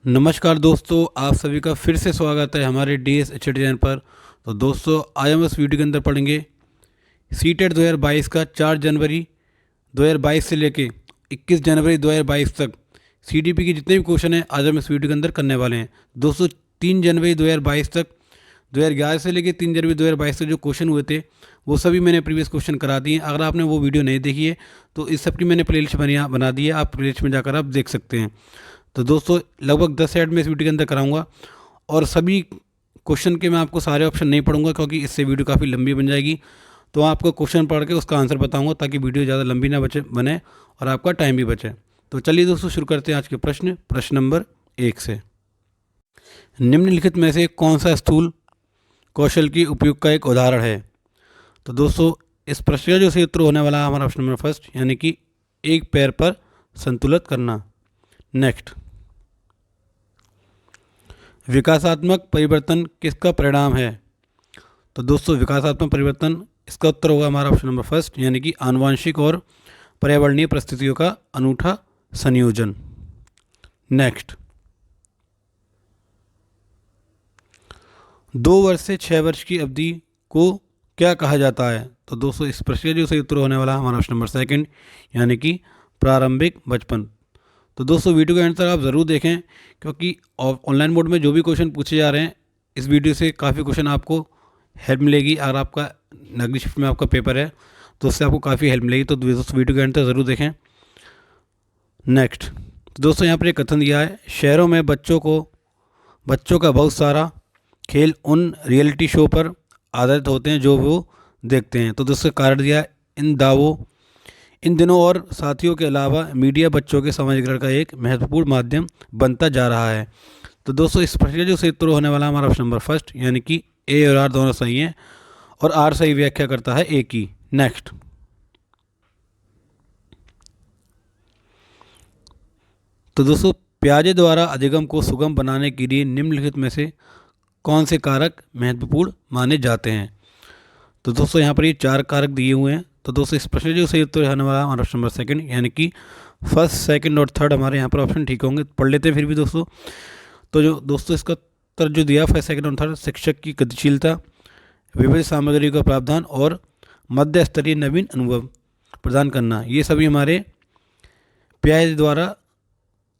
नमस्कार दोस्तों, आप सभी का फिर से स्वागत है हमारे DS HT चैनल पर। तो दोस्तों, आज हम इस वीडियो के अंदर पढ़ेंगे सीटेट 2022 का 4 जनवरी 2022 से लेके 21 जनवरी 2022 तक CDP के जितने भी क्वेश्चन हैं आज हम इस वीडियो के अंदर करने वाले हैं। दोस्तों, 3 जनवरी 2022 तक 2011 से लेके 3 जनवरी 2022 तक जो क्वेश्चन हुए थे वो सभी मैंने प्रीवियस क्वेश्चन करा दिए। अगर आपने वो वीडियो नहीं देखी है तो इस सब की मैंने प्लेलिस्ट बना दी है, आप प्लेलिस्ट में जाकर आप देख सकते हैं। तो दोस्तों, लगभग 10 सेट में इस वीडियो के अंदर कराऊंगा और सभी क्वेश्चन के मैं आपको सारे ऑप्शन नहीं पढ़ूंगा क्योंकि इससे वीडियो काफ़ी लंबी बन जाएगी। तो आपको क्वेश्चन पढ़ के उसका आंसर बताऊंगा ताकि वीडियो ज़्यादा लंबी ना बने और आपका टाइम भी बचे। तो चलिए दोस्तों, शुरू करते हैं आज के प्रश्न नंबर 1 से। निम्नलिखित में से कौन सा स्थूल कौशल की उपयोग का एक उदाहरण है? तो दोस्तों, इस प्रश्न का जो सही उत्तर होने वाला है हमारा ऑप्शन नंबर फर्स्ट, यानी कि एक पैर पर संतुलित करना। नेक्स्ट, विकासात्मक परिवर्तन किसका परिणाम है? तो दोस्तों, विकासात्मक परिवर्तन इसका उत्तर होगा हमारा ऑप्शन नंबर फर्स्ट, यानी कि आनुवंशिक और पर्यावरणीय परिस्थितियों का अनूठा संयोजन। नेक्स्ट, 2 वर्ष से 6 वर्ष की अवधि को क्या कहा जाता है? तो दोस्तों, इस प्रश्न का जो सही उत्तर होने वाला है हमारा ऑप्शन नंबर सेकंड, यानी कि प्रारंभिक बचपन। तो दोस्तों, वीडियो के एंड तक आप ज़रूर देखें क्योंकि ऑनलाइन मोड में जो भी क्वेश्चन पूछे जा रहे हैं इस वीडियो से काफ़ी क्वेश्चन आपको हेल्प मिलेगी। अगर आपका अगली शिफ्ट में आपका पेपर है तो उससे आपको काफ़ी हेल्प मिलेगी। तो दोस्तों, वीडियो के एंड तक ज़रूर देखें। नेक्स्ट, तो दोस्तों यहाँ पर एक कथन दिया है, शहरों में बच्चों का बहुत सारा खेल उन रियलिटी शो पर आधारित होते हैं जो वो देखते हैं। तो दोस्तों, कारण दिया है, इन दिनों और साथियों के अलावा मीडिया बच्चों के समाजीकरण का एक महत्वपूर्ण माध्यम बनता जा रहा है। तो दोस्तों, इस प्रश्न का जो सही उत्तर होने वाला है हमारा ऑप्शन नंबर फर्स्ट, यानी कि ए और आर दोनों सही हैं और आर सही व्याख्या करता है ए की। नेक्स्ट, तो दोस्तों, प्याजे द्वारा अधिगम को सुगम बनाने के लिए निम्नलिखित में से कौन से कारक महत्वपूर्ण माने जाते हैं? तो दोस्तों, यहाँ पर ये 4 कारक दिए हुए हैं। तो दोस्तों, इस प्रश्न जो सही उत्तर होने वाला हमारा ऑप्शन नंबर सेकंड, यानी कि फर्स्ट, सेकंड और थर्ड हमारे यहाँ पर ऑप्शन ठीक होंगे। पढ़ लेते हैं फिर भी दोस्तों। तो जो दोस्तों इसका उत्तर जो दिया फर्स्ट, सेकंड और थर्ड, शिक्षक की गतिशीलता, विविध सामग्री का प्रावधान और मध्य स्तरीय नवीन अनुभव प्रदान करना, ये सभी हमारे प्याज द्वारा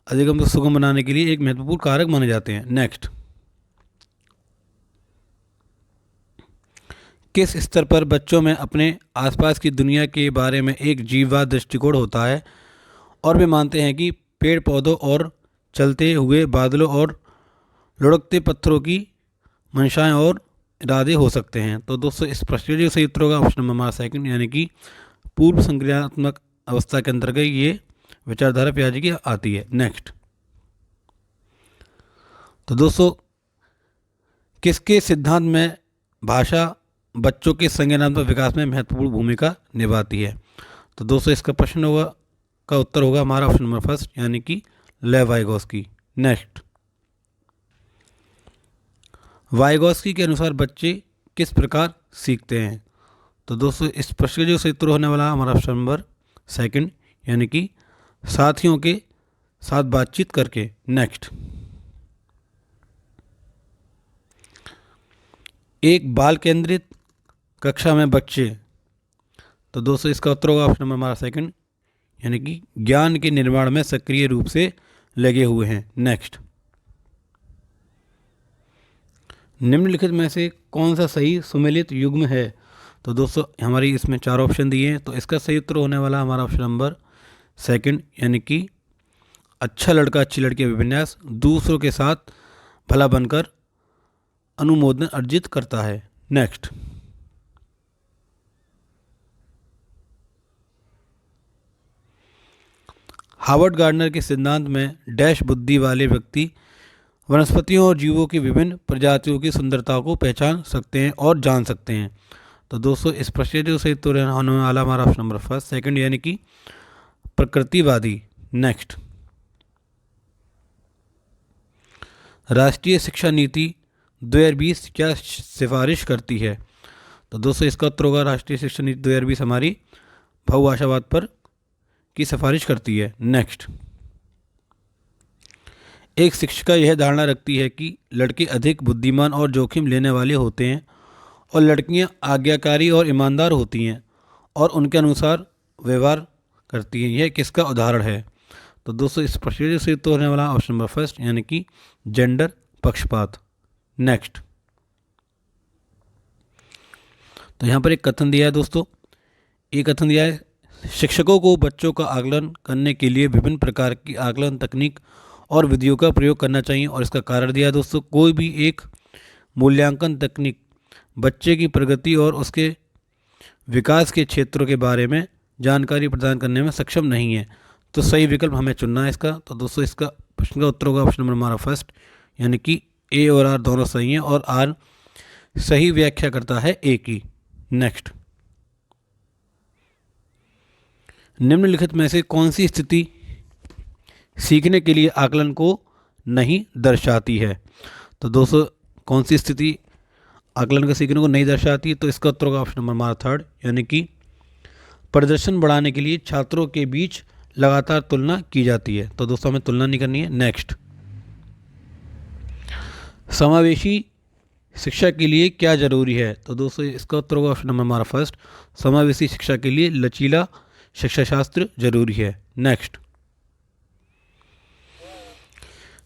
अधिगम को सुगम बनाने के लिए एक महत्वपूर्ण कारक माने जाते हैं। नेक्स्ट, किस स्तर पर बच्चों में अपने आसपास की दुनिया के बारे में एक जीववाद दृष्टिकोण होता है और वे मानते हैं कि पेड़ पौधों और चलते हुए बादलों और लुढ़कते पत्थरों की मंशाएं और इरादे हो सकते हैं? तो दोस्तों, इस प्रश्न का जो सही उत्तर होगा ऑप्शन नंबर सेकंड, यानी कि पूर्व संक्रियात्मक अवस्था के अंतर्गत ये विचारधारा पियाजे की आती है। नेक्स्ट, तो दोस्तों, किसके सिद्धांत में भाषा बच्चों के संज्ञानात्मक विकास में महत्वपूर्ण भूमिका निभाती है? तो दोस्तों, इसका प्रश्न का उत्तर होगा हमारा ऑप्शन नंबर फर्स्ट, यानी कि लेव वाइगोस्की। नेक्स्ट, वाइगोस्की के अनुसार बच्चे किस प्रकार सीखते हैं? तो दोस्तों, इस प्रश्न का जो सही उत्तर होने वाला हमारा ऑप्शन नंबर सेकंड, यानी कि साथियों के साथ बातचीत करके। नेक्स्ट, एक बाल केंद्रित कक्षा में बच्चे, तो दोस्तों इसका उत्तर होगा ऑप्शन नंबर हमारा सेकंड, यानी कि ज्ञान के निर्माण में सक्रिय रूप से लगे हुए हैं। नेक्स्ट, निम्नलिखित में से कौन सा सही सुमेलित युग्म है? तो दोस्तों, हमारी इसमें 4 ऑप्शन दिए हैं। तो इसका सही उत्तर होने वाला हमारा ऑप्शन नंबर सेकंड, यानी कि अच्छा लड़का अच्छी लड़की का विन्यास दूसरों के साथ भला बनकर अनुमोदन अर्जित करता है। नेक्स्ट, हार्वर्ड गार्डनर के सिद्धांत में डैश बुद्धि वाले व्यक्ति वनस्पतियों और जीवों की विभिन्न प्रजातियों की सुंदरता को पहचान सकते हैं और जान सकते हैं। तो दोस्तों, इस प्रश्न जो सही उत्तर होने वाला हमारा ऑप्शन नंबर फर्स्ट, सेकंड, यानी कि प्रकृतिवादी। नेक्स्ट, राष्ट्रीय शिक्षा नीति 2020 क्या सिफारिश करती है? तो दोस्तों, इसका उत्तर होगा राष्ट्रीय शिक्षा नीति 2020 हमारी बहुभाषावाद पर की सिफारिश करती है। नेक्स्ट, एक शिक्षिका यह धारणा रखती है कि लड़के अधिक बुद्धिमान और जोखिम लेने वाले होते हैं और लड़कियां आज्ञाकारी और ईमानदार होती हैं और उनके अनुसार व्यवहार करती हैं। यह किसका उदाहरण है? तो दोस्तों इस प्रश्न से तो होने वाला ऑप्शन नंबर फर्स्ट, यानी कि जेंडर पक्षपात। नेक्स्ट, तो यहाँ पर एक कथन दिया है दोस्तों, एक कथन दिया है, शिक्षकों को बच्चों का आकलन करने के लिए विभिन्न प्रकार की आकलन तकनीक और विधियों का प्रयोग करना चाहिए। और इसका कारण दिया है दोस्तों, कोई भी एक मूल्यांकन तकनीक बच्चे की प्रगति और उसके विकास के क्षेत्रों के बारे में जानकारी प्रदान करने में सक्षम नहीं है। तो सही विकल्प हमें चुनना है इसका। तो दोस्तों इसका प्रश्न का उत्तर होगा ऑप्शन नंबर हमारा फर्स्ट, यानी कि ए और आर दोनों सही हैं और आर सही व्याख्या करता है ए की। नेक्स्ट, निम्नलिखित में से कौन सी स्थिति सीखने के लिए आकलन को नहीं दर्शाती है? तो दोस्तों कौन सी स्थिति आकलन का सीखने को नहीं दर्शाती है? तो इसका उत्तर होगा ऑप्शन नंबर हमारा थर्ड, यानी कि प्रदर्शन बढ़ाने के लिए छात्रों के बीच लगातार तुलना की जाती है। तो दोस्तों हमें तुलना नहीं करनी है। नेक्स्ट, समावेशी शिक्षा के लिए क्या जरूरी है? तो दोस्तों इसका उत्तर होगा ऑप्शन नंबर हमारा फर्स्ट, समावेशी शिक्षा के लिए लचीला शिक्षा शास्त्र जरूरी है। नेक्स्ट,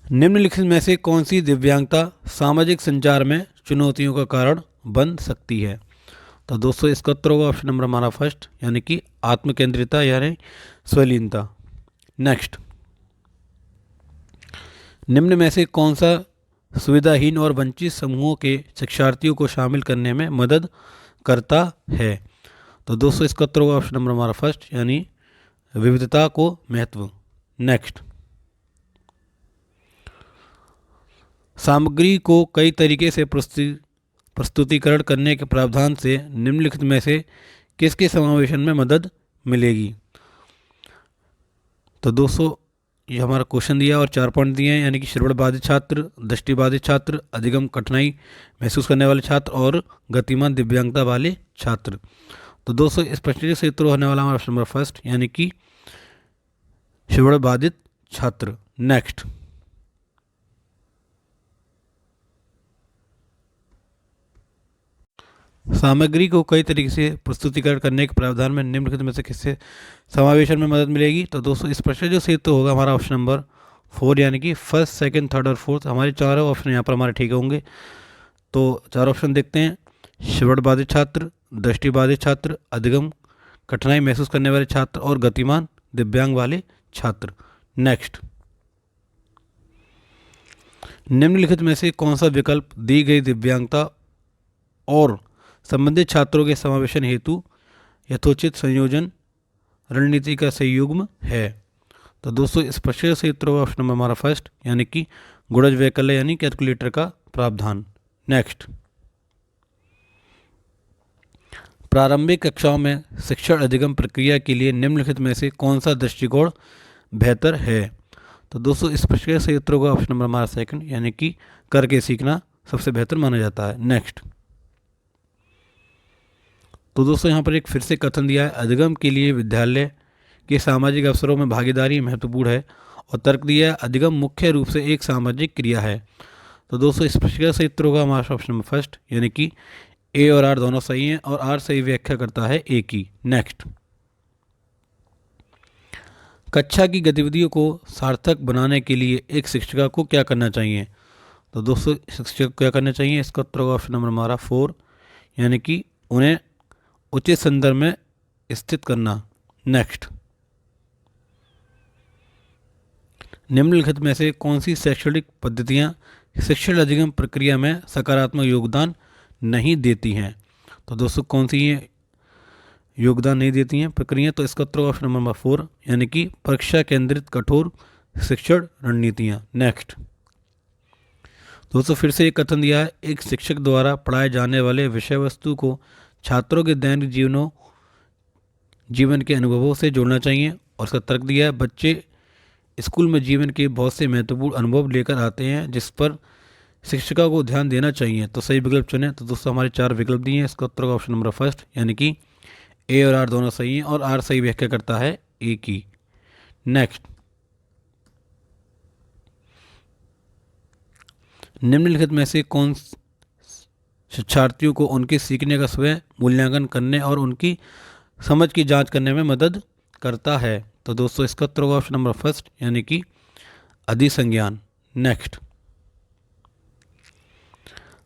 निम्नलिखित में से कौन सी दिव्यांगता सामाजिक संचार में चुनौतियों का कारण बन सकती है? तो दोस्तों इसका उत्तर होगा ऑप्शन नंबर हमारा फर्स्ट, यानी कि आत्मकेंद्रिता यानी स्वलीनता। नेक्स्ट, निम्न में से कौन सा सुविधाहीन और वंचित समूहों के शिक्षार्थियों को शामिल करने में मदद करता है? तो दोस्तों इसका उत्तर होगा ऑप्शन नंबर हमारा फर्स्ट, यानी विविधता को महत्व। नेक्स्ट, सामग्री को कई तरीके से प्रस्तुतिकरण करने के प्रावधान से निम्नलिखित में से किसके समावेशन में मदद मिलेगी? तो दोस्तों ये हमारा क्वेश्चन दिया और 4 पॉइंट दिए हैं, यानी कि श्रवण बाधित छात्र, दृष्टि बाधित छात्र, अधिगम कठिनाई महसूस करने वाले छात्र और गतिमान दिव्यांगता वाले छात्र। तो दोस्तों इस प्रश्न से उत्तर होने वाला हमारा ऑप्शन नंबर फर्स्ट, यानी कि श्रवण बाधित छात्र। नेक्स्ट, सामग्री को कई तरीके से प्रस्तुतिकरण करने के प्रावधान में निम्नलिखित में से किससे समावेशन में मदद मिलेगी? तो दोस्तों इस प्रश्न जो सही तो होगा हमारा ऑप्शन नंबर 4, यानी कि फर्स्ट, सेकंड, थर्ड और फोर्थ। हमारे चारों ऑप्शन यहाँ पर हमारे ठीक होंगे। तो चार ऑप्शन देखते हैं, श्रवण बाधित छात्र, दृष्टि बाधित छात्र, अधिगम कठिनाई महसूस करने वाले छात्र और गतिमान दिव्यांग वाले छात्र। नेक्स्ट, निम्नलिखित में से कौन सा विकल्प दी गई दिव्यांगता और संबंधित छात्रों के समावेशन हेतु यथोचित संयोजन रणनीति का संयुग्म है? तो दोस्तों इस प्रश्न से उत्तर होगा ऑप्शन नंबर हमारा फर्स्ट, यानी कि गुणज वैकल्य यानी कैलकुलेटर का प्रावधान। नेक्स्ट, प्रारंभिक कक्षाओं में शिक्षण अधिगम प्रक्रिया के लिए निम्नलिखित में से कौन सा दृष्टिकोण बेहतर है? तो दोस्तों इस प्रश्न से उत्तर होगा ऑप्शन नंबर हमारा सेकंड, यानी कि करके सीखना सबसे बेहतर माना जाता है। नेक्स्ट, तो दोस्तों यहाँ पर एक फिर से कथन दिया है, अधिगम के लिए विद्यालय के सामाजिक अवसरों में भागीदारी महत्वपूर्ण है। और तर्क दिया है, अधिगम मुख्य रूप से एक सामाजिक क्रिया है। तो दोस्तों इस प्रश्न से उत्तर होगा हमारा ऑप्शन नंबर फर्स्ट, यानी कि ए और आर दोनों सही हैं और आर सही व्याख्या करता है ए की। नेक्स्ट, कक्षा की गतिविधियों को सार्थक बनाने के लिए एक शिक्षिका को क्या करना चाहिए? तो दोस्तों शिक्षक को क्या करना चाहिए? इसका उत्तर होगा ऑप्शन नंबर हमारा 4, यानी कि उन्हें उचित संदर्भ में स्थित करना। नेक्स्ट, निम्नलिखित में से कौन सी शैक्षणिक पद्धतियां शिक्षण अधिगम प्रक्रिया में सकारात्मक योगदान नहीं देती हैं? तो दोस्तों कौन सी ये योगदान नहीं देती हैं प्रक्रिया? तो इसका उत्तर ऑप्शन नंबर 4, यानी कि परीक्षा केंद्रित कठोर शिक्षण रणनीतियां। नेक्स्ट, दोस्तों फिर से एक कथन दिया है, एक शिक्षक द्वारा पढ़ाए जाने वाले विषय वस्तु को छात्रों के दैनिक जीवन के अनुभवों से जोड़ना चाहिए। और इसका तर्क दिया है, बच्चे स्कूल में जीवन के बहुत से महत्वपूर्ण अनुभव लेकर आते हैं जिस पर शिक्षिका को ध्यान देना चाहिए। तो सही विकल्प चुने। तो दोस्तों हमारे 4 विकल्प दिए हैं, इसका उत्तर का ऑप्शन नंबर फर्स्ट, यानी कि ए और आर दोनों सही हैं और आर सही व्याख्या करता है ए की। नेक्स्ट, निम्नलिखित में से कौन शिक्षार्थियों को उनके सीखने का स्वयं मूल्यांकन करने और उनकी समझ की जांच करने में मदद करता है? तो दोस्तों इसका उत्तर होगा ऑप्शन नंबर फर्स्ट, यानी कि अधिसंज्ञान। नेक्स्ट,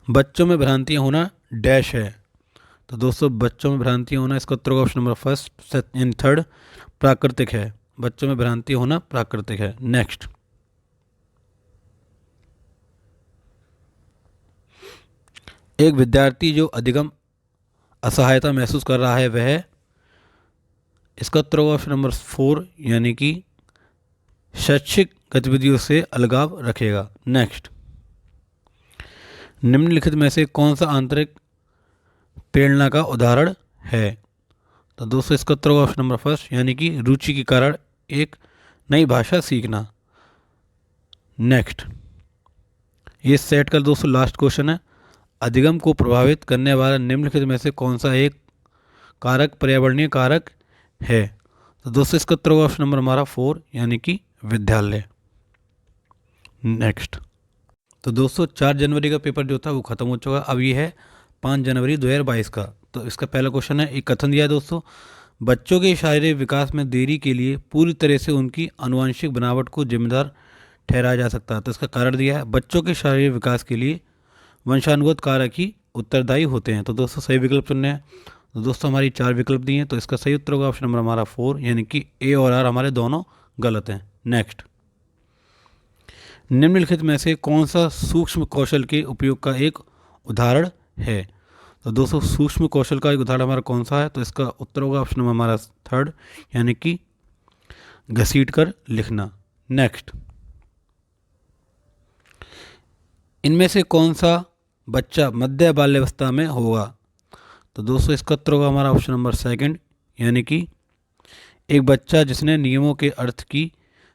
बच्चों में भ्रांतियां होना डैश है। तो दोस्तों बच्चों में भ्रांतियां होना, इसका उत्तर होगा option number first and third, प्राकृतिक है। बच्चों में भ्रांति होना प्राकृतिक है। नेक्स्ट, एक विद्यार्थी जो अधिगम असहायता महसूस कर रहा है वह, इसका उत्तर होगा ऑप्शन नंबर फोर, यानी कि शैक्षिक गतिविधियों से अलगाव रखेगा। नेक्स्ट, निम्नलिखित में से कौन सा आंतरिक प्रेरणा का उदाहरण है? तो दोस्तों इसका उत्तर होगा ऑप्शन नंबर फर्स्ट, यानी कि रुचि के कारण एक नई भाषा सीखना। नेक्स्ट, ये सेट का दोस्तों लास्ट क्वेश्चन है। अधिगम को प्रभावित करने वाला निम्नलिखित में से कौन सा एक कारक पर्यावरणीय कारक है? तो दोस्तों इसका उत्तर होगा ऑप्शन नंबर हमारा फोर, यानी कि विद्यालय। नेक्स्ट, तो दोस्तों 4 जनवरी का पेपर जो था वो खत्म हो चुका। अब ये है 5 जनवरी 2022 का। तो इसका पहला क्वेश्चन है, एक कथन दिया है दोस्तों, बच्चों के शारीरिक विकास में देरी के लिए पूरी तरह से उनकी आनुवंशिक बनावट को जिम्मेदार ठहराया जा सकता है। तो इसका कारण दिया है, बच्चों के शारीरिक विकास के लिए वंशानुगत कारक ही उत्तरदायी होते हैं। तो दोस्तों सही विकल्प चुनने हैं। तो दोस्तों हमारी 4 विकल्प दिए हैं, तो इसका सही उत्तर होगा ऑप्शन नंबर हमारा 4, यानी कि ए और आर हमारे दोनों गलत हैं। नेक्स्ट, निम्नलिखित में से कौन सा सूक्ष्म कौशल के उपयोग का एक उदाहरण है? तो दोस्तों सूक्ष्म कौशल का एक उदाहरण हमारा कौन सा है? तो इसका उत्तर होगा ऑप्शन नंबर हमारा थर्ड, यानी कि घसीट कर लिखना। नेक्स्ट, इनमें से कौन सा बच्चा मध्य बाल्यावस्था में होगा? तो दोस्तों इसका उत्तर होगा हमारा ऑप्शन नंबर सेकंड, यानी कि एक बच्चा जिसने नियमों के अर्थ की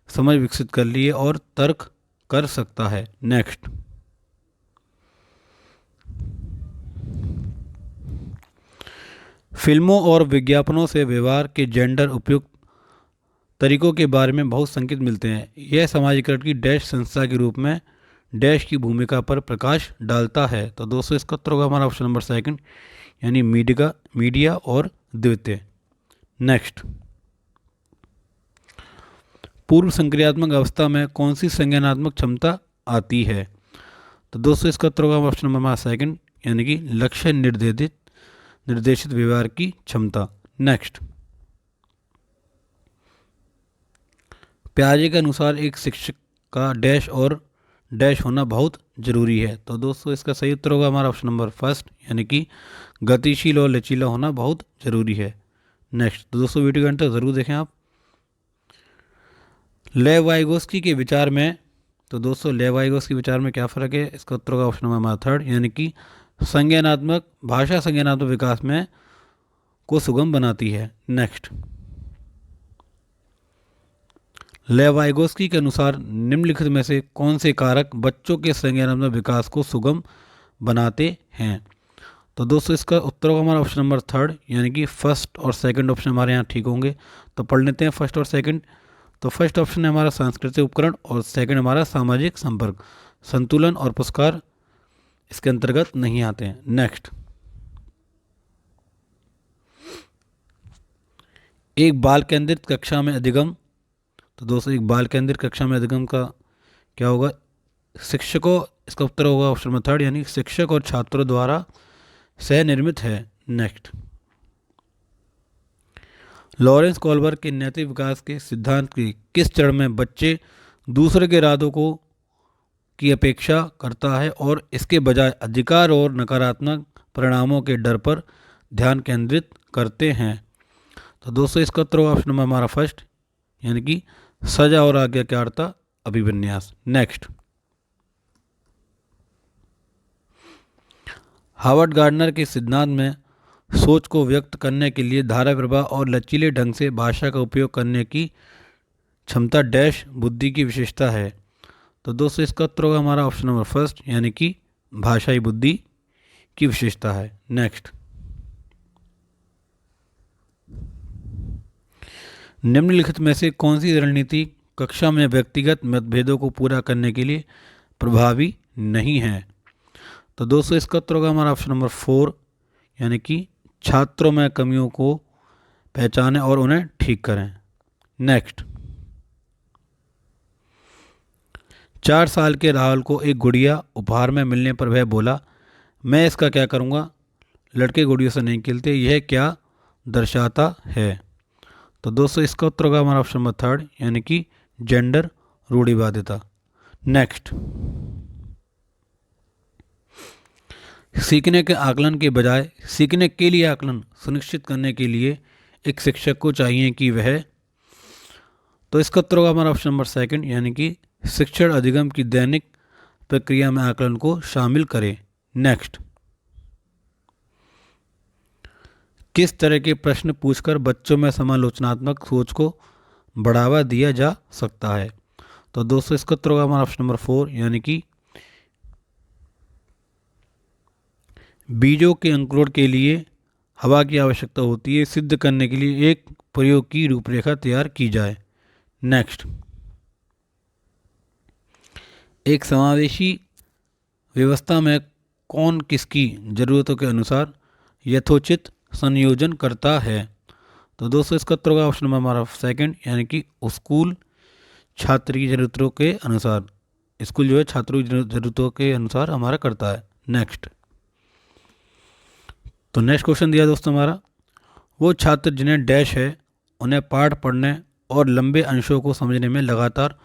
समझ विकसित कर ली है और तर्क कर सकता है। नेक्स्ट, फिल्मों और विज्ञापनों से व्यवहार के जेंडर उपयुक्त तरीकों के बारे में बहुत संकेत मिलते हैं। यह समाजीकरण की डैश संस्था के रूप में डैश की भूमिका पर प्रकाश डालता है। तो दोस्तों इसका उत्तर होगा हमारा ऑप्शन नंबर सेकंड, यानी मीडिया और द्वितीय। नेक्स्ट, पूर्व संक्रियात्मक अवस्था में कौन सी संज्ञानात्मक क्षमता आती है? तो दोस्तों इसका उत्तर होगा ऑप्शन नंबर हमारा सेकंड, यानी कि लक्ष्य निर्देशित व्यवहार की क्षमता। नेक्स्ट, पियाजे के अनुसार एक शिक्षक का डैश और डैश होना बहुत जरूरी है। तो दोस्तों इसका सही उत्तर होगा हमारा ऑप्शन नंबर फर्स्ट, यानी कि गतिशील और लचीला होना बहुत जरूरी है। नेक्स्ट, तो दोस्तों वीडियो घंटा ज़रूर देखें आप। लेव वाइगोस्की के विचार में, तो दोस्तों लेव वाइगोस्की के विचार में क्या फ़र्क है? इसका उत्तर होगा ऑप्शन नंबर हमारा थर्ड, यानी कि भाषा संज्ञानात्मक विकास में को सुगम बनाती है। नेक्स्ट, लेव वाइगोस्की के अनुसार निम्नलिखित में से कौन से कारक बच्चों के संज्ञानात्मक विकास को सुगम बनाते हैं? तो दोस्तों इसका उत्तर होगा हमारा ऑप्शन नंबर थर्ड, यानी कि फर्स्ट और सेकंड ऑप्शन हमारे यहाँ ठीक होंगे। तो पढ़ लेते हैं फर्स्ट और सेकंड। तो फर्स्ट ऑप्शन है हमारा सांस्कृतिक उपकरण और सेकंड हमारा सामाजिक संपर्क। संतुलन और पुरस्कार इसके अंतर्गत नहीं आते हैं। नेक्स्ट, एक बाल केंद्रित कक्षा में अधिगम। तो दोस्तों एक बाल केंद्रित कक्षा में अधिगम का क्या होगा? शिक्षकों, इसका उत्तर होगा ऑप्शन नंबर थर्ड, यानी शिक्षक और छात्रों द्वारा सह निर्मित है। नेक्स्ट, लॉरेंस कोलबर्ग के नैतिक विकास के सिद्धांत के किस चरण में बच्चे दूसरे के इरादों को की अपेक्षा करता है और इसके बजाय अधिकार और नकारात्मक परिणामों के डर पर ध्यान केंद्रित करते हैं? तो दोस्तों इसका उत्तर होगा ऑप्शन नंबर हमारा फर्स्ट, यानी कि सजा और आज्ञाकारिता अभिविन्यास। नेक्स्ट, हावर्ड गार्डनर के सिद्धांत में सोच को व्यक्त करने के लिए धारा प्रवाह और लचीले ढंग से भाषा का उपयोग करने की क्षमता डैश बुद्धि की विशेषता है। तो दोस्तों इसका उत्तर होगा हमारा ऑप्शन नंबर फर्स्ट, यानी कि भाषाई बुद्धि की विशेषता है। नेक्स्ट, निम्नलिखित में से कौन सी रणनीति कक्षा में व्यक्तिगत मतभेदों को पूरा करने के लिए प्रभावी नहीं है। तो दोस्तों इसका उत्तर होगा हमारा ऑप्शन नंबर 4, यानी कि छात्रों में कमियों को पहचानें और उन्हें ठीक करें। नेक्स्ट, 4 साल के राहुल को एक गुड़िया उपहार में मिलने पर वह बोला, मैं इसका क्या करूँगा, लड़के गुड़ियों से नहीं खेलते, यह क्या दर्शाता है। तो दोस्तों इसका उत्तर होगा हमारा ऑप्शन नंबर 3, यानी कि जेंडर रूढ़िवादिता। नेक्स्ट, सीखने के आकलन के बजाय सीखने के लिए आकलन सुनिश्चित करने के लिए एक शिक्षक को चाहिए कि वह, तो इसका उत्तर होगा हमारा ऑप्शन नंबर 2, यानी कि शिक्षण अधिगम की दैनिक प्रक्रिया में आकलन को शामिल करे। नेक्स्ट, किस तरह के प्रश्न पूछकर बच्चों में समालोचनात्मक सोच को बढ़ावा दिया जा सकता है। तो दोस्तों इसका उत्तर होगा हमारा ऑप्शन नंबर 4, यानी कि बीजों के अंकुरण के लिए हवा की आवश्यकता होती है, सिद्ध करने के लिए एक प्रयोग की रूपरेखा तैयार की जाए। नेक्स्ट, एक समावेशी व्यवस्था में कौन किसकी ज़रूरतों के अनुसार यथोचित संयोजन करता है। तो दोस्तों इसका उत्तर होगा ऑप्शन नंबर हमारा 2, यानी कि स्कूल छात्र की ज़रूरतों के अनुसार, स्कूल जो है छात्रों की ज़रूरतों के अनुसार हमारा करता है। नेक्स्ट, तो नेक्स्ट क्वेश्चन दिया दोस्तों हमारा, वो छात्र जिन्हें डैश है उन्हें पाठ पढ़ने और लंबे अंशों को समझने में लगातार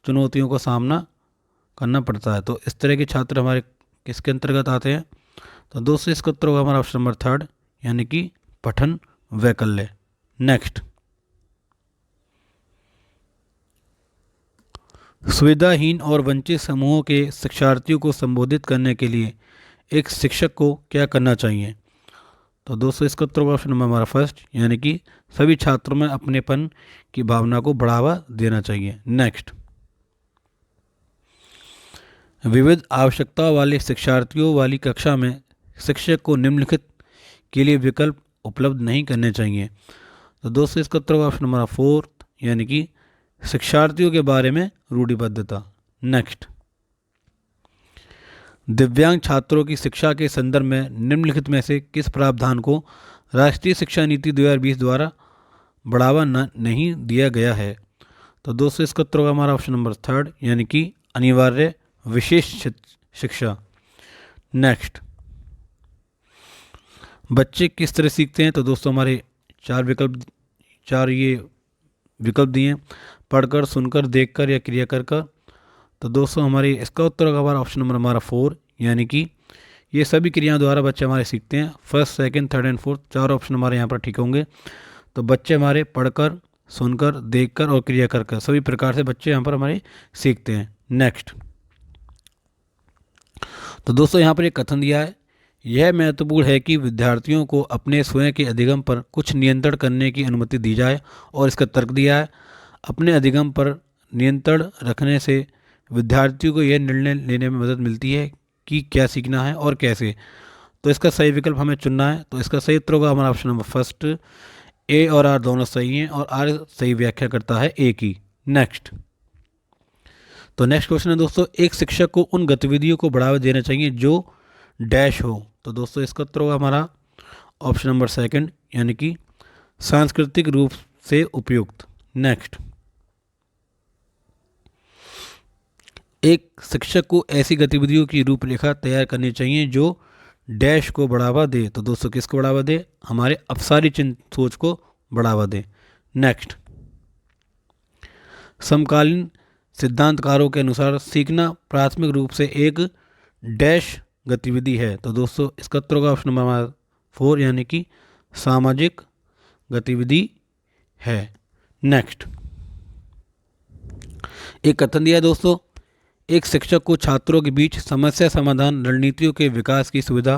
चुनौतियों का सामना करना पड़ता है। तो इस तरह के छात्र हमारे किसके अंतर्गत आते हैं। तो दोस्तों इसका उत्तर होगा हमारा ऑप्शन नंबर 3, यानी कि पठन वैकल्य। नेक्स्ट, सुविधाहीन और वंचित समूहों के शिक्षार्थियों को संबोधित करने के लिए एक शिक्षक को क्या करना चाहिए। तो दोस्तों इसका उत्तर होगा ऑप्शन नंबर हमारा 1, यानी कि सभी छात्रों में अपनेपन की भावना को बढ़ावा देना चाहिए। नेक्स्ट, विविध आवश्यकताओं वाले शिक्षार्थियों वाली कक्षा में शिक्षक को निम्नलिखित के लिए विकल्प उपलब्ध नहीं करने चाहिए। तो दोस्तों इसका उत्तर होगा ऑप्शन नंबर 4, यानी कि शिक्षार्थियों के बारे में रूढ़िबद्धता। नेक्स्ट, दिव्यांग छात्रों की शिक्षा के संदर्भ में निम्नलिखित में से किस प्रावधान को राष्ट्रीय शिक्षा नीति 2020 द्वारा बढ़ावा नहीं दिया गया है। तो दोस्तों इसका उत्तर होगा हमारा ऑप्शन नंबर 3, यानी कि अनिवार्य विशेष शिक्षा। नेक्स्ट, बच्चे किस तरह सीखते हैं। तो दोस्तों हमारे 4 विकल्प दिए, पढ़कर, सुनकर, देखकर या क्रिया कर कर। तो दोस्तों हमारे इसका उत्तर होगा हमारा ऑप्शन नंबर हमारा 4, यानी कि ये सभी क्रियाओं द्वारा बच्चे हमारे सीखते हैं। 1st, 2nd, 3rd and 4th 4 option हमारे यहाँ पर ठीक होंगे। तो बच्चे हमारे पढ़कर, सुनकर, देखकर और क्रिया कर कर सभी प्रकार से बच्चे यहाँ पर हमारे सीखते हैं। नेक्स्ट, तो दोस्तों यहाँ पर एक कथन दिया है, यह महत्वपूर्ण है कि विद्यार्थियों को अपने स्वयं के अधिगम पर कुछ नियंत्रण करने की अनुमति दी जाए। और इसका तर्क दिया है, अपने अधिगम पर नियंत्रण रखने से विद्यार्थियों को यह निर्णय लेने में मदद मिलती है कि क्या सीखना है और कैसे। तो इसका सही विकल्प हमें चुनना है। तो इसका सही उत्तर होगा हमारा ऑप्शन नंबर 1, ए और आर दोनों सही हैं और आर सही व्याख्या करता है ए की। नेक्स्ट, तो नेक्स्ट क्वेश्चन है दोस्तों, एक शिक्षक को उन गतिविधियों को बढ़ावा देना चाहिए जो डैश हो। तो दोस्तों इसका उत्तर होगा हमारा ऑप्शन नंबर 2, यानी कि सांस्कृतिक रूप से उपयुक्त। नेक्स्ट, एक शिक्षक को ऐसी गतिविधियों की रूपरेखा तैयार करनी चाहिए जो डैश को बढ़ावा दे। तो दोस्तों किसको बढ़ावा दे, हमारे अपसारी चिंतन सोच को बढ़ावा दे। नेक्स्ट, समकालीन सिद्धांतकारों के अनुसार सीखना प्राथमिक रूप से एक डैश गतिविधि है। तो दोस्तों इसका उत्तर होगा ऑप्शन नंबर 4, यानी कि सामाजिक गतिविधि है। नेक्स्ट, एक कथन दिया है दोस्तों, एक शिक्षक को छात्रों के बीच समस्या समाधान रणनीतियों के विकास की सुविधा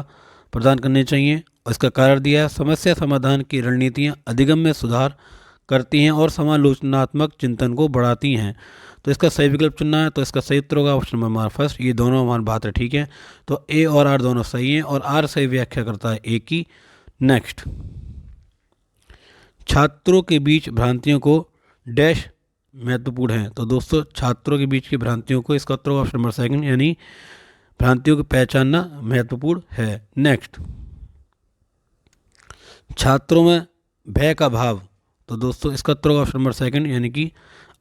प्रदान करनी चाहिए। और इसका कारण दिया है, समस्या समाधान की रणनीतियाँ अधिगम में सुधार करती हैं और समालोचनात्मक चिंतन को बढ़ाती हैं। तो इसका सही विकल्प चुनना है। तो इसका सही उत्तर होगा ऑप्शन नंबर हमारा 1, ये दोनों हमारी बात है ठीक है। तो ए और आर दोनों सही हैं और आर सही व्याख्या करता है ए की। नेक्स्ट, छात्रों के बीच भ्रांतियों को डैश महत्वपूर्ण है। तो दोस्तों छात्रों के बीच की भ्रांतियों को, इसका उत्तर होगा ऑप्शन नंबर 2, यानी भ्रांतियों को पहचानना महत्वपूर्ण है। नेक्स्ट, छात्रों में भय का भाव। तो दोस्तों इसका उत्तर होगा ऑप्शन नंबर सेकंड, यानी कि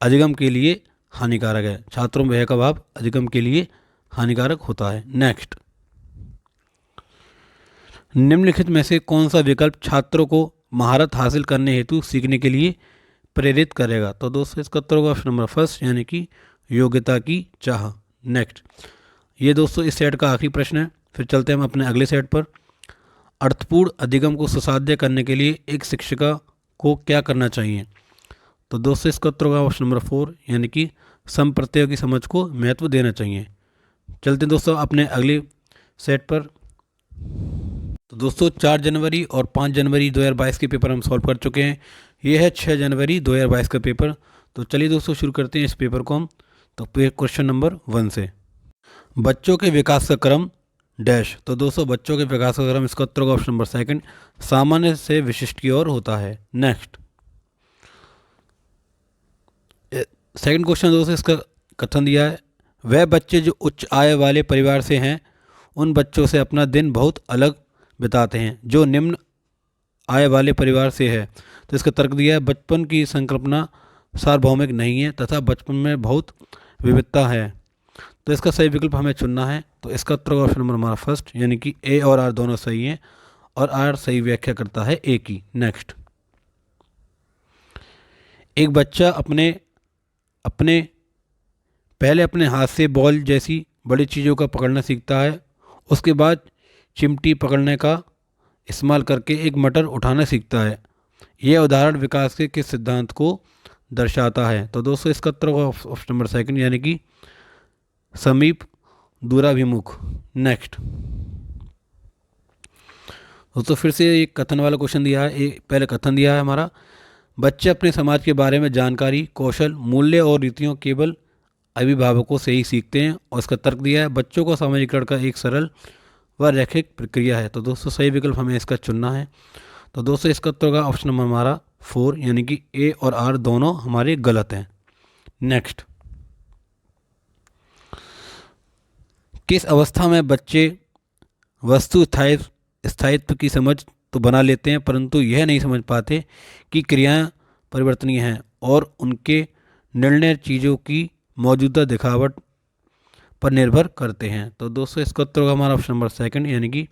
अधिगम के लिए हानिकारक है। छात्रों में भय का भाव अधिगम के लिए हानिकारक होता है। नेक्स्ट, निम्नलिखित में से कौन सा विकल्प छात्रों को महारत हासिल करने हेतु सीखने के लिए प्रेरित करेगा? तो दोस्तों इसका उत्तर होगा ऑप्शन नंबर फर्स्ट, यानी कि योग्यता की चाह। नेक्स्ट, ये दोस्तों इस सेट का आखिरी प्रश्न है। फिर चलते हैं हम अपने अगले सेट पर। अर्थपूर्ण अधिगम को सुसाध्य करने के लिए एक शिक्षिका को क्या करना चाहिए? तो दोस्तों इसका उत्तर होगा ऑप्शन नंबर 4, यानी कि संप्रत्ययों की समझ को महत्व देना चाहिए। चलते हैं दोस्तों अपने अगले सेट पर। तो दोस्तों 4 जनवरी और 5 जनवरी 2022 के पेपर हम सॉल्व कर चुके हैं। ये है 6 जनवरी 2022 का पेपर। तो चलिए दोस्तों शुरू करते हैं इस पेपर को हम। तो क्वेश्चन नंबर 1 से, बच्चों के विकास का क्रम डैश। तो दोस्तों बच्चों के विकास का क्रम, इसका उत्तर होगा ऑप्शन नंबर सेकंड, सामान्य से विशिष्ट की ओर होता है। नेक्स्ट, सेकंड क्वेश्चन दोस्तों इसका कथन दिया है, वह बच्चे जो उच्च आय वाले परिवार से हैं उन बच्चों से अपना दिन बहुत अलग बिताते हैं जो निम्न आय वाले परिवार से है। तो इसका तर्क दिया है, बचपन की संकल्पना सार्वभौमिक नहीं है तथा बचपन में बहुत विविधता है। तो इसका सही विकल्प हमें चुनना है। तो इसका उत्तर होगा ऑप्शन नंबर हमारा फर्स्ट, यानी कि ए और आर दोनों सही हैं और आर सही व्याख्या करता है ए की। नेक्स्ट, एक बच्चा अपने पहले अपने हाथ से बॉल जैसी बड़ी चीज़ों का पकड़ना सीखता है, उसके बाद चिमटी पकड़ने का इस्तेमाल करके एक मटर उठाना सीखता है। यह उदाहरण विकास के किस सिद्धांत को दर्शाता है? तो दोस्तों इसका उत्तर होगा ऑप्शन नंबर सेकंड, यानी कि समीप दूराभिमुख। नेक्स्ट, दोस्तों फिर से एक कथन वाला क्वेश्चन दिया है। पहले कथन दिया है हमारा, बच्चे अपने समाज के बारे में जानकारी, कौशल, मूल्य और रीतियों केवल अभिभावकों से ही सीखते हैं। और इसका तर्क दिया है, बच्चों को सामाजिकरण का एक सरल व रैखिक प्रक्रिया है। तो दोस्तों सही विकल्प हमें इसका चुनना है। तो दोस्तों इसका उत्तर होगा ऑप्शन नंबर हमारा 4, यानी कि ए और आर दोनों हमारे गलत हैं। नेक्स्ट, किस अवस्था में बच्चे वस्तु स्थायित्व की समझ तो बना लेते हैं परंतु यह नहीं समझ पाते कि क्रियाएं परिवर्तनीय हैं और उनके निर्णय चीज़ों की मौजूदा दिखावट पर निर्भर करते हैं? तो दोस्तों इसका उत्तर होगा हमारा ऑप्शन नंबर सेकंड, यानी कि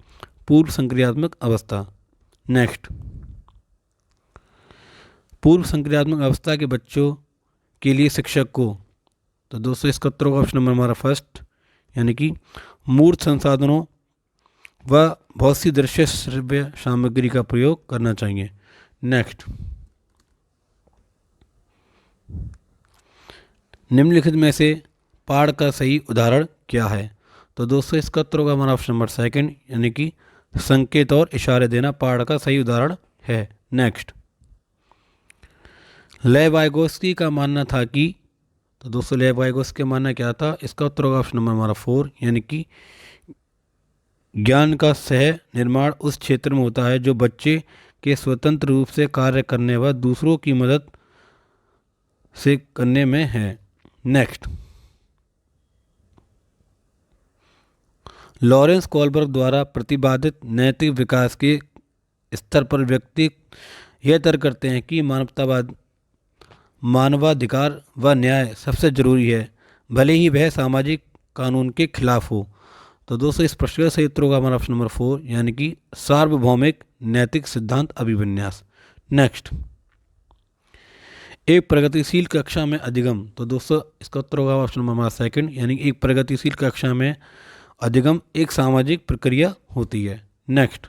पूर्व संक्रियात्मक अवस्था। नेक्स्ट, पूर्व संक्रियात्मक अवस्था के बच्चों के लिए शिक्षक को। तो दोस्तों इसका उत्तर होगा ऑप्शन नंबर हमारा फर्स्ट, यानी कि मूर्त संसाधनों व बहुत सी दृश्य श्रव्य सामग्री का प्रयोग करना चाहिए। नेक्स्ट, निम्नलिखित में से पाठ का सही उदाहरण क्या है? तो दोस्तों इसका उत्तर होगा हमारा ऑप्शन नंबर सेकंड, यानी कि संकेत और इशारे देना पाठ का सही उदाहरण है। नेक्स्ट, लेव वाइगोस्की का मानना था कि। तो दोस्तों लेव वाइगोस्की का मानना क्या था? इसका उत्तर होगा ऑप्शन नंबर हमारा 4, यानी कि ज्ञान का सह निर्माण उस क्षेत्र में होता है जो बच्चे के स्वतंत्र रूप से कार्य करने व दूसरों की मदद से करने में है। नेक्स्ट, लॉरेंस कोलबर्ग द्वारा प्रतिपादित नैतिक विकास के स्तर पर व्यक्ति यह तर्क करते हैं कि मानवाधिकार व न्याय सबसे जरूरी है, भले ही वह सामाजिक कानून के खिलाफ हो। तो दोस्तों इस प्रश्न का सही उत्तर होगा हमारा ऑप्शन नंबर 4, यानी कि सार्वभौमिक नैतिक सिद्धांत अभिविन्यास। नेक्स्ट, एक प्रगतिशील कक्षा में अधिगम। तो दोस्तों इसका उत्तर होगा ऑप्शन नंबर हमारा सेकंड, यानी कि एक प्रगतिशील कक्षा में अधिगम एक सामाजिक प्रक्रिया होती है। नेक्स्ट,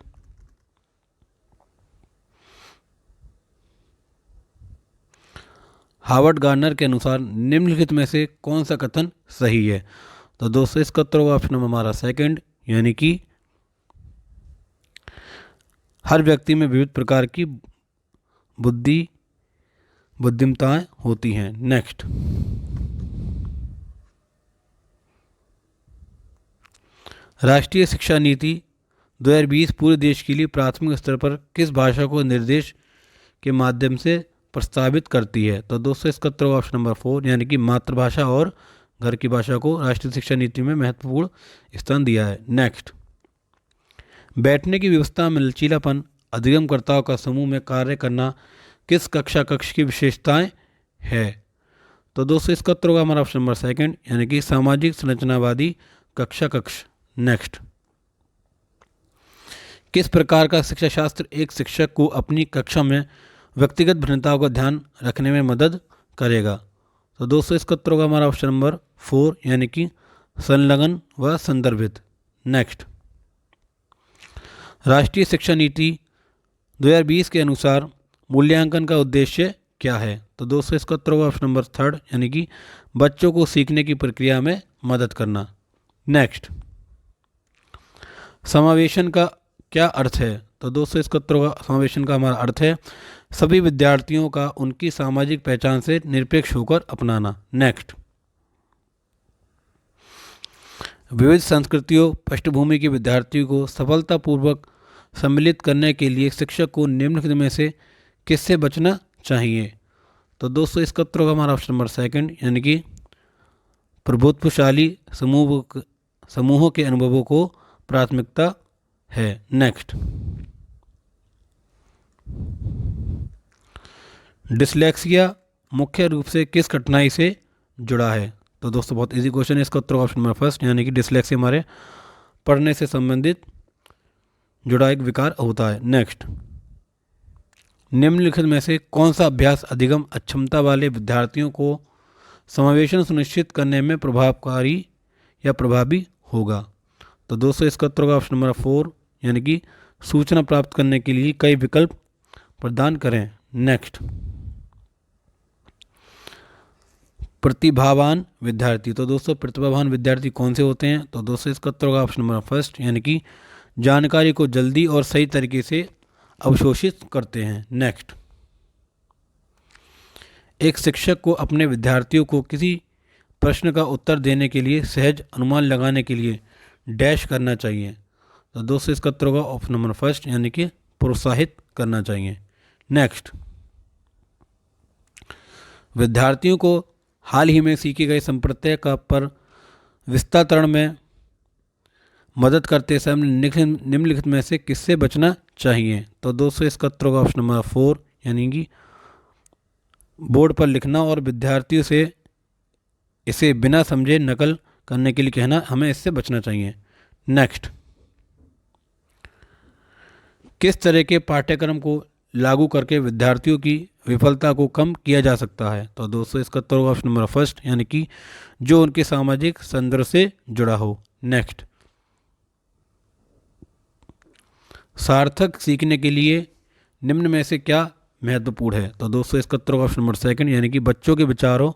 हार्वर्ड गार्डनर के अनुसार निम्नलिखित में से कौन सा कथन सही है? तो दोस्तों इसका उत्तर होगा ऑप्शन नंबर हमारा सेकंड, यानी कि हर व्यक्ति में विविध प्रकार की बुद्धिमत्ताएं होती हैं। नेक्स्ट, राष्ट्रीय शिक्षा नीति 2020 पूरे देश के लिए प्राथमिक स्तर पर किस भाषा को निर्देश के माध्यम से प्रस्तावित करती है? तो दोस्तों इसका उत्तर होगा ऑप्शन नंबर 4, यानी कि मातृभाषा और घर की भाषा को राष्ट्रीय शिक्षा नीति में महत्वपूर्ण स्थान दिया है। नेक्स्ट, बैठने की व्यवस्था में लचीलापन, अधिगमकर्ताओं का समूह में कार्य करना किस कक्ष की विशेषताएं है? तो दोस्तों इसका उत्तर होगा हमारा ऑप्शन नंबर सेकंड, यानी कि सामाजिक संरचनावादी कक्ष। नेक्स्ट, किस प्रकार का शिक्षा शास्त्र एक शिक्षक को अपनी कक्षा में व्यक्तिगत भिन्नताओं का ध्यान रखने में मदद करेगा? तो दोस्तों इसका उत्तर होगा हमारा ऑप्शन नंबर 4, यानी कि संलग्न व संदर्भित। नेक्स्ट, राष्ट्रीय शिक्षा नीति 2020 के अनुसार मूल्यांकन का उद्देश्य क्या है? तो दोस्तों इसका उत्तर होगा ऑप्शन नंबर 3, यानी कि बच्चों को सीखने की प्रक्रिया में मदद करना। नेक्स्ट, समावेशन का क्या अर्थ है? तो दोस्तों इसका उत्तर होगा, समावेशन का हमारा अर्थ है सभी विद्यार्थियों का उनकी सामाजिक पहचान से निरपेक्ष होकर अपनाना। नेक्स्ट, विविध संस्कृतियों पृष्ठभूमि के विद्यार्थियों को सफलतापूर्वक सम्मिलित करने के लिए शिक्षक को निम्नलिखित में से किससे बचना चाहिए? तो दोस्तों इसका उत्तर होगा हमारा ऑप्शन नंबर 2, यानी कि प्रभुत्वशाली समूहों के अनुभवों को प्राथमिकता है। नेक्स्ट, डिसलेक्सिया मुख्य रूप से किस कठिनाई से जुड़ा है? तो दोस्तों बहुत इजी क्वेश्चन है, इसका उत्तर ऑप्शन नंबर 1, यानी कि डिसलेक्सिया हमारे पढ़ने से संबंधित जुड़ा एक विकार होता है। नेक्स्ट, निम्नलिखित में से कौन सा अभ्यास अधिगम अक्षमता वाले विद्यार्थियों को समावेशन सुनिश्चित करने में प्रभावकारी या प्रभावी होगा? तो दोस्तों इसका उत्तर होगा ऑप्शन नंबर 4, यानी कि सूचना प्राप्त करने के लिए कई विकल्प प्रदान करें। नेक्स्ट, प्रतिभावान विद्यार्थी। तो दोस्तों प्रतिभावान विद्यार्थी कौन से होते हैं? तो दोस्तों इसका उत्तर होगा ऑप्शन नंबर 1, यानी कि जानकारी को जल्दी और सही तरीके से अवशोषित करते हैं। नेक्स्ट, एक शिक्षक को अपने विद्यार्थियों को किसी प्रश्न का उत्तर देने के लिए सहज अनुमान लगाने के लिए डैश करना चाहिए? तो दोस्तों इसका उत्तर होगा ऑप्शन नंबर 1, यानी कि प्रोत्साहित करना चाहिए। नेक्स्ट, विद्यार्थियों को हाल ही में सीखे गए संप्रत्यय का पर विस्तारण में मदद करते समय निम्नलिखित में से किससे बचना चाहिए? तो दोस्तों इसका उत्तर होगा ऑप्शन नंबर 4, यानी कि बोर्ड पर लिखना और विद्यार्थियों से इसे बिना समझे नकल करने के लिए कहना, हमें इससे बचना चाहिए। नेक्स्ट, किस तरह के पाठ्यक्रम को लागू करके विद्यार्थियों की विफलता को कम किया जा सकता है? तो दोस्तों इसका उत्तर होगा ऑप्शन नंबर 1, यानी कि जो उनके सामाजिक संदर्भ से जुड़ा हो। नेक्स्ट, सार्थक सीखने के लिए निम्न में से क्या महत्वपूर्ण है? तो दोस्तों इसका उत्तर होगा ऑप्शन नंबर 2, यानी कि बच्चों के विचारों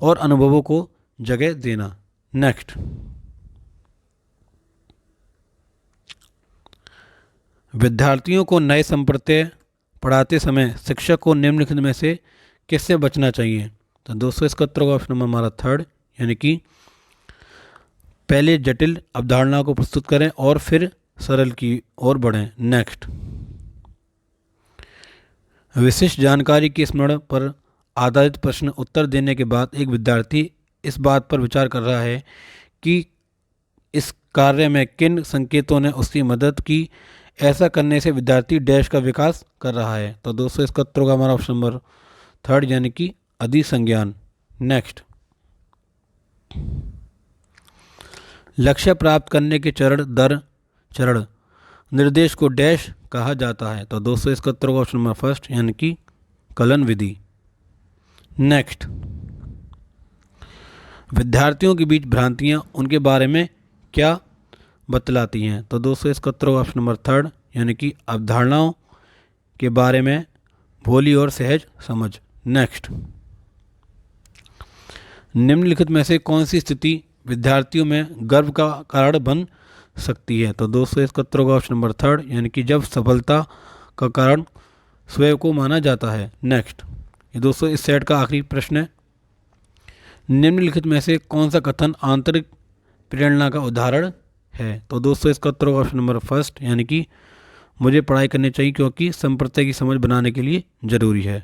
और अनुभवों को जगह देना। नेक्स्ट, विद्यार्थियों को नए संप्रत्यय पढ़ाते समय शिक्षक को निम्नलिखित में से किससे बचना चाहिए? तो दोस्तों इसका उत्तर होगा ऑप्शन नंबर हमारा 3, यानी कि पहले जटिल अवधारणाओं को प्रस्तुत करें और फिर सरल की ओर बढ़ें। नेक्स्ट, विशिष्ट जानकारी के स्मरण पर आधारित प्रश्न उत्तर देने के बाद एक विद्यार्थी इस बात पर विचार कर रहा है कि इस कार्य में किन संकेतों ने उसकी मदद की। ऐसा करने से विद्यार्थी डैश का विकास कर रहा है। तो दोस्तों इसका उत्तर होगा हमारा ऑप्शन नंबर 3, यानी कि अधिसंज्ञान। नेक्स्ट, लक्ष्य प्राप्त करने के चरण दर चरण निर्देश को डैश कहा जाता है? तो दोस्तों इसका उत्तर होगा ऑप्शन नंबर 1, यानी कि कलन विधि। नेक्स्ट, विद्यार्थियों के बीच भ्रांतियां उनके बारे में क्या बतलाती हैं? तो दोस्तों इसका उत्तर होगा ऑप्शन नंबर 3, यानी कि अवधारणाओं के बारे में भोली और सहज समझ। नेक्स्ट, निम्नलिखित में से कौन सी स्थिति विद्यार्थियों में गर्व का कारण बन सकती है? तो दोस्तों इसका उत्तर होगा ऑप्शन नंबर 3, यानी कि जब सफलता का कारण स्वयं को माना जाता है। नेक्स्ट, ये दोस्तों इस सेट का आखिरी प्रश्न है। निम्नलिखित में से कौन सा कथन आंतरिक प्रेरणा का उदाहरण है? तो दोस्तों इसका उत्तर होगा ऑप्शन नंबर 1, यानी कि मुझे पढ़ाई करनी चाहिए क्योंकि संप्रत्यय की समझ बनाने के लिए ज़रूरी है।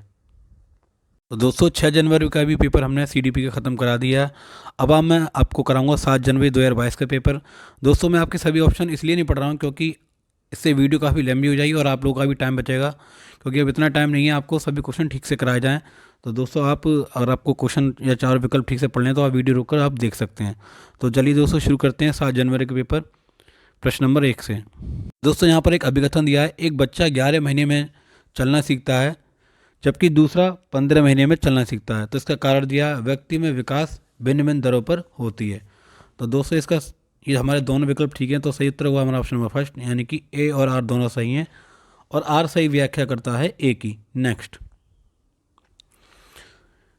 तो दोस्तों 6 जनवरी का भी पेपर हमने सीडीपी का ख़त्म करा दिया। अब मैं आपको कराऊंगा 7 जनवरी 2022 का पेपर। दोस्तों मैं आपके सभी ऑप्शन इसलिए नहीं पढ़ रहा हूँ क्योंकि इससे वीडियो काफ़ी लंबी हो जाएगी और आप लोगों का भी टाइम बचेगा, क्योंकि अब इतना टाइम नहीं है आपको सभी क्वेश्चन ठीक से कराए जाएँ। तो दोस्तों आप अगर आपको क्वेश्चन या 4 विकल्प ठीक से पढ़ लें तो आप वीडियो रोककर आप देख सकते हैं। तो चलिए दोस्तों शुरू करते हैं 7 जनवरी के पेपर प्रश्न नंबर 1 से। दोस्तों यहाँ पर एक अभिकथन दिया है, एक बच्चा 11 महीने में चलना सीखता है जबकि दूसरा 15 महीने में चलना सीखता है। तो इसका कारण दिया है, व्यक्ति में विकास भिन्न भिन्न दरों पर होती है। तो दोस्तों इसका ये हमारे दोनों विकल्प ठीक हैं, तो सही उत्तर हुआ हमारा ऑप्शन नंबर फर्स्ट, यानी कि ए और आर दोनों सही हैं और आर सही व्याख्या करता है ए की। नेक्स्ट,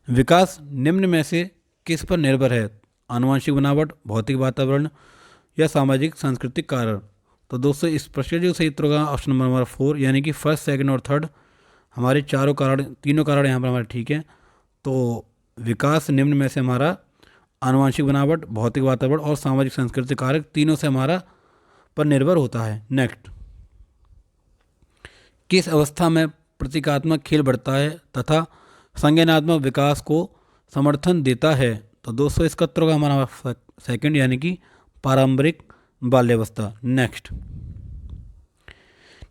विकास निम्न में से किस पर निर्भर है? आनुवंशिक बनावट, भौतिक वातावरण या सामाजिक सांस्कृतिक कारण। तो दोस्तों इस प्रश्न जो सही उत्तर होगा ऑप्शन नंबर 4, यानी कि फर्स्ट, सेकंड और थर्ड हमारे तीनों कारण यहाँ पर हमारे ठीक हैं। तो विकास निम्न में से हमारा आनुवंशिक बनावट, भौतिक वातावरण और सामाजिक सांस्कृतिक कारक तीनों से हमारा पर निर्भर होता है। नेक्स्ट, किस अवस्था में प्रतीकात्मक खेल बढ़ता है तथा संज्ञानात्मक विकास को समर्थन देता है? तो दोस्तों इसका उत्तर होगा हमारा सेकंड, यानी कि पारंपरिक बाल्यावस्था। नेक्स्ट,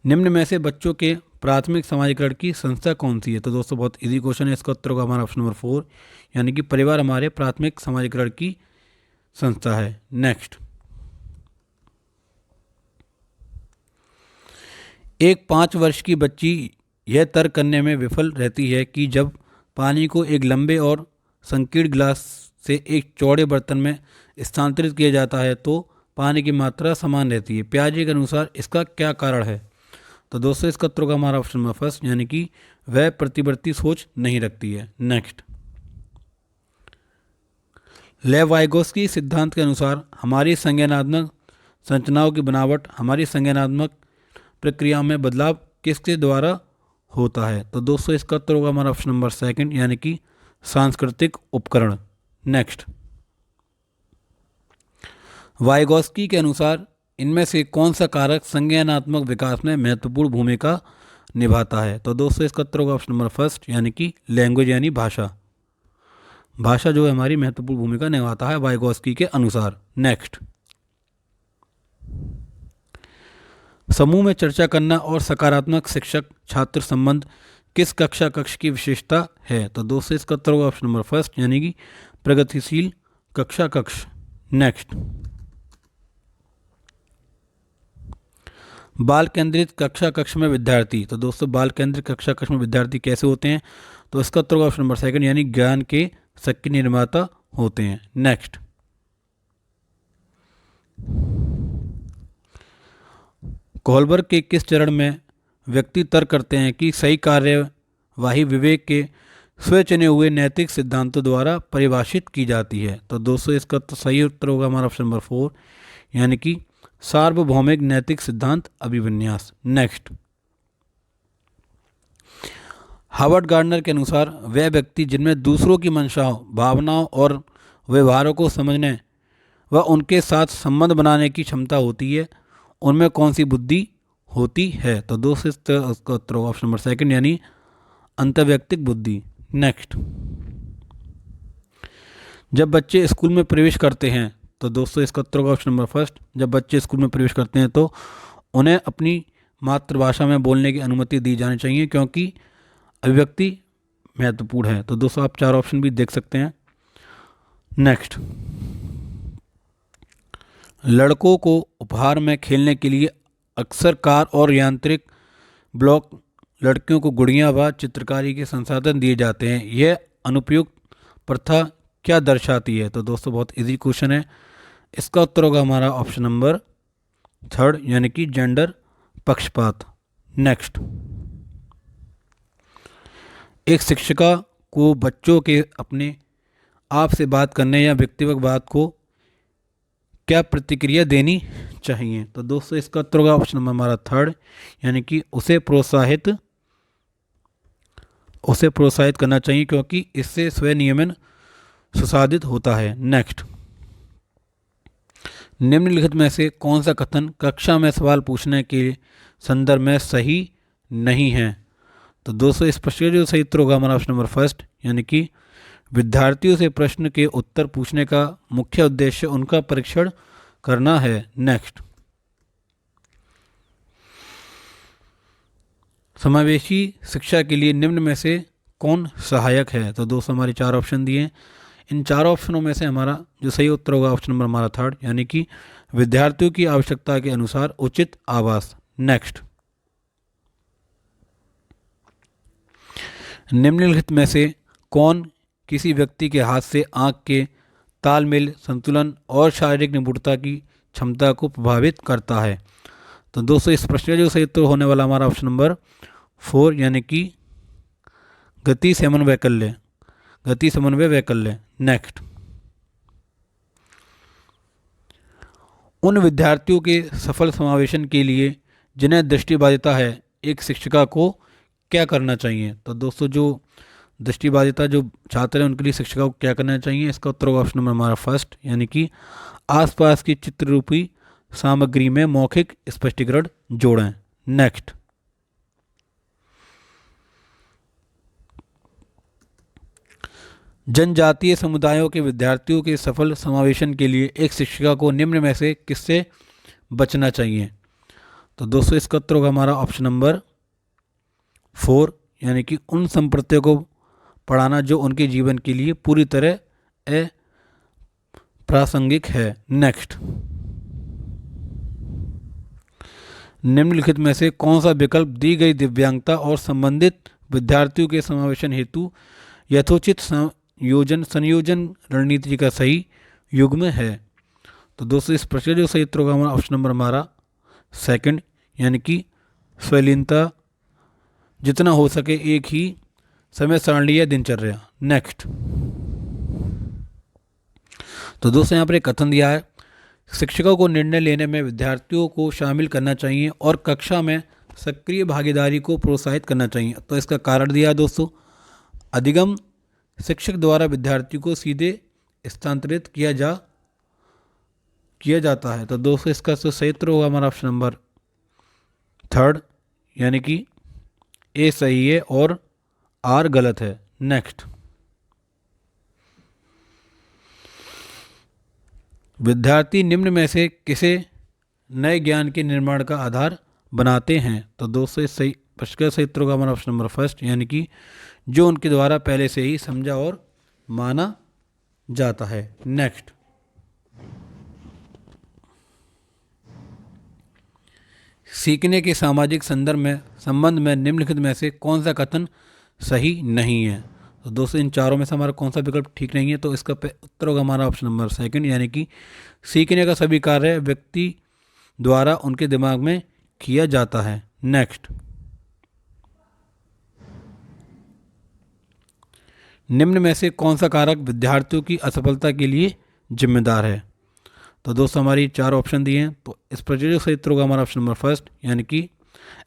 निम्न में से बच्चों के प्राथमिक समाजीकरण की संस्था कौन सी है? तो दोस्तों बहुत इजी क्वेश्चन है, इसका उत्तर होगा हमारा ऑप्शन नंबर 4, यानी कि परिवार हमारे प्राथमिक समाजीकरण की संस्था है। नेक्स्ट, एक 5 वर्ष की बच्ची यह तर्क करने में विफल रहती है कि जब पानी को एक लंबे और संकीर्ण गिलास से एक चौड़े बर्तन में स्थानांतरित किया जाता है तो पानी की मात्रा समान रहती है। पियाजे के अनुसार इसका क्या कारण है? तो दोस्तों इसका उत्तर होगा हमारा ऑप्शन नंबर फर्स्ट, यानी कि वह प्रतिवर्ती सोच नहीं रखती है। नेक्स्ट, लेवाइगोस्की सिद्धांत के अनुसार हमारी संज्ञानात्मक संरचनाओं की बनावट हमारी संज्ञानात्मक प्रक्रिया में बदलाव किसके द्वारा होता है? तो दोस्तों इसका उत्तर होगा हमारा ऑप्शन नंबर सेकंड, यानी कि सांस्कृतिक उपकरण। नेक्स्ट, वाइगोस्की के अनुसार इनमें से कौन सा कारक संज्ञानात्मक विकास में महत्वपूर्ण भूमिका निभाता है? तो दोस्तों इसका उत्तर होगा ऑप्शन नंबर फर्स्ट, यानी कि लैंग्वेज यानी भाषा। भाषा जो है हमारी महत्वपूर्ण भूमिका निभाता है वाइगोस्की के अनुसार। नेक्स्ट, समूह में चर्चा करना और सकारात्मक शिक्षक छात्र संबंध किस कक्ष की विशेषता है? तो दोस्तों इसका उत्तर होगा ऑप्शन नंबर फर्स्ट, यानी कि प्रगतिशील कक्ष। नेक्स्ट, बाल केंद्रित कक्ष में विद्यार्थी। तो दोस्तों बाल केंद्रित कक्ष में विद्यार्थी कैसे होते हैं? तो इसका उत्तर होगा ऑप्शन नंबर सेकंड, यानी ज्ञान के सक्रिय निर्माता होते हैं। नेक्स्ट, कोहलबर्ग के किस चरण में व्यक्ति तर्क करते हैं कि सही कार्यवाही विवेक के स्वचुने हुए नैतिक सिद्धांतों द्वारा परिभाषित की जाती है? तो दोस्तों इसका तो सही उत्तर होगा हमारा ऑप्शन नंबर 4, यानी कि सार्वभौमिक नैतिक सिद्धांत अभिविन्यास। नेक्स्ट, हावर्ड गार्डनर के अनुसार वह व्यक्ति जिनमें दूसरों की मंशाओं, भावनाओं और व्यवहारों को समझने व उनके साथ संबंध बनाने की क्षमता होती है, उनमें कौन सी बुद्धि होती है? तो दोस्तों इसका उत्तर होगा ऑप्शन नंबर सेकंड, यानी अंतर्वैयक्तिक बुद्धि। नेक्स्ट, जब बच्चे स्कूल में प्रवेश करते हैं, तो दोस्तों इसका उत्तर होगा ऑप्शन नंबर फर्स्ट, जब बच्चे स्कूल में प्रवेश करते हैं तो उन्हें अपनी मातृभाषा में बोलने की अनुमति दी जानी चाहिए क्योंकि अभिव्यक्ति महत्वपूर्ण है। तो दोस्तों आप 4 ऑप्शन भी देख सकते हैं। नेक्स्ट, लड़कों को उपहार में खेलने के लिए अक्सर कार और यांत्रिक ब्लॉक, लड़कियों को गुड़ियाँ व चित्रकारी के संसाधन दिए जाते हैं। यह अनुपयुक्त प्रथा क्या दर्शाती है? तो दोस्तों बहुत इजी क्वेश्चन है, इसका उत्तर होगा हमारा ऑप्शन नंबर थर्ड, यानी कि जेंडर पक्षपात। नेक्स्ट, एक शिक्षिका को बच्चों के अपने आप से बात करने या व्यक्तिगत बात को क्या प्रतिक्रिया देनी चाहिए? तो दोस्तों इसका उत्तर होगा ऑप्शन नंबर हमारा थर्ड, यानी कि उसे प्रोत्साहित करना चाहिए क्योंकि इससे स्वनियमन सुसाधित होता है। नेक्स्ट, निम्नलिखित में से कौन सा कथन कक्षा में सवाल पूछने के संदर्भ में सही नहीं है? तो दोस्तों इस प्रश्न का जो सही उत्तर होगा हमारा ऑप्शन नंबर फर्स्ट, यानी कि विद्यार्थियों से प्रश्न के उत्तर पूछने का मुख्य उद्देश्य उनका परीक्षण करना है। नेक्स्ट, समावेशी शिक्षा के लिए निम्न में से कौन सहायक है? तो दोस्तों हमारे चार ऑप्शन दिए हैं। इन चारों ऑप्शनों में से हमारा जो सही उत्तर होगा ऑप्शन नंबर हमारा थर्ड, यानी कि विद्यार्थियों की आवश्यकता के अनुसार उचित आवास। नेक्स्ट, निम्नलिखित में से कौन किसी व्यक्ति के हाथ से आंख के तालमेल, संतुलन और शारीरिक निपुणता की क्षमता को प्रभावित करता है? तो दोस्तों इस प्रश्न का जो सही उत्तर होने वाला हमारा ऑप्शन नंबर फोर, यानी कि गति समन्वय वैकल्य। नेक्स्ट, उन विद्यार्थियों के सफल समावेशन के लिए जिन्हें दृष्टिबाधिता है, एक शिक्षिका को क्या करना चाहिए? तो दोस्तों जो दृष्टिबाधिता जो छात्र हैं उनके लिए शिक्षिका को क्या करना चाहिए? इसका उत्तर होगा ऑप्शन नंबर हमारा फर्स्ट, यानी कि आसपास की चित्र रूपी सामग्री में मौखिक स्पष्टीकरण जोड़ें। नेक्स्ट, जनजातीय समुदायों के विद्यार्थियों के सफल समावेशन के लिए एक शिक्षिका को निम्न में से किससे बचना चाहिए? तो दोस्तों इसका उत्तर होगा हमारा ऑप्शन नंबर फोर, यानी कि उन संप्रदायों को पढ़ाना जो उनके जीवन के लिए पूरी तरह अप्रासंगिक है। नेक्स्ट, निम्नलिखित में से कौन सा विकल्प दी गई दिव्यांगता और संबंधित विद्यार्थियों के समावेशन हेतु यथोचित संयोजन रणनीति का सही युग्म है? तो दोस्तों इस प्रश्न जो सही उत्तर होगा हमारा ऑप्शन नंबर हमारा सेकंड, यानी कि स्वलीनता, जितना हो सके एक ही समय सारणी या दिनचर्या। नेक्स्ट, तो दोस्तों यहाँ पर एक कथन दिया है, शिक्षकों को निर्णय लेने में विद्यार्थियों को शामिल करना चाहिए और कक्षा में सक्रिय भागीदारी को प्रोत्साहित करना चाहिए। तो इसका कारण दिया है दोस्तों, अधिगम शिक्षक द्वारा विद्यार्थियों को सीधे स्थानांतरित किया जाता है। तो दोस्तों इसका तो सही उत्तर होगा हमारा ऑप्शन नंबर थर्ड, यानी कि ए सही है और आर गलत है। नेक्स्ट, विद्यार्थी निम्न में से किसे नए ज्ञान के निर्माण का आधार बनाते हैं? तो दोस्तों इस सही प्रश्न का सही उत्तर होगा हमारा ऑप्शन नंबर फर्स्ट, यानी कि जो उनके द्वारा पहले से ही समझा और माना जाता है। नेक्स्ट, सीखने के सामाजिक संबंध में निम्नलिखित में से कौन सा कथन सही नहीं है? तो दोस्तों इन चारों में से हमारा कौन सा विकल्प ठीक नहीं है? तो इसका उत्तर होगा हमारा ऑप्शन नंबर सेकंड, यानी कि सीखने का सभी कार्य व्यक्ति द्वारा उनके दिमाग में किया जाता है। नेक्स्ट, निम्न में से कौन सा कारक विद्यार्थियों की असफलता के लिए जिम्मेदार है? तो दोस्तों हमारी चार ऑप्शन दिए हैं, तो इस पर जो सही उत्तर होगा हमारा ऑप्शन नंबर फर्स्ट, यानी कि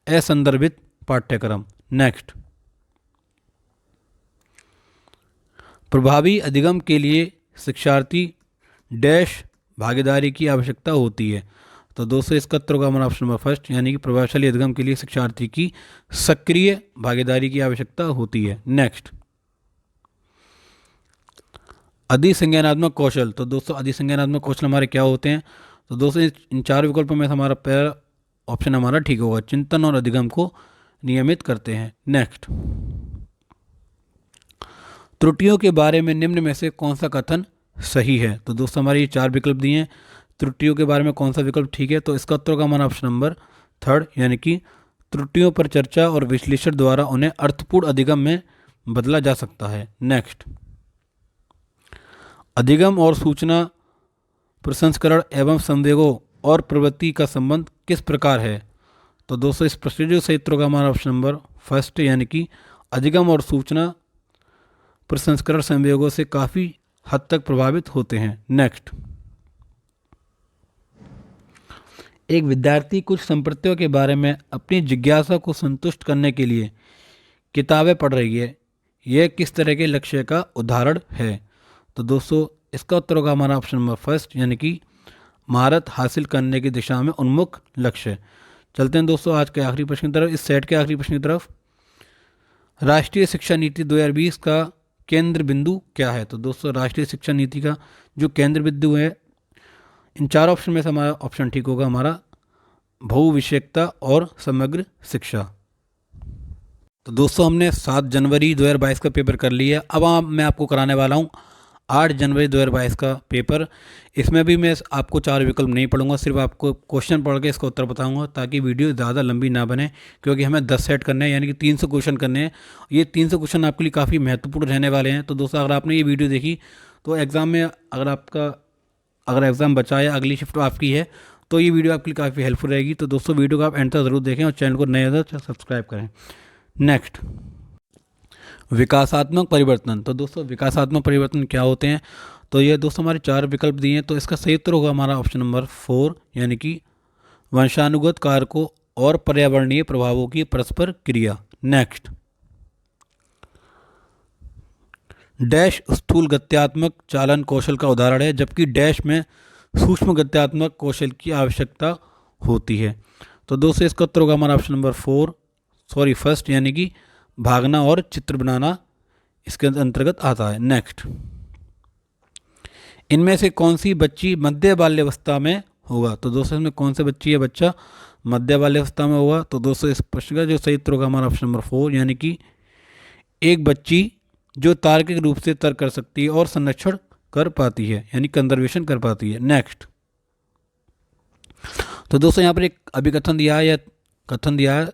असंदर्भित पाठ्यक्रम। नेक्स्ट, प्रभावी अधिगम के लिए शिक्षार्थी डैश भागीदारी की आवश्यकता होती है। तो दोस्तों इसका उत्तर होगा हमारा ऑप्शन नंबर फर्स्ट, यानी कि प्रभावशाली अधिगम के लिए शिक्षार्थी की सक्रिय भागीदारी की आवश्यकता होती है। नेक्स्ट, अधिसंज्ञानात्मक कौशल। तो दोस्तों अधिसंज्ञानात्मक कौशल हमारे क्या होते हैं? तो दोस्तों इन चार विकल्पों में हमारा पहला ऑप्शन हमारा ठीक होगा, चिंतन और अधिगम को नियमित करते हैं। नेक्स्ट, त्रुटियों के बारे में निम्न में से कौन सा कथन सही है? तो दोस्तों हमारे ये चार विकल्प दिए हैं, त्रुटियों के बारे में कौन सा विकल्प ठीक है? तो इसका उत्तर होगा हमारा ऑप्शन नंबर थर्ड, यानी कि त्रुटियों पर चर्चा और विश्लेषण द्वारा उन्हें अर्थपूर्ण अधिगम में बदला जा सकता है। नेक्स्ट, अधिगम और सूचना प्रसंस्करण एवं संवेगों और प्रवृत्ति का संबंध किस प्रकार है? तो दोस्तों इस प्रश्न जो सही उत्तर होगा हमारा ऑप्शन नंबर फर्स्ट, यानी कि अधिगम और सूचना प्रसंस्करण संवेगों से काफ़ी हद तक प्रभावित होते हैं। नेक्स्ट, एक विद्यार्थी कुछ संप्रदायों के बारे में अपनी जिज्ञासा को संतुष्ट करने के लिए किताबें पढ़ रही है, यह किस तरह के लक्ष्य का उदाहरण है? तो दोस्तों इसका उत्तर होगा हमारा ऑप्शन नंबर फर्स्ट, यानी कि महारत हासिल करने की दिशा में उन्मुख लक्ष्य। चलते हैं दोस्तों आज के आखिरी प्रश्न की तरफ, इस सेट के आखिरी प्रश्न की तरफ। राष्ट्रीय शिक्षा नीति 2020 का केंद्र बिंदु क्या है? तो दोस्तों राष्ट्रीय शिक्षा नीति का जो केंद्र बिंदु है, इन चार ऑप्शन में से हमारा ऑप्शन ठीक होगा हमारा बहुविषयकता और समग्र शिक्षा। तो दोस्तों हमने 7 जनवरी 2022 का पेपर कर लिया। अब मैं आपको कराने वाला हूँ 8 जनवरी 2022 का पेपर। इसमें भी मैं आपको 4 विकल्प नहीं पढ़ूंगा, सिर्फ आपको क्वेश्चन पढ़ के इसका उत्तर बताऊंगा, ताकि वीडियो ज़्यादा लंबी ना बने, क्योंकि हमें 10 सेट करने हैं, यानी कि 300 क्वेश्चन करने हैं। ये 300 क्वेश्चन आपके लिए काफ़ी महत्वपूर्ण रहने वाले हैं। तो दोस्तों अगर आपने ये वीडियो देखी तो एग्ज़ाम में अगर एग्ज़ाम बचा है, अगली शिफ्ट आपकी है, तो ये वीडियो आपके लिए काफ़ी हेल्पफुल रहेगी। तो दोस्तों वीडियो को आप एंड तक ज़रूर देखें और चैनल को नए तो सब्सक्राइब करें। नेक्स्ट, विकासात्मक परिवर्तन। तो दोस्तों विकासात्मक परिवर्तन क्या होते हैं? तो ये दोस्तों हमारे 4 विकल्प दिए हैं, तो इसका सही उत्तर होगा हमारा ऑप्शन नंबर 4, यानी कि वंशानुगत कारकों और पर्यावरणीय प्रभावों की परस्पर क्रिया। नेक्स्ट, डैश स्थूल गत्यात्मक चालन कौशल का उदाहरण है, जबकि डैश में सूक्ष्म गत्यात्मक कौशल की आवश्यकता होती है। तो दोस्तों इसका उत्तर होगा हमारा ऑप्शन नंबर फर्स्ट, यानी कि भागना और चित्र बनाना इसके अंतर्गत आता है। नेक्स्ट, इनमें से कौन सी बच्ची मध्य बाल्यावस्था में होगा? तो दोस्तों इसमें कौन सी बच्ची या बच्चा मध्य बाल्यावस्था में होगा? तो दोस्तों इस प्रश्न का जो सही उत्तर होगा हमारा ऑप्शन नंबर 4, यानी कि एक बच्ची जो तार्किक रूप से तर्क कर सकती है और संरक्षण कर पाती है, यानी कंजर्वेशन कर पाती है। नेक्स्ट, तो दोस्तों यहाँ पर एक अभिकथन दिया है,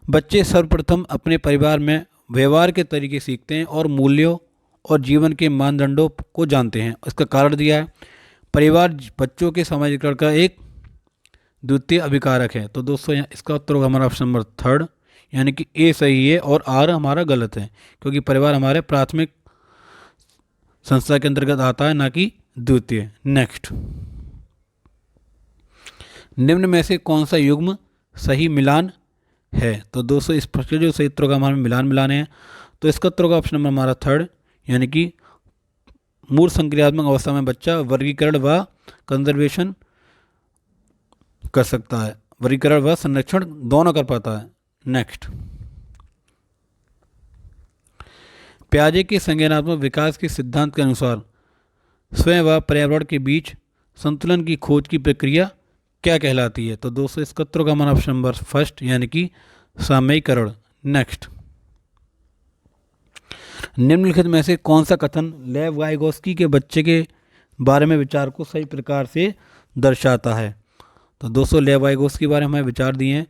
बच्चे सर्वप्रथम अपने परिवार में व्यवहार के तरीके सीखते हैं और मूल्यों और जीवन के मानदंडों को जानते हैं। इसका कारण दिया है, परिवार बच्चों के समाजीकरण का एक द्वितीय अभिकारक है। तो दोस्तों यहाँ इसका उत्तर होगा हमारा ऑप्शन नंबर 3, यानी कि ए सही है और आर हमारा गलत है, क्योंकि परिवार हमारे प्राथमिक संस्था के अंतर्गत आता है, ना कि द्वितीय। नेक्स्ट, निम्न में से कौन सा युग्म सही मिलान है? तो दोस्तों इस प्रश्न जो सही उत्तर होगा हमारे मिलान है, तो इसका उत्तर होगा ऑप्शन नंबर हमारा 3, यानी कि मूल संक्रियात्मक अवस्था में बच्चा वर्गीकरण व कंजर्वेशन कर सकता है, वर्गीकरण व संरक्षण दोनों कर पाता है। नेक्स्ट, पियाजे के संज्ञानात्मक विकास के सिद्धांत के अनुसार स्वयं व पर्यावरण के बीच संतुलन की खोज की प्रक्रिया क्या कहलाती है? तो दोस्तों इसका उत्तर होगा हमारा ऑप्शन नंबर 1, यानी कि सामयिकरण। नेक्स्ट, निम्नलिखित में से कौन सा कथन लेव वाइगोस्की के बच्चे के बारे में विचार को सही प्रकार से दर्शाता है? तो दोस्तों लेव वाइगोस्की के बारे में हमें विचार दिए हैं,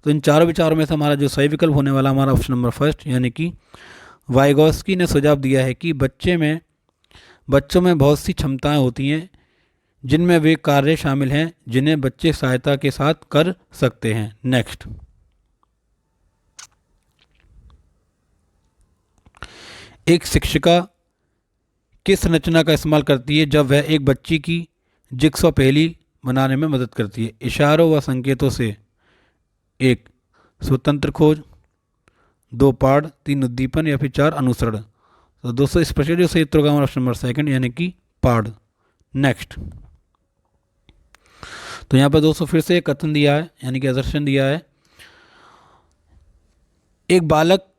तो इन चारों विचारों में से हमारा जो सही विकल्प होने वाला हमारा ऑप्शन नंबर 1, यानी कि वाइगोस्की ने सुझाव दिया है कि बच्चों में बहुत सी क्षमताएं होती हैं, जिनमें वे कार्य शामिल हैं जिन्हें बच्चे सहायता के साथ कर सकते हैं। नेक्स्ट, एक शिक्षिका किस संरचना का इस्तेमाल करती है जब वह एक बच्ची की जिक्सॉ पहेली बनाने में मदद करती है? इशारों व संकेतों से, 1 स्वतंत्र खोज, 2 पाठ, 3 उद्दीपन या फिर 4 अनुसरण। तो दोस्तों इस प्रश्न जो सही उत्तर होगा हमारा ऑप्शन नंबर 2, यानी कि पाठ। नेक्स्ट, तो यहाँ पर दोस्तों फिर से एक कथन दिया है, यानी कि असर्शन दिया है, एक बालक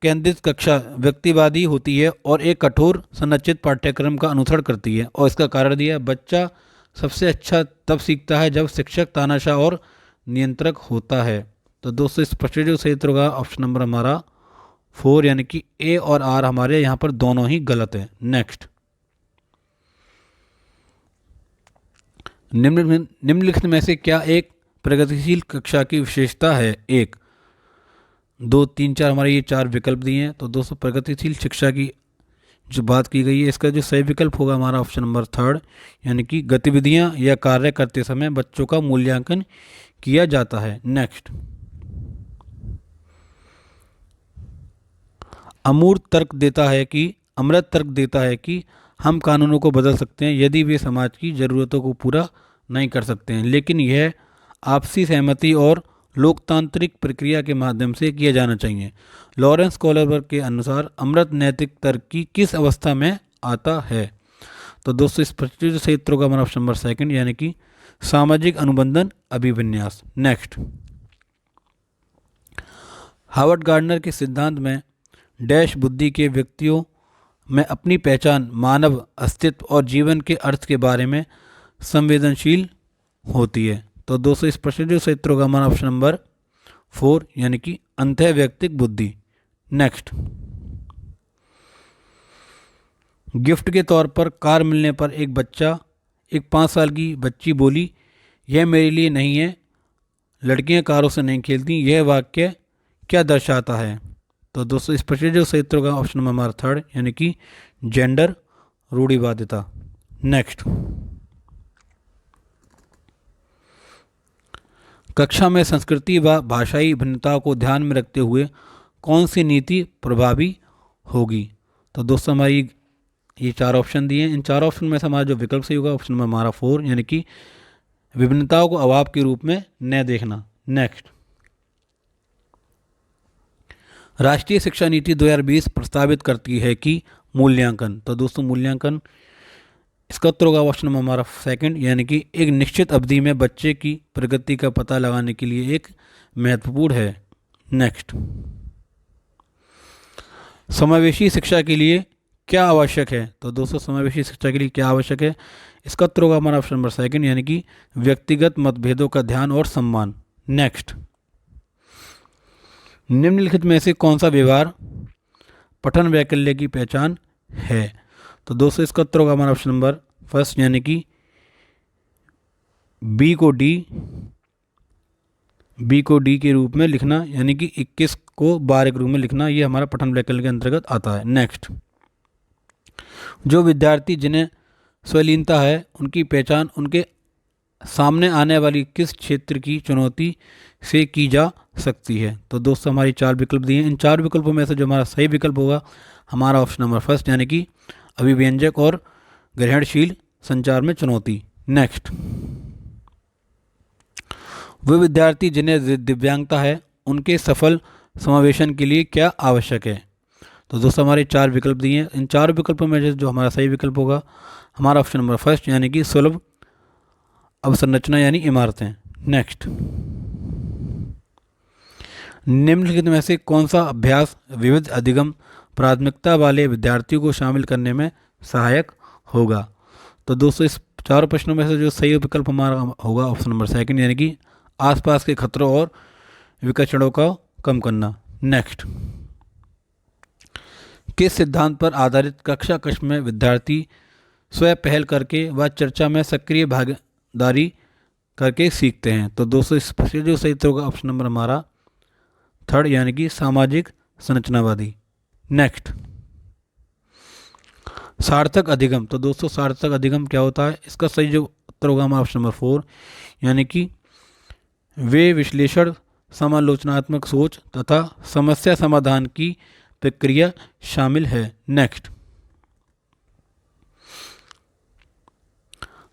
केंद्रित कक्षा व्यक्तिवादी होती है और एक कठोर संरचित पाठ्यक्रम का अनुसरण करती है, और इसका कारण दिया है, बच्चा सबसे अच्छा तब सीखता है जब शिक्षक तानाशाह और नियंत्रक होता है। तो दोस्तों इस प्रश्न जो सही उत्तर होगा ऑप्शन नंबर हमारा 4, यानी कि ए और आर हमारे यहाँ पर दोनों ही गलत है। नेक्स्ट, निम्नलिखित में से क्या एक प्रगतिशील कक्षा की विशेषता है? 1, 2, 3, 4 हमारे ये 4 विकल्प दिए हैं। तो दोस्तों प्रगतिशील शिक्षा की जो बात की गई है, इसका जो सही विकल्प होगा हमारा ऑप्शन नंबर 3, यानी कि गतिविधियां या कार्य करते समय बच्चों का मूल्यांकन किया जाता है। नेक्स्ट, अमूर्त तर्क देता है कि हम कानूनों को बदल सकते हैं यदि वे समाज की ज़रूरतों को पूरा नहीं कर सकते हैं, लेकिन यह आपसी सहमति और लोकतांत्रिक प्रक्रिया के माध्यम से किया जाना चाहिए। लॉरेंस कोहलरबर्ग के अनुसार अमृत नैतिक तर्क की किस अवस्था में आता है? तो दोस्तों इस प्रश्न जो सही उत्तर होगा हमारा ऑप्शन नंबर 2, यानी कि सामाजिक अनुबंधन अभिविन्यास। नेक्स्ट, हार्वर्ड गार्डनर के सिद्धांत में डैश बुद्धि के व्यक्तियों में अपनी पहचान, मानव अस्तित्व और जीवन के अर्थ के बारे में संवेदनशील होती है। तो दोस्तों इस प्रश्न जो सही उत्तर होगा हमारा ऑप्शन नंबर 4 यानी कि अंतःवैयक्तिक बुद्धि। नेक्स्ट, गिफ्ट के तौर पर कार मिलने पर एक 5 साल की बच्ची बोली, यह मेरे लिए नहीं है, लड़कियां कारों से नहीं खेलती। यह वाक्य क्या दर्शाता है? तो दोस्तों इस प्रश्न जो सही उत्तर होगा ऑप्शन नंबर हमारा 3 यानी कि जेंडर रूढ़िवादिता। नेक्स्ट, कक्षा में संस्कृति व भाषाई भिन्नताओं को ध्यान में रखते हुए कौन सी नीति प्रभावी होगी? तो दोस्तों हमारी ये 4 ऑप्शन दिए हैं। इन 4 ऑप्शन में से हमारा जो विकल्प सही होगा ऑप्शन नंबर हमारा 4 यानी कि विभिन्नताओं को अभाव के रूप में न देखना। नेक्स्ट, राष्ट्रीय शिक्षा नीति 2020 प्रस्तावित करती है कि मूल्यांकन। तो दोस्तों मूल्यांकन इसका उत्तर होगा ऑप्शन नंबर हमारा 2 यानी कि एक निश्चित अवधि में बच्चे की प्रगति का पता लगाने के लिए एक महत्वपूर्ण है। नेक्स्ट, समावेशी शिक्षा के लिए क्या आवश्यक है? तो दोस्तों समावेशी शिक्षा के लिए क्या आवश्यक है? इसका उत्तर होगा हमारा ऑप्शन नंबर 2 यानी कि व्यक्तिगत मतभेदों का ध्यान और सम्मान। नेक्स्ट, निम्नलिखित में से कौन सा व्यवहार पठन वैकल्य की पहचान है? तो दोस्तों इसका उत्तर होगा हमारा ऑप्शन नंबर 1 यानी कि बी को डी के रूप में लिखना, यानी कि 21 को 12 के रूप में लिखना, ये हमारा पठन वैकल्य के अंतर्गत आता है। नेक्स्ट, जो विद्यार्थी जिन्हें स्वलीनता है उनकी पहचान उनके सामने आने वाली किस क्षेत्र की चुनौती से की जा सकती है? तो दोस्तों हमारी 4 विकल्प दिए हैं। इन 4 विकल्पों में से जो हमारा सही विकल्प होगा हमारा ऑप्शन नंबर 1 यानी कि अभिव्यंजक और ग्रहणशील संचार में चुनौती। नेक्स्ट, वे विद्यार्थी जिन्हें दिव्यांगता है उनके सफल समावेशन के लिए क्या आवश्यक है? तो दोस्तों हमारे 4 विकल्प दिए हैं। इन 4 विकल्पों में जो हमारा सही विकल्प होगा हमारा ऑप्शन नंबर 1 यानी कि सुलभ अवसंरचना यानी इमारतें। नेक्स्ट, निम्नलिखित में से कौन सा अभ्यास विविध अधिगम प्राथमिकता वाले विद्यार्थियों को शामिल करने में सहायक होगा? तो दोस्तों इस 4 प्रश्नों में से जो सही विकल्प हमारा होगा ऑप्शन नंबर 2 यानी कि आसपास के खतरों और विकर्षणों को कम करना। नेक्स्ट, किस सिद्धांत पर आधारित कक्षा कक्ष में विद्यार्थी स्वयं पहल करके व चर्चा में सक्रिय भागीदारी करके सीखते हैं? तो दोस्तों इस प्रश्न जो सही उत्तर होगा ऑप्शन नंबर हमारा 3 यानी कि सामाजिक संरचनावादी। नेक्स्ट, सार्थक अधिगम। तो दोस्तों सार्थक अधिगम क्या होता है? इसका सही जो उत्तर होगा हमारा ऑप्शन नंबर 4 यानी कि वे विश्लेषण, समालोचनात्मक सोच तथा समस्या समाधान की प्रक्रिया शामिल है। नेक्स्ट,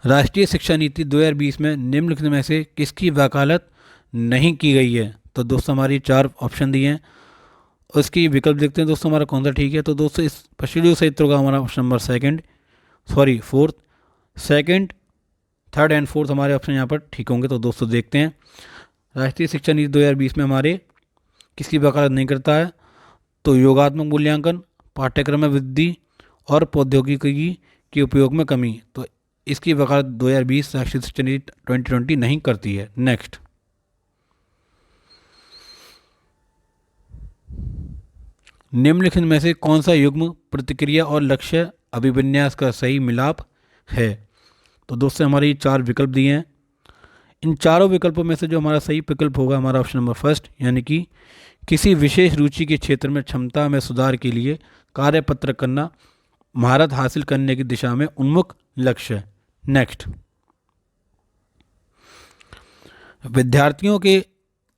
राष्ट्रीय शिक्षा नीति 2020 में निम्नलिखित में से किसकी वकालत नहीं की गई है? तो दोस्तों हमारी 4 ऑप्शन दिए हैं, उसकी विकल्प देखते हैं दोस्तों हमारा कौन सा ठीक है। तो दोस्तों इस प्रश्न जो सही उत्तर होगा हमारा option number 4, 2nd, 3rd and 4th हमारे ऑप्शन यहाँ पर ठीक होंगे। तो दोस्तों देखते हैं राष्ट्रीय शिक्षा नीति 2020 में हमारे किसकी वकालत नहीं करता है? तो योगात्मक मूल्यांकन, पाठ्यक्रम में वृद्धि और प्रौद्योगिकी के उपयोग में कमी। तो इसकी वकालत 2020 राष्ट्रीय शिक्षा नीति 2020 नहीं करती है। नेक्स्ट, निम्नलिखित में से कौन सा युग्म प्रतिक्रिया और लक्ष्य अभिविन्यास का सही मिलाप है? तो दोस्तों हमारे 4 विकल्प दिए हैं। इन चारों विकल्पों में से जो हमारा सही विकल्प होगा हमारा ऑप्शन नंबर 1 यानी कि किसी विशेष रुचि के क्षेत्र में क्षमता में सुधार के लिए कार्यपत्र करना, महारत हासिल करने की दिशा में उन्मुख लक्ष्य। नेक्स्ट, विद्यार्थियों के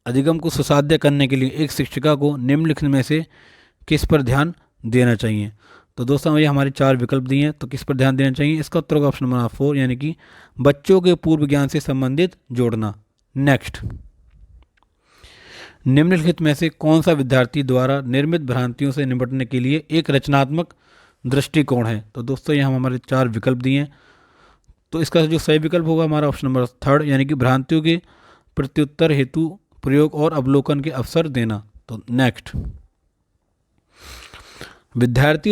अधिगम को सुसाध्य करने के लिए एक शिक्षिका को निम्नलिखित में से किस पर ध्यान देना चाहिए? तो दोस्तों ये हमारे 4 विकल्प दिए हैं, तो किस पर ध्यान देना चाहिए? इसका उत्तर होगा ऑप्शन नंबर 4 यानी कि बच्चों के पूर्व ज्ञान से संबंधित जोड़ना। नेक्स्ट, निम्नलिखित में से कौन सा विद्यार्थी द्वारा निर्मित भ्रांतियों से निपटने के लिए एक रचनात्मक दृष्टिकोण है? तो दोस्तों यहाँ हमारे 4 विकल्प दिए हैं, तो इसका जो सही विकल्प होगा हमारा ऑप्शन नंबर 3 यानी कि भ्रांतियों के प्रत्युत्तर हेतु प्रयोग और अवलोकन के अवसर देना। तो नेक्स्ट, निम्नलिखित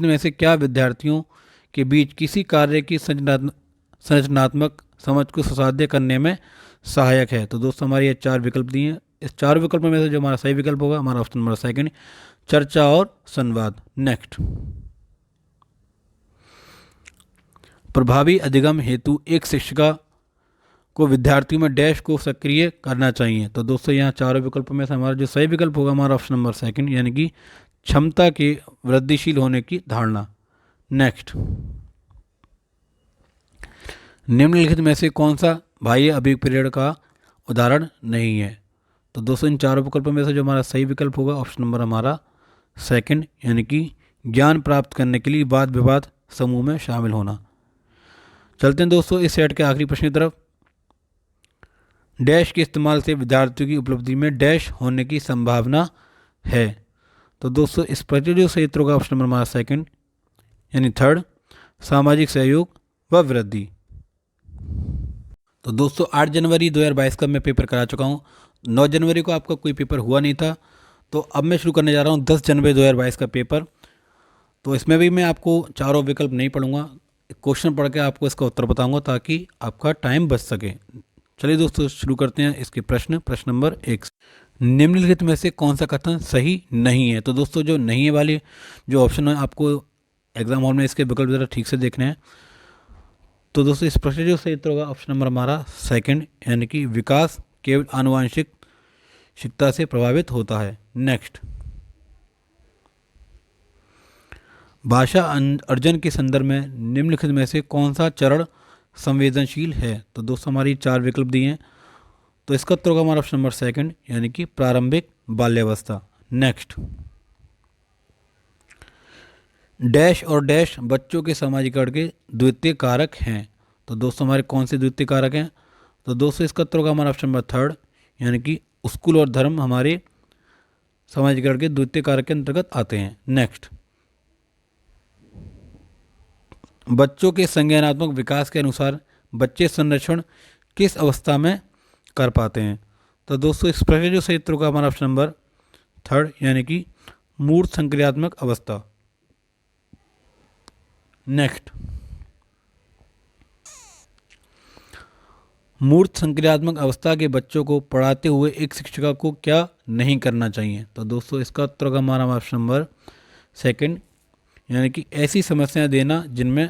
में से क्या विद्यार्थियों के बीच किसी कार्य की संरचनात्मक समझ को सुसाध्य करने में सहायक है। तो दोस्तों हमारे ये चार विकल्प दिए हैं। इस चार विकल्पों में से जो हमारा सही विकल्प होगा हमारा ऑप्शन नंबर सेकंड, चर्चा और संवाद। नेक्स्ट, प्रभावी अधिगम हेतु एक शिक्षिका को विद्यार्थियों में डैश को सक्रिय करना चाहिए। तो दोस्तों यहाँ चारों विकल्पों में से हमारा जो सही विकल्प होगा हमारा ऑप्शन नंबर सेकंड, यानी कि क्षमता के वृद्धिशील होने की धारणा। नेक्स्ट, निम्नलिखित में से कौन सा बाह्य अभिप्रेरण का उदाहरण नहीं है। तो दोस्तों इन चारों विकल्पों में से जो हमारा सही विकल्प होगा ऑप्शन नंबर हमारा सेकंड, यानी कि ज्ञान प्राप्त करने के लिए वाद विवाद समूह में शामिल होना। चलते हैं दोस्तों इस सेट के आखिरी प्रश्न की तरफ। डैश के इस्तेमाल से विद्यार्थियों की उपलब्धि में डैश होने की संभावना है। तो दोस्तों इस पर जो सही उत्तर होगा ऑप्शन नंबर हमारा सेकंड, यानी थर्ड, सामाजिक सहयोग व वृद्धि। तो दोस्तों 8 जनवरी 2022 का मैं पेपर करा चुका हूँ। 9 जनवरी को आपका कोई पेपर हुआ नहीं था, तो अब मैं शुरू करने जा रहा हूँ 10 जनवरी 2022 का पेपर। तो इसमें भी मैं आपको चारों विकल्प नहीं पढ़ूंगा, क्वेश्चन पढ़ के आपको इसका उत्तर बताऊंगा ताकि आपका टाइम बच सके। चलिए दोस्तों शुरू करते हैं इसके प्रश्न नंबर 1। निम्नलिखित में से कौन सा कथन सही नहीं है। तो दोस्तों जो नहीं है वाली जो ऑप्शन है आपको एग्जाम हॉल में इसके विकल्प ज़रा ठीक से देखने हैं। तो दोस्तों इस प्रश्न जो सही उत्तर होगा ऑप्शन नंबर हमारा सेकंड, यानी कि विकास केवल आनुवांशिकता से प्रभावित होता है। नेक्स्ट, भाषा अर्जन के संदर्भ में निम्नलिखित में से कौन सा चरण संवेदनशील है। तो दोस्तों हमारी चार विकल्प दिए हैं, तो इसका उत्तर होगा हमारा ऑप्शन नंबर सेकंड, यानी कि प्रारंभिक बाल्यावस्था। नेक्स्ट, डैश और डैश बच्चों के सामाजिकरण के द्वितीय कारक हैं। तो दोस्तों हमारे कौन से द्वितीय कारक हैं। तो दोस्तों इसका उत्तर होगा हमारा ऑप्शन नंबर थर्ड, यानी कि स्कूल और धर्म हमारे सामाजिकरण के द्वितीय कारक के अंतर्गत आते हैं। नेक्स्ट, बच्चों के संज्ञानात्मक विकास के अनुसार बच्चे संरक्षण किस अवस्था में कर पाते हैं। तो दोस्तों इस प्रश्न जो सही उत्तर होगा हमारा ऑप्शन नंबर थर्ड, यानी कि मूर्त संक्रियात्मक अवस्था। नेक्स्ट, मूर्त संक्रियात्मक अवस्था के बच्चों को पढ़ाते हुए एक शिक्षिका को क्या नहीं करना चाहिए। तो दोस्तों इसका उत्तर होगा हमारा ऑप्शन नंबर सेकंड, यानी कि ऐसी समस्याएं देना जिनमें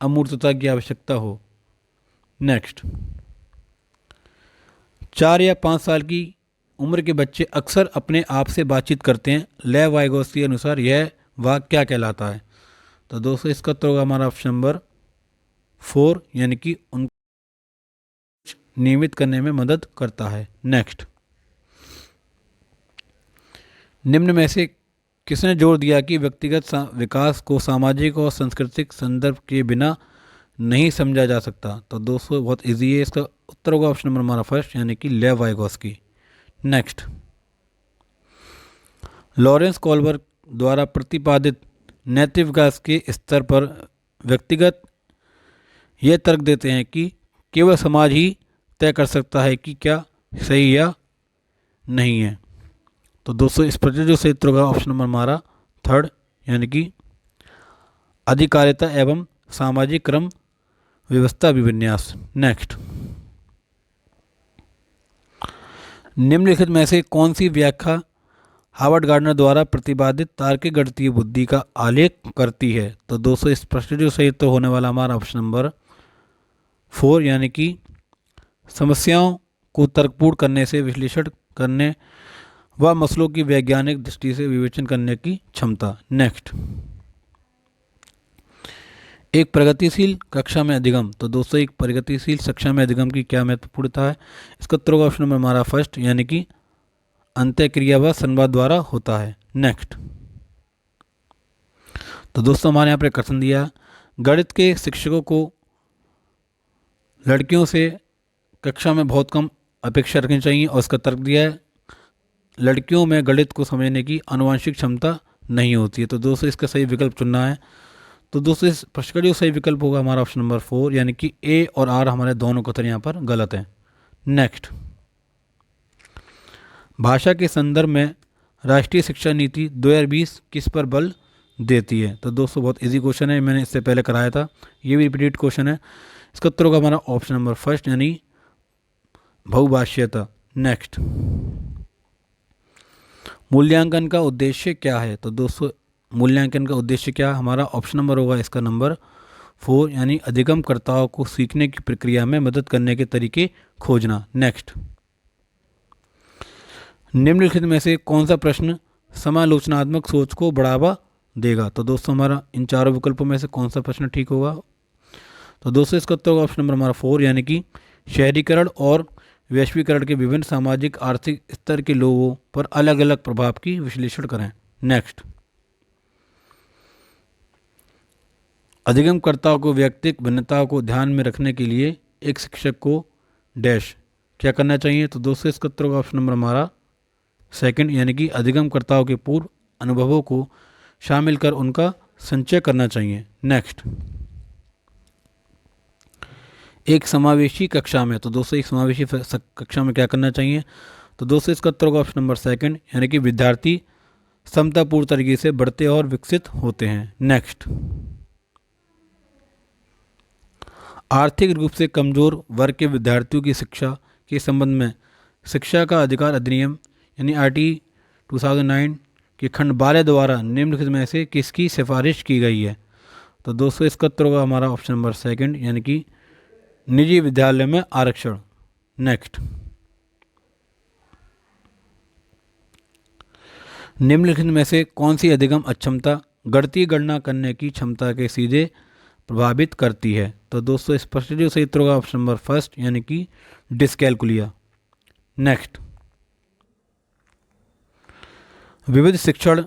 अमूर्तता की आवश्यकता हो। नेक्स्ट, 4 या 5 साल की उम्र के बच्चे अक्सर अपने आप से बातचीत करते हैं। लेव वाइगोत्स्की के अनुसार यह वाक्य क्या कहलाता है। तो दोस्तों इसका उत्तर होगा हमारा ऑप्शन नंबर 4, यानी कि उनको नियमित करने में मदद करता है। नेक्स्ट, निम्न में से किसने जोर दिया कि व्यक्तिगत विकास को सामाजिक और सांस्कृतिक संदर्भ के बिना नहीं समझा जा सकता। तो दोस्तों बहुत इजी है, इसका उत्तर होगा ऑप्शन नंबर हमारा फर्स्ट, यानी कि लेव वाइगोत्स्की। नेक्स्ट, लॉरेंस कोलबर्ग द्वारा प्रतिपादित नैतिक विकास के स्तर पर व्यक्तिगत ये तर्क देते हैं कि केवल समाज ही तय कर सकता है कि क्या सही या नहीं है। तो दोस्तों इस पर जो सही उत्तर होगा ऑप्शन नंबर हमारा थर्ड, यानी कि अधिकारिता एवं सामाजिक क्रम व्यवस्था अभिविन्यास। नेक्स्ट, निम्नलिखित में से कौन सी व्याख्या हार्वर्ड गार्डनर द्वारा प्रतिपादित तार्किक गणितीय बुद्धि का आलेख करती है। तो दोस्तों इस प्रश्न जो सही उत्तर होने वाला हमारा ऑप्शन नंबर 4, यानी कि समस्याओं को तर्कपूर्ण करने से विश्लेषण करने व मसलों की वैज्ञानिक दृष्टि से विवेचन करने की क्षमता। नेक्स्ट, एक प्रगतिशील कक्षा में अधिगम। तो दोस्तों एक प्रगतिशील कक्षा में अधिगम की क्या महत्वपूर्णता है। इसका उत्तर होगा ऑप्शन नंबर हमारा फर्स्ट, यानी कि अंतःक्रिया व संवाद द्वारा होता है। नेक्स्ट, तो दोस्तों हमारे यहाँ पर कथन दिया गणित के शिक्षकों को लड़कियों से कक्षा में बहुत कम अपेक्षा रखनी चाहिए, और इसका तर्क दिया है लड़कियों में गणित को समझने की आनुवंशिक क्षमता नहीं होती है। तो दोस्तों इसका सही विकल्प चुनना है। तो दोस्तों इस प्रश्न का जो सही विकल्प होगा हमारा ऑप्शन नंबर 4, यानी कि ए और आर हमारे दोनों कथन यहाँ पर गलत हैं। नेक्स्ट, भाषा के संदर्भ में राष्ट्रीय शिक्षा नीति 2020 किस पर बल देती है? तो दोस्तों बहुत इजी क्वेश्चन है, मैंने इससे पहले कराया था, ये भी रिपीटेड क्वेश्चन है। इसका उत्तर होगा हमारा ऑप्शन नंबर फर्स्ट यानी बहुभाषीयता। नेक्स्ट, मूल्यांकन का उद्देश्य क्या है? तो दोस्तों मूल्यांकन का उद्देश्य क्या? हमारा ऑप्शन नंबर होगा इसका नंबर 4 यानी अधिगमकर्ताओं को सीखने की प्रक्रिया में मदद करने के तरीके खोजना। नेक्स्ट, निम्नलिखित में से कौन सा प्रश्न समालोचनात्मक सोच को बढ़ावा देगा? तो दोस्तों हमारा इन चारों विकल्पों में से कौन सा प्रश्न ठीक होगा? तो दोस्तों इसका उत्तर होगा ऑप्शन नंबर हमारा 4 यानी कि शहरीकरण और वैश्वीकरण के विभिन्न सामाजिक आर्थिक स्तर के लोगों पर अलग अलग प्रभाव की विश्लेषण करें। नेक्स्ट, अधिगमकर्ताओं को व्यक्तिगत भिन्नताओं को ध्यान में रखने के लिए एक शिक्षक को डैश क्या करना चाहिए? तो दोस्तों इसका उत्तर होगा ऑप्शन नंबर हमारा सेकंड यानी कि अधिगमकर्ताओं के पूर्व अनुभवों को शामिल कर उनका संचय करना चाहिए। नेक्स्ट, एक समावेशी कक्षा में, तो दोस्तों एक समावेशी कक्षा में क्या करना चाहिए? तो दोस्तों इसका उत्तर होगा ऑप्शन नंबर सेकंड यानी कि विद्यार्थी समतापूर्ण तरीके से बढ़ते और विकसित होते हैं। नेक्स्ट, आर्थिक रूप से कमजोर वर्ग के विद्यार्थियों की शिक्षा के संबंध में शिक्षा का अधिकार अधिनियम यानी RT 2009 के खंड 12 द्वारा निम्नलिखित में से किसकी सिफारिश की गई है? तो दोस्तों इसका उत्तर होगा हमारा ऑप्शन नंबर सेकंड यानी कि निजी विद्यालय में आरक्षण। नेक्स्ट, निम्नलिखित में से कौन सी अधिगम अक्षमता गणितीय गणना करने की क्षमता के सीधे प्रभावित करती है? तो दोस्तों इस प्रश्न जो सही उत्तर होगा ऑप्शन नंबर फर्स्ट यानी कि डिस्कैलकुलिया। नेक्स्ट, विविध शिक्षण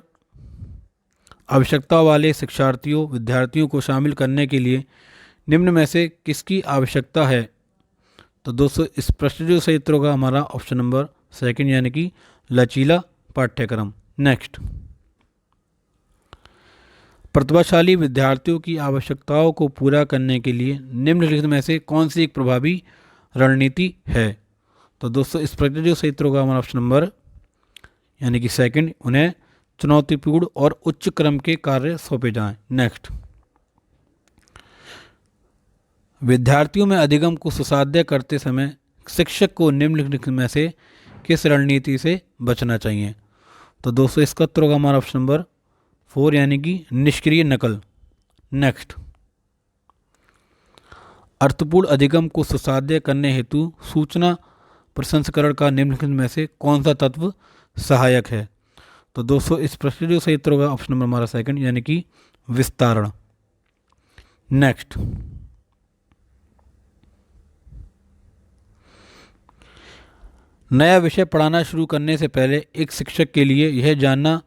आवश्यकताओं वाले विद्यार्थियों को शामिल करने के लिए निम्न में से किसकी आवश्यकता है? तो दोस्तों इस प्रश्न जो सही उत्तर होगा हमारा ऑप्शन नंबर सेकंड यानी कि लचीला पाठ्यक्रम। नेक्स्ट, प्रतिभाशाली विद्यार्थियों की आवश्यकताओं को पूरा करने के लिए निम्नलिखित में से कौन सी एक प्रभावी रणनीति है? तो दोस्तों इस प्रश्न जो सही उत्तर होगा हमारा ऑप्शन नंबर यानी कि सेकंड, उन्हें चुनौतीपूर्ण और उच्च क्रम के कार्य सौंपे जाएं। नेक्स्ट, विद्यार्थियों में अधिगम को सुसाध्य करते समय शिक्षक को निम्नलिखित में से किस रणनीति से बचना चाहिए? तो दोस्तों इसका उत्तर होगा हमारा ऑप्शन नंबर 4 यानी कि निष्क्रिय नकल। नेक्स्ट, अर्थपूर्ण अधिगम को सुसाध्य करने हेतु सूचना प्रसंस्करण का निम्नलिखित में से कौन सा तत्व सहायक है? तो दोस्तों इस प्रश्न जो सही उत्तर होगा ऑप्शन नंबर हमारा सेकंड यानी कि विस्तारण। नेक्स्ट, नया विषय पढ़ाना शुरू करने से पहले एक शिक्षक के लिए यह जानना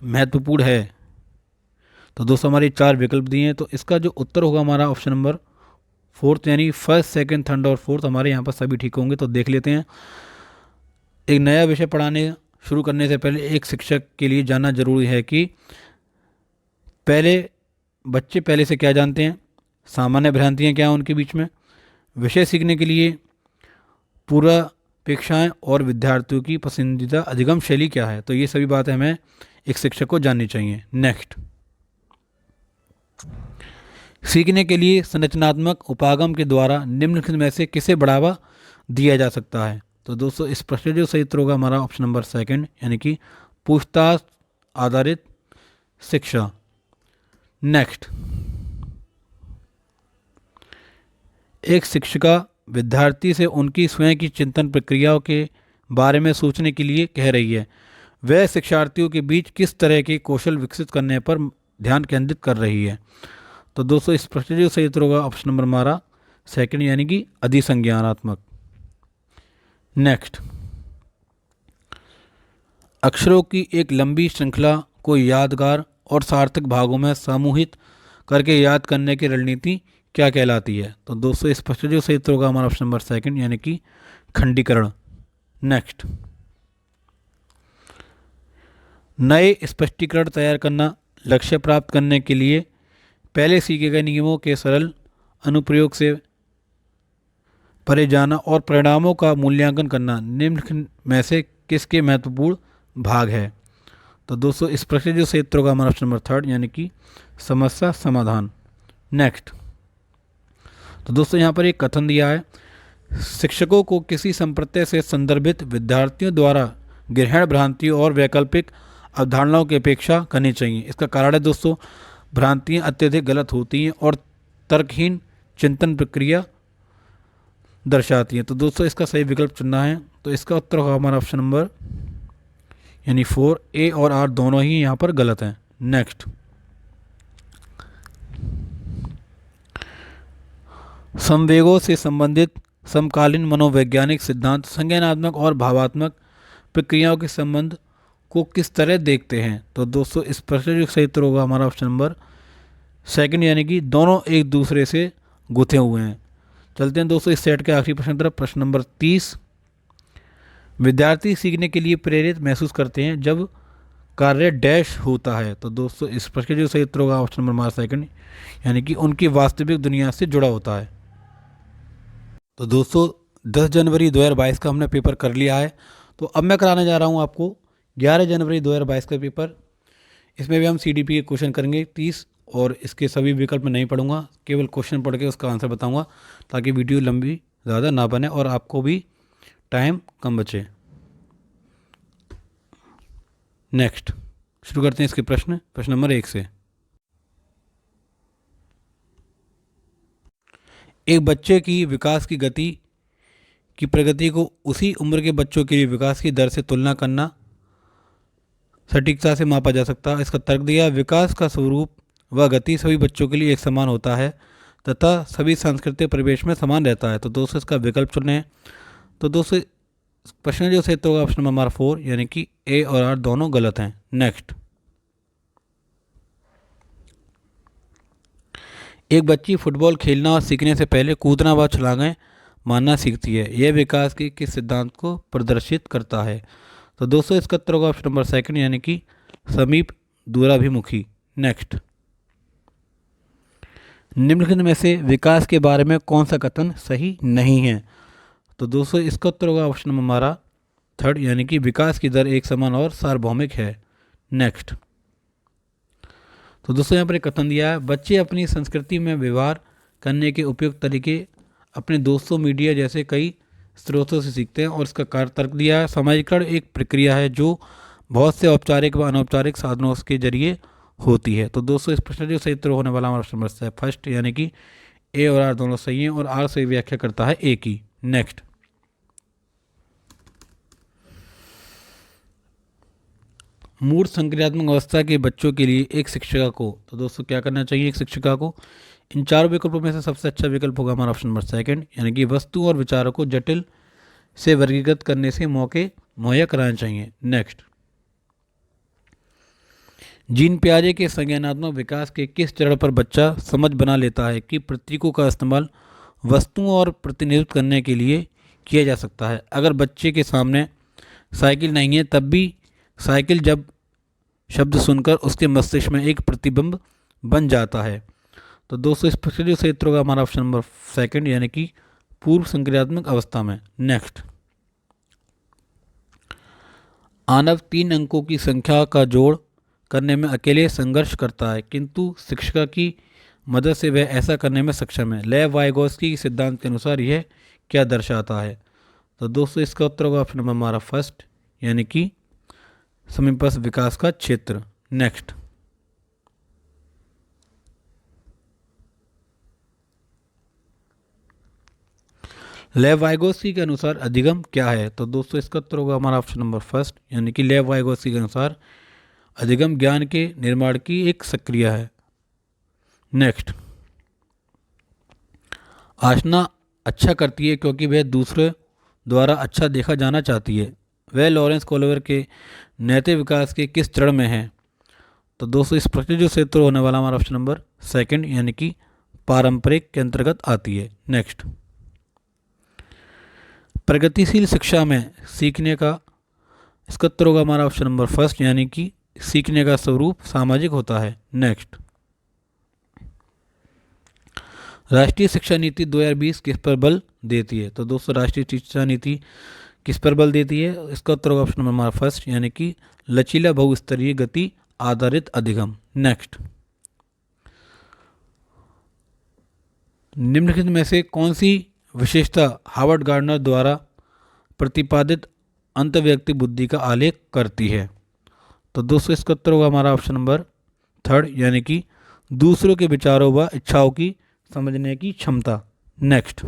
महत्वपूर्ण है। तो दोस्तों हमारे 4 विकल्प दिए हैं, तो इसका जो उत्तर होगा हमारा ऑप्शन नंबर 4 यानी फर्स्ट, सेकंड, थर्ड और फोर्थ हमारे यहाँ पर सभी ठीक होंगे। तो देख लेते हैं, एक नया विषय पढ़ाने शुरू करने से पहले एक शिक्षक के लिए जानना जरूरी है कि बच्चे पहले से क्या जानते हैं, सामान्य भ्रांतियाँ क्या हैं उनके बीच में, विषय सीखने के लिए पूर्वापेक्षाएं और विद्यार्थियों की पसंदीदा अधिगम शैली क्या है। तो ये सभी बातें हमें एक शिक्षक को जाननी चाहिए। नेक्स्ट, सीखने के लिए संरचनात्मक उपागम के द्वारा निम्नलिखित में से किसे बढ़ावा दिया जा सकता है? तो दोस्तों इस प्रश्न जो सही उत्तर होगा हमारा ऑप्शन नंबर सेकंड यानी कि पूछताछ आधारित शिक्षा। नेक्स्ट, एक शिक्षिका विद्यार्थी से उनकी स्वयं की चिंतन प्रक्रियाओं के बारे में सोचने के लिए कह रही है, वह शिक्षार्थियों के बीच किस तरह के कौशल विकसित करने पर ध्यान केंद्रित कर रही है? तो दोस्तों इस प्रश्न जो सही उत्तर होगा ऑप्शन नंबर हमारा सेकंड यानी कि अधिसंज्ञानात्मक। नेक्स्ट, अक्षरों की एक लंबी श्रृंखला को यादगार और सार्थक भागों में समूहित करके याद करने की रणनीति क्या कहलाती है? तो दोस्तों इस प्रश्न जो सही उत्तर होगा हमारा ऑप्शन नंबर सेकंड यानी कि खंडीकरण। नेक्स्ट, नए स्पष्टीकरण तैयार करना, लक्ष्य प्राप्त करने के लिए पहले सीखे गए नियमों के सरल अनुप्रयोग से परे जाना और परिणामों का मूल्यांकन करना निम्नलिखित में से किसके महत्वपूर्ण भाग है? तो दोस्तों इस प्रश्न जो सही उत्तर होगा हमारा ऑप्शन नंबर थर्ड, यानी कि समस्या समाधान। नेक्स्ट, तो दोस्तों यहाँ पर एक कथन दिया है, शिक्षकों को किसी संप्रदाय से संदर्भित विद्यार्थियों द्वारा ग्रहण भ्रांतियों और वैकल्पिक अवधारणाओं की अपेक्षा करनी चाहिए। इसका कारण है दोस्तों, भ्रांतियाँ अत्यधिक गलत होती हैं और तर्कहीन चिंतन प्रक्रिया दर्शाती हैं। तो दोस्तों इसका सही विकल्प चुनना है, तो इसका उत्तर होगा हमारा ऑप्शन नंबर यानी 4, ए और आर दोनों ही यहाँ पर गलत हैं। नेक्स्ट, संवेगों से संबंधित समकालीन मनोवैज्ञानिक सिद्धांत संज्ञानात्मक और भावात्मक प्रक्रियाओं के संबंध को किस तरह देखते हैं। तो दोस्तों इस प्रश्न जो सही उत्तर होगा हमारा ऑप्शन नंबर सेकंड, यानी कि दोनों एक दूसरे से गुथे हुए हैं। चलते हैं दोस्तों इस सेट के आखिरी प्रश्न तरफ। प्रश्न नंबर 30, विद्यार्थी सीखने के लिए प्रेरित महसूस करते हैं जब कार्य डैश होता है। तो दोस्तों इस प्रश्न जो सही उत्तर होगा ऑप्शन नंबर हमारा सेकंड, यानी कि उनकी वास्तविक दुनिया से जुड़ा होता है। तो दोस्तों 10 जनवरी 2022 का हमने पेपर कर लिया है। तो अब मैं कराने जा रहा हूँ आपको 11 जनवरी 2022 का पेपर। इसमें भी हम CDP के क्वेश्चन करेंगे 30, और इसके सभी विकल्प मैं नहीं पढ़ूंगा, केवल क्वेश्चन पढ़ के उसका आंसर बताऊंगा, ताकि वीडियो लंबी ज़्यादा ना बने और आपको भी टाइम कम बचे। नेक्स्ट, शुरू करते हैं इसके प्रश्न नंबर 1 से। एक बच्चे की विकास की गति की प्रगति को उसी उम्र के बच्चों के लिए विकास की दर से तुलना करना सटीकता से मापा जा सकता है। इसका तर्क दिया, विकास का स्वरूप व गति सभी बच्चों के लिए एक समान होता है तथा सभी सांस्कृतिक परिवेश में समान रहता है। तो दोस्तों इसका विकल्प चुने। तो दोस्तों प्रश्न जो सही उत्तर होगा ऑप्शन नंबर 4, यानी कि ए और आर दोनों गलत हैं। नेक्स्ट, एक बच्ची फुटबॉल खेलना और सीखने से पहले कूदना व छलांगें मारना सीखती है, यह विकास के किस सिद्धांत को प्रदर्शित करता है। तो दोस्तों इसका उत्तर होगा ऑप्शन नंबर सेकंड, यानी कि समीप दूराभिमुखी। नेक्स्ट, निम्नलिखित में से विकास के बारे में कौन सा कथन सही नहीं है। तो दोस्तों इसका उत्तर होगा ऑप्शन नंबर हमारा थर्ड, यानी कि विकास की दर एक समान और सार्वभौमिक है। नेक्स्ट, तो दोस्तों यहाँ पर एक कथन दिया है, बच्चे अपनी संस्कृति में व्यवहार करने के उपयुक्त तरीके अपने दोस्तों, मीडिया जैसे कई स्रोतों से सीखते हैं। और इसका तर्क दिया है, सामाजिकरण एक प्रक्रिया है जो बहुत से औपचारिक व अनौपचारिक साधनों के जरिए होती है। तो दोस्तों इस प्रश्न जो सही उत्तर होने वाला हमारा ऑप्शन नंबर फर्स्ट, यानी कि ए और आर दोनों सही हैं, और आर सही व्याख्या करता है ए की। नेक्स्ट, मूर्त संक्रियात्मक अवस्था के बच्चों के लिए एक शिक्षिका को, तो दोस्तों क्या करना चाहिए एक शिक्षिका को, इन चारों विकल्पों में से सबसे अच्छा विकल्प होगा हमारा ऑप्शन नंबर सेकंड, यानी कि वस्तु और विचारों को जटिल से वर्गीकृत करने से मौके मुहैया कराने चाहिए। नेक्स्ट, जीन पियाजे के संज्ञानात्मक विकास के किस चरण पर बच्चा समझ बना लेता है कि प्रतीकों का इस्तेमाल वस्तुओं और प्रतिनिधित्व करने के लिए किया जा सकता है। अगर बच्चे के सामने साइकिल नहीं है तब भी साइकिल जब शब्द सुनकर उसके मस्तिष्क में एक प्रतिबिंब बन जाता है। तो दोस्तों इस प्रश्न जो सही उत्तर होगा हमारा ऑप्शन नंबर सेकंड, यानी कि पूर्व संक्रियात्मक अवस्था में। नेक्स्ट, आनव 3 अंकों की संख्या का जोड़ करने में अकेले संघर्ष करता है, किंतु शिक्षिका की मदद से वह ऐसा करने में सक्षम है। लेव वाइगोत्स्की के सिद्धांत के अनुसार यह क्या दर्शाता है। तो दोस्तों इसका उत्तर होगा ऑप्शन नंबर हमारा फर्स्ट, यानी कि समीपस्थ विकास का क्षेत्र। नेक्स्ट, लेव वाइगोत्स्की के अनुसार अधिगम क्या है। तो दोस्तों इसका उत्तर होगा हमारा ऑप्शन नंबर फर्स्ट, यानी कि लेव वाइगोत्स्की के अनुसार अधिगम ज्ञान के निर्माण की एक प्रक्रिया है। नेक्स्ट, आशना अच्छा करती है क्योंकि वह दूसरे द्वारा अच्छा देखा जाना चाहती है। वह लॉरेंस कोलोवर के नैतिक विकास के किस चरण में है। तो दोस्तों इस प्रश्न जो सही उत्तर होने वाला हमारा ऑप्शन नंबर सेकंड, यानी कि पारंपरिक के अंतर्गत आती है। नेक्स्ट, प्रगतिशील शिक्षा में सीखने का, इसका उत्तर होगा हमारा ऑप्शन नंबर फर्स्ट, यानी कि सीखने का स्वरूप सामाजिक होता है। नेक्स्ट, राष्ट्रीय शिक्षा नीति 2020 किस पर बल देती है। तो दोस्तों राष्ट्रीय शिक्षा नीति किस पर बल देती है? इसका उत्तर होगा ऑप्शन नंबर हमारा फर्स्ट, यानी कि लचीला बहुस्तरीय गति आधारित अधिगम। नेक्स्ट, निम्नलिखित में से कौन सी विशेषता हार्वर्ड गार्डनर द्वारा प्रतिपादित अंतर्व्यक्ति बुद्धि का आलेख करती है? तो दोस्तों इसका उत्तर होगा हमारा ऑप्शन नंबर थर्ड, यानी कि दूसरों के विचारों व इच्छाओं की समझने की क्षमता। नेक्स्ट,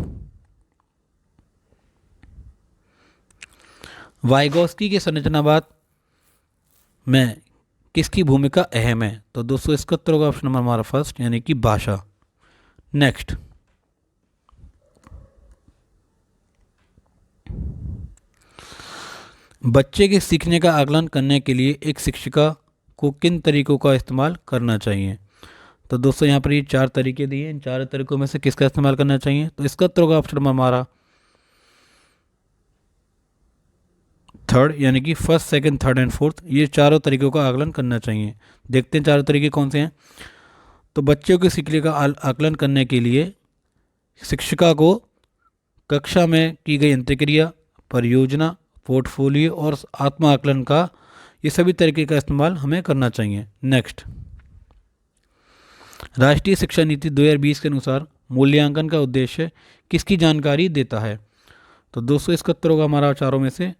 वाइगोस्की के संरचनावाद में किसकी भूमिका अहम है? तो दोस्तों इसका उत्तर होगा ऑप्शन नंबर हमारा फर्स्ट, यानी कि भाषा। नेक्स्ट, बच्चे के सीखने का आकलन करने के लिए एक शिक्षिका को किन तरीकों का इस्तेमाल करना चाहिए? तो दोस्तों यहाँ पर ये 4 तरीके दिए, इन 4 तरीकों में से किसका इस्तेमाल करना चाहिए? तो इसका उत्तर होगा ऑप्शन नंबर हमारा थर्ड, यानी कि first, second, third and fourth, ये चारों तरीकों का आकलन करना चाहिए। देखते हैं चारों तरीके कौन से हैं। तो बच्चों के सीखने का आकलन करने के लिए शिक्षिका को कक्षा में की गई अंत्यक्रिया, परियोजना, पोर्टफोलियो और आत्म आकलन का, ये सभी तरीके का इस्तेमाल हमें करना चाहिए। नेक्स्ट, राष्ट्रीय शिक्षा नीति 2020 के अनुसार मूल्यांकन का उद्देश्य किसकी जानकारी देता है? तो दोस्तों इसका उत्तर होगा हमारा चारों में से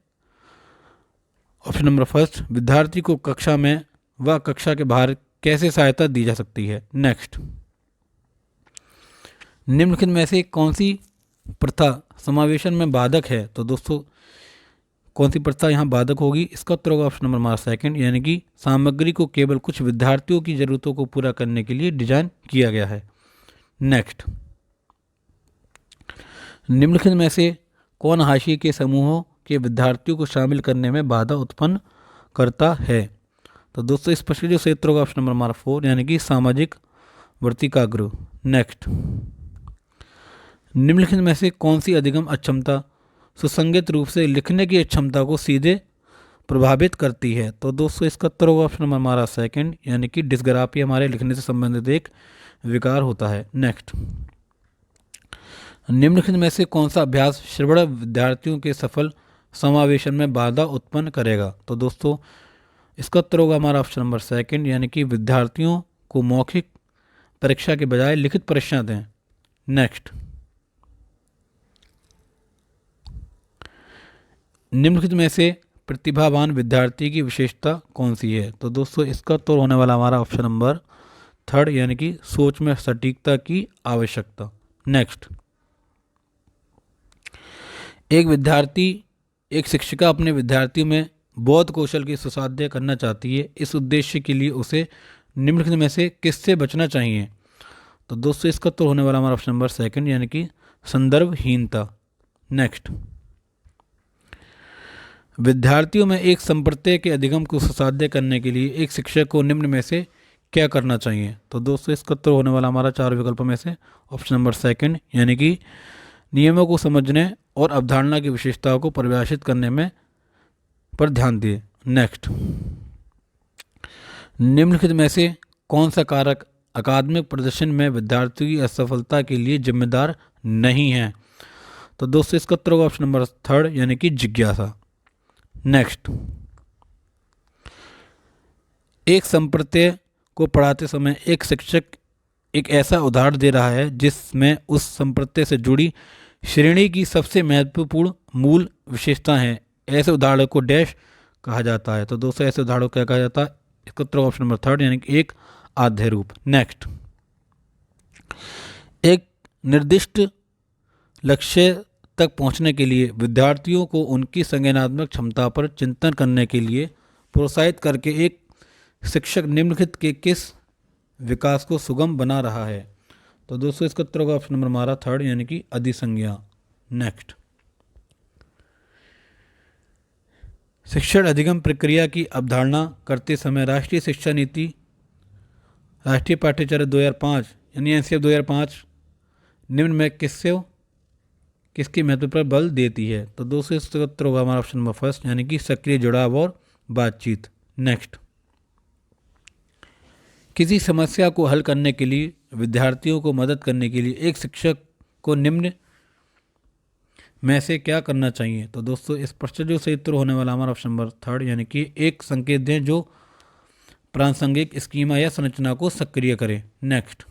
ऑप्शन नंबर फर्स्ट, विद्यार्थी को कक्षा में व कक्षा के बाहर कैसे सहायता दी जा सकती है। नेक्स्ट, निम्नलिखित में से कौन सी प्रथा समावेशन में बाधक है? तो दोस्तों कौन सी प्रथा यहाँ बाधक होगी? इसका उत्तर होगा ऑप्शन नंबर हमारा सेकंड, यानी कि सामग्री को केवल कुछ विद्यार्थियों की जरूरतों को पूरा करने के लिए डिजाइन किया गया है। नेक्स्ट, निम्नलिखित में से कौन हाशिए के समूहों के विद्यार्थियों को शामिल करने में बाधा उत्पन्न करता है? तो दोस्तों इस प्रश्न जो क्षेत्र होगा ऑप्शन नंबर हमारा 4, यानी कि सामाजिक वर्तिकाग्रह। नेक्स्ट, निम्नलिखित में से कौन सी अधिगम अक्षमता सुसंगत रूप से लिखने की क्षमता को सीधे प्रभावित करती है? तो दोस्तों इसका उत्तर होगा ऑप्शन नंबर हमारा सेकंड, यानी कि डिस्ग्राफिया हमारे लिखने से संबंधित एक विकार होता है। नेक्स्ट, निम्नलिखित में से कौन सा अभ्यास श्रवण विद्यार्थियों के सफल समावेशन में बाधा उत्पन्न करेगा? तो दोस्तों इसका उत्तर होगा हमारा ऑप्शन नंबर सेकंड, यानी कि विद्यार्थियों को मौखिक परीक्षा के बजाय लिखित परीक्षा दें। नेक्स्ट, निम्नलिखित में से प्रतिभावान विद्यार्थी की विशेषता कौन सी है? तो दोस्तों इसका उत्तर होने वाला हमारा ऑप्शन नंबर थर्ड, यानी कि सोच में सटीकता की आवश्यकता। नेक्स्ट, एक शिक्षिका अपने विद्यार्थियों में बौद्ध कौशल की सुसाध्य करना चाहती है। इस उद्देश्य के लिए उसे निम्नलिखित में से किससे बचना चाहिए? तो दोस्तों इसका उत्तर होने वाला हमारा ऑप्शन नंबर सेकंड, यानी कि संदर्भहीनता। नेक्स्ट, विद्यार्थियों में एक संप्रत्यय के अधिगम को सुसाध्य करने के लिए एक शिक्षक को निम्न में से क्या करना चाहिए? तो दोस्तों इसका उत्तर होने वाला हमारा 4 विकल्पों में से ऑप्शन नंबर सेकंड, यानी कि नियमों को समझने और अवधारणा की विशेषताओं को परिभाषित करने में पर ध्यान दिए। नेक्स्ट, निम्नलिखित में से कौन सा कारक अकादमिक प्रदर्शन में विद्यार्थियों की असफलता के लिए जिम्मेदार नहीं है? तो दोस्तों इसका उत्तर होगा ऑप्शन नंबर थर्ड, यानी कि जिज्ञासा। नेक्स्ट, एक संप्रत्यय को पढ़ाते समय एक शिक्षक एक ऐसा उदाहरण दे रहा है जिसमें उस संप्रत्यय से जुड़ी श्रेणी की सबसे महत्वपूर्ण मूल विशेषता है। ऐसे उदाहरण को डैश कहा जाता है। तो दोस्तों ऐसे उदाहरण को क्या कहा जाता है? इसका उत्तर ऑप्शन नंबर थर्ड, यानी कि एक आध्य रूप। नेक्स्ट, एक निर्दिष्ट लक्ष्य तक पहुंचने के लिए विद्यार्थियों को उनकी संज्ञानात्मक क्षमता पर चिंतन करने के लिए प्रोत्साहित करके एक शिक्षक निम्नलिखित के किस विकास को सुगम बना रहा है? तो दोस्तों इसका उत्तर होगा ऑप्शन नंबर हमारा थर्ड, यानी कि अधिसंज्ञा। नेक्स्ट, शिक्षण अधिगम प्रक्रिया की अवधारणा करते समय राष्ट्रीय शिक्षा नीति राष्ट्रीय पाठ्यचर्या 2005 यानी एनसीएफ 2005 निम्न में किसके महत्व पर बल देती है? तो दोस्तों इसका उत्तर होगा हमारा ऑप्शन नंबर फर्स्ट, यानी कि सक्रिय जुड़ाव और बातचीत। नेक्स्ट, किसी समस्या को हल करने के लिए विद्यार्थियों को मदद करने के लिए एक शिक्षक को निम्न में से क्या करना चाहिए? तो दोस्तों इस प्रश्न जो सही उत्तर होने वाला हमारा ऑप्शन नंबर थर्ड, यानी कि एक संकेत दें जो प्रासंगिक स्कीमा या संरचना को सक्रिय करे। नेक्स्ट।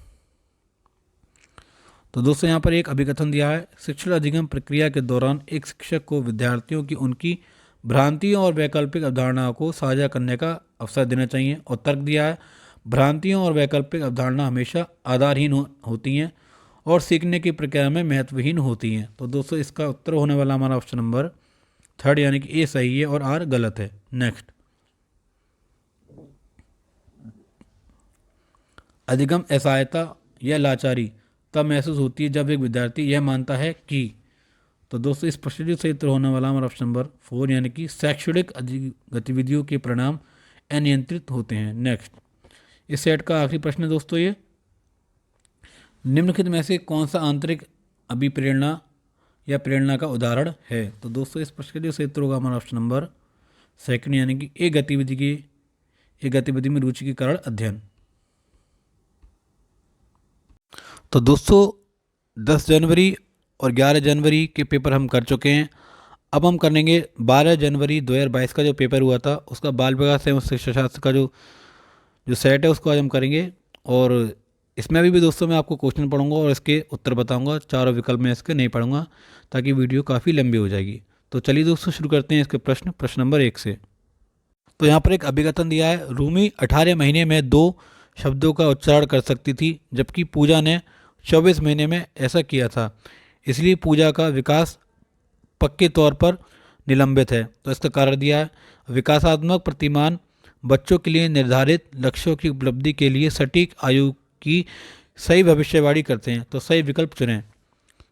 तो दोस्तों यहाँ पर एक अभिकथन दिया है, शिक्षण अधिगम प्रक्रिया के दौरान एक शिक्षक को विद्यार्थियों की उनकी भ्रांतियों और वैकल्पिक अवधारणाओं को साझा करने का अवसर देना चाहिए। और तर्क दिया है, भ्रांतियों और वैकल्पिक अवधारणा हमेशा आधारहीन होती हैं और सीखने की प्रक्रिया में महत्वहीन होती हैं। तो दोस्तों इसका उत्तर होने वाला हमारा ऑप्शन नंबर थर्ड, यानी कि ए सही है और आर गलत है। नेक्स्ट। अधिगम असहायता या लाचारी तब महसूस होती है जब एक विद्यार्थी यह मानता है कि, तो दोस्तों इस प्रश्न का सही उत्तर होने वाला हमारा ऑप्शन नंबर फोर, यानी कि शैक्षणिक गतिविधियों के परिणाम अनियंत्रित होते हैं। नेक्स्ट। इस सेट का आखिरी प्रश्न है दोस्तों ये, निम्नलिखित में से कौन सा आंतरिक अभिप्रेरणा या प्रेरणा का उदाहरण है? तो दोस्तों इस प्रश्न का जो सही उत्तर होगा हमारा ऑप्शन नंबर सेकंड, यानी कि एक गतिविधि में रुचि के कारण अध्ययन। तो दोस्तों 10 जनवरी और 11 जनवरी के पेपर हम कर चुके हैं। अब हम करेंगे 12 जनवरी 2022 का जो पेपर हुआ था उसका बाल विकास एवं शिक्षा शास्त्र का जो सेट है उसको आज हम करेंगे। और इसमें भी दोस्तों मैं आपको क्वेश्चन पढ़ूंगा और इसके उत्तर बताऊंगा, चारों विकल्प में इसके नहीं पढ़ूंगा ताकि वीडियो काफ़ी लंबी हो जाएगी। तो चलिए दोस्तों शुरू करते हैं इसके प्रश्न नंबर 1 से। तो यहाँ पर एक अभिकथन दिया है, रूमी 18 महीने में 2 शब्दों का उच्चारण कर सकती थी जबकि पूजा ने 24 महीने में ऐसा किया था, इसलिए पूजा का विकास पक्के तौर पर निलंबित है। तो इसका कारण दिया है, विकासात्मक प्रतिमान बच्चों के लिए निर्धारित लक्ष्यों की उपलब्धि के लिए सटीक आयु की सही भविष्यवाणी करते हैं। तो सही विकल्प चुनें।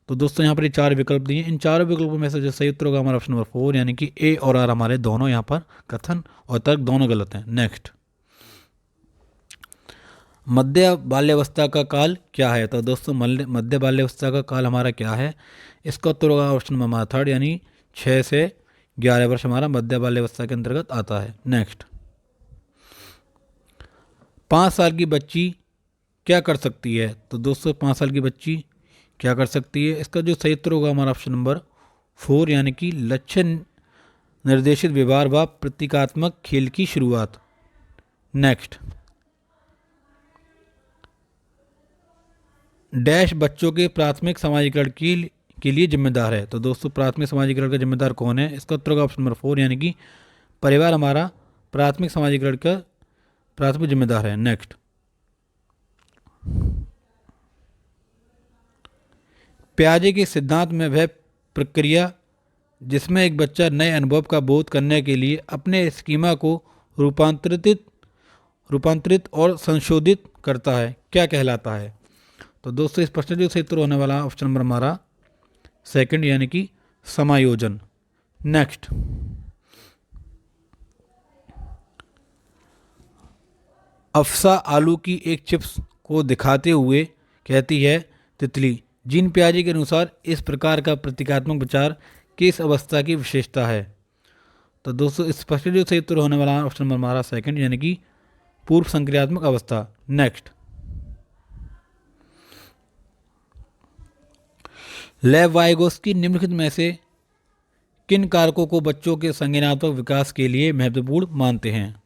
तो दोस्तों यहाँ पर ये 4 विकल्प दिए, इन चारों विकल्पों में से जो सही उत्तर होगा हमारा ऑप्शन नंबर 4, यानी कि ए और आर हमारे दोनों यहाँ पर कथन और तर्क दोनों गलत हैं। नेक्स्ट। मध्य बाल्यावस्था का काल क्या है? तो दोस्तों मध्य बाल्यावस्था का काल हमारा क्या है? इसका उत्तर होगा ऑप्शन नंबर हमारा थर्ड, यानी 6 से 11 वर्ष हमारा मध्य बाल्यावस्था के अंतर्गत आता है। नेक्स्ट। 5 साल की बच्ची क्या कर सकती है? तो दोस्तों 5 साल की बच्ची क्या कर सकती है? इसका जो सही उत्तर होगा हमारा ऑप्शन नंबर 4, यानी कि लक्ष्य निर्देशित व्यवहार व प्रतीकात्मक खेल की शुरुआत। नेक्स्ट। डैश बच्चों के प्राथमिक समाजीकरण के लिए जिम्मेदार है? तो दोस्तों प्राथमिक समाजीकरण का जिम्मेदार कौन है? इसका उत्तर होगा ऑप्शन नंबर 4, यानी कि परिवार हमारा प्राथमिक समाजीकरण का प्राथमिक जिम्मेदार है। नेक्स्ट। पियाजे के सिद्धांत में वह प्रक्रिया जिसमें एक बच्चा नए अनुभव का बोध करने के लिए अपने स्कीमा को रूपांतरित और संशोधित करता है क्या कहलाता है? तो दोस्तों इस प्रश्न जो सही उत्तर होने वाला ऑप्शन नंबर हमारा सेकंड, यानी कि समायोजन। नेक्स्ट। अफसा आलू की एक चिप्स को दिखाते हुए कहती है, तितली जीन पियाजे के अनुसार इस प्रकार का प्रतीकात्मक विचार किस अवस्था की विशेषता है? तो दोस्तों इस प्रश्न जो सही उत्तर होने वाला ऑप्शन नंबर हमारा सेकंड, यानी कि पूर्व संक्रियात्मक अवस्था। नेक्स्ट। लेव वाइगोस्की निम्नलिखित में से किन कारकों को बच्चों के संज्ञानात्मक विकास के लिए महत्वपूर्ण मानते हैं?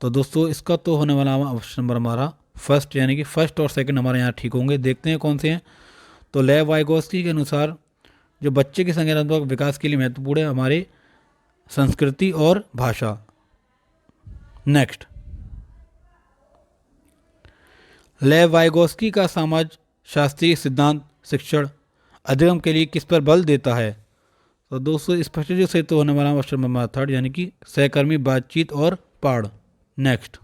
तो दोस्तों इसका तो होने वाला ऑप्शन नंबर हमारा फर्स्ट, यानी कि फर्स्ट और सेकंड हमारे यहाँ ठीक होंगे। देखते हैं कौन से हैं। तो लेव वाइगोस्की के अनुसार जो बच्चे के संज्ञानात्मक विकास के लिए महत्वपूर्ण है हमारे संस्कृति और भाषा। नेक्स्ट। लेव वाइगोस्की का समाज शास्त्रीय सिद्धांत शिक्षण अधिगम के लिए किस पर बल देता है? तो दोस्तों इस प्रश्न जो सही तो होने वाला ऑप्शन नंबर थर्ड, यानी कि सहकर्मी बातचीत और पाठ। नेक्स्ट।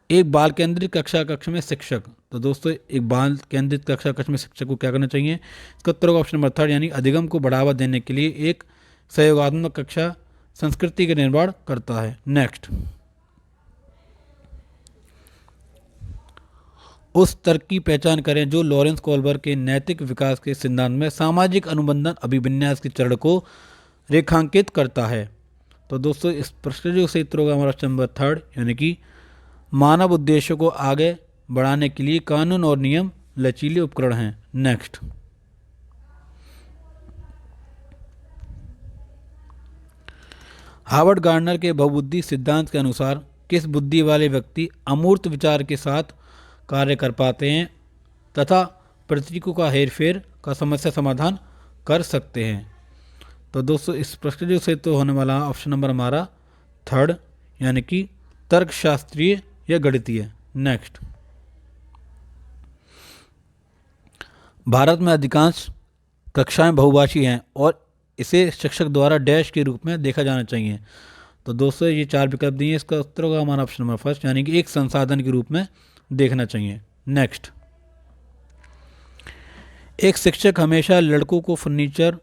एक बाल केंद्रित कक्ष में शिक्षक, तो दोस्तों एक बाल केंद्रित कक्ष में शिक्षक को क्या करना चाहिए? इसका उत्तर होगा ऑप्शन नंबर थर्ड, यानी अधिगम को बढ़ावा देने के लिए एक सहयोगात्मक कक्षा संस्कृति का निर्माण करता है। नेक्स्ट। उस तर्क की पहचान करें जो लॉरेंस कोलबर्ग के नैतिक विकास के सिद्धांत में सामाजिक अनुबंधन अभिविन्यास के चरण को रेखांकित करता है। तो दोस्तों इस प्रश्न जो सही उत्तर होगा हमारा ऑप्शन नंबर थर्ड, यानी कि मानव उद्देश्यों को आगे बढ़ाने के लिए कानून और नियम लचीले उपकरण हैं। नेक्स्ट। हार्वर्ड गार्डनर के बहुबुद्धि सिद्धांत के अनुसार किस बुद्धि वाले व्यक्ति अमूर्त विचार के साथ कार्य कर पाते हैं तथा प्रतीकों का हेरफेर का समस्या समाधान कर सकते हैं। तो दोस्तों इस प्रश्न से तो होने वाला ऑप्शन नंबर हमारा थर्ड, यानी कि तर्कशास्त्रीय या गणितीय। नेक्स्ट, भारत में अधिकांश कक्षाएं बहुभाषी हैं और इसे शिक्षक द्वारा डैश के रूप में देखा जाना चाहिए। तो दोस्तों ये चार विकल्प दिए, इसका उत्तर होगा हमारा ऑप्शन नंबर फर्स्ट, यानी कि एक संसाधन के रूप में देखना चाहिए। नेक्स्ट, एक शिक्षक हमेशा लड़कों को फर्नीचर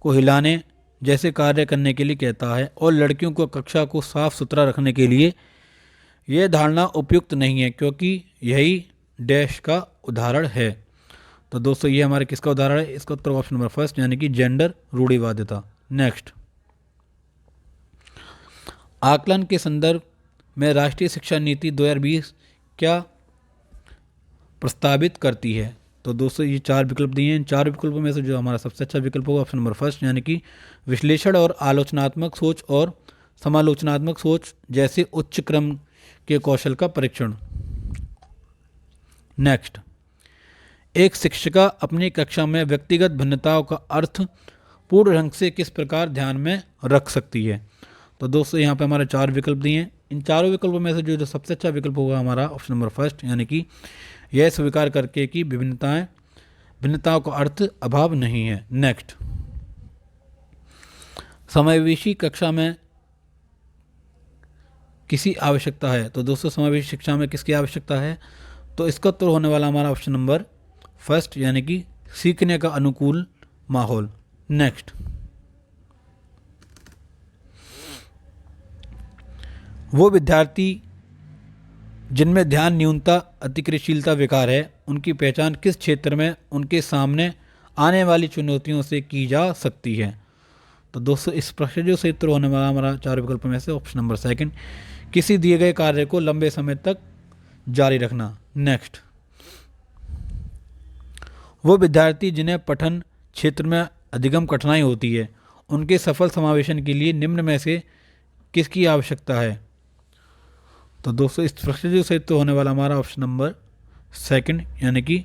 को हिलाने जैसे कार्य करने के लिए कहता है और लड़कियों को कक्षा को साफ सुथरा रखने के लिए। यह धारणा उपयुक्त नहीं है क्योंकि यही डैश का उदाहरण है। तो दोस्तों ये हमारे किसका उदाहरण है? इसका उत्तर ऑप्शन नंबर फर्स्ट, यानी कि जेंडर रूढ़िवादिता। नेक्स्ट, आकलन के संदर्भ में राष्ट्रीय शिक्षा नीति 2020 क्या प्रस्तावित करती है? तो दोस्तों ये चार विकल्प दिए हैं, इन चार विकल्पों में से जो हमारा सबसे अच्छा विकल्प होगा ऑप्शन नंबर फर्स्ट, यानी कि विश्लेषण और आलोचनात्मक सोच और समालोचनात्मक सोच जैसे उच्च क्रम के कौशल का परीक्षण। नेक्स्ट, एक शिक्षिका अपनी कक्षा में व्यक्तिगत भिन्नताओं का अर्थ पूर्ण ढंग से किस प्रकार ध्यान में रख सकती है? तो दोस्तों यहाँ पे हमारे चार विकल्प दिए हैं, इन चारों विकल्पों में से जो सबसे अच्छा विकल्प होगा हमारा ऑप्शन नंबर फर्स्ट, यानी कि यह स्वीकार करके कि भिन्नताओं का अर्थ अभाव नहीं है। नेक्स्ट, समावेशी कक्षा में किसी आवश्यकता है? तो दोस्तों समावेशी शिक्षा में किसकी आवश्यकता है? तो इसका उत्तर होने वाला हमारा ऑप्शन नंबर फर्स्ट, यानी कि सीखने का अनुकूल माहौल। नेक्स्ट, वो विद्यार्थी जिनमें ध्यान न्यूनता अतिक्रियाशीलता विकार है उनकी पहचान किस क्षेत्र में उनके सामने आने वाली चुनौतियों से की जा सकती है? तो दोस्तों इस प्रश्न जो से उत्तर होने वाला हमारा चार विकल्पों में से ऑप्शन नंबर सेकंड, किसी दिए गए कार्य को लंबे समय तक जारी रखना। नेक्स्ट, वो विद्यार्थी जिन्हें पठन क्षेत्र में अधिगम कठिनाई होती है उनके सफल समावेशन के लिए निम्न में से किसकी आवश्यकता है? तो दोस्तों इस प्रश्न जो से तो होने वाला हमारा ऑप्शन नंबर सेकंड, यानी कि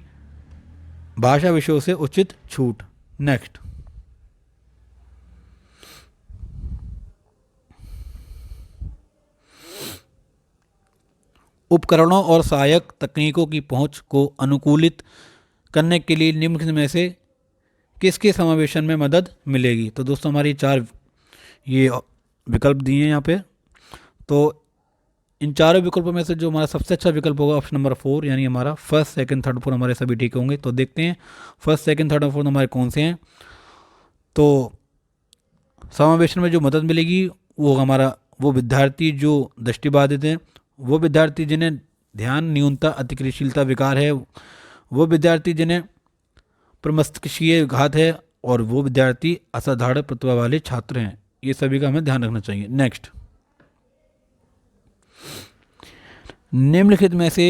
भाषा विषयों से उचित छूट। नेक्स्ट, उपकरणों और सहायक तकनीकों की पहुंच को अनुकूलित करने के लिए निम्न में से किसके समावेशन में मदद मिलेगी? तो दोस्तों हमारी चार ये विकल्प दिए हैं यहाँ पे, तो इन चारों विकल्पों में से जो हमारा सबसे अच्छा विकल्प होगा ऑप्शन नंबर 4, यानी हमारा फर्स्ट सेकंड थर्ड फोर हमारे सभी ठीक होंगे। तो देखते हैं फर्स्ट सेकंड थर्ड और फोर्थ हमारे कौन से हैं। तो समावेशन में जो मदद मिलेगी वो होगा हमारा वो विद्यार्थी जो दृष्टिबाधित हैं, वो विद्यार्थी जिन्हें ध्यान न्यूनता अतिक्रियाशीलता विकार है, वो विद्यार्थी जिन्हें प्रमस्तिष्कीय घात है, और वो विद्यार्थी असाधारण प्रतिभा वाले छात्र हैं। ये सभी का हमें ध्यान रखना चाहिए। नेक्स्ट, निम्नलिखित में से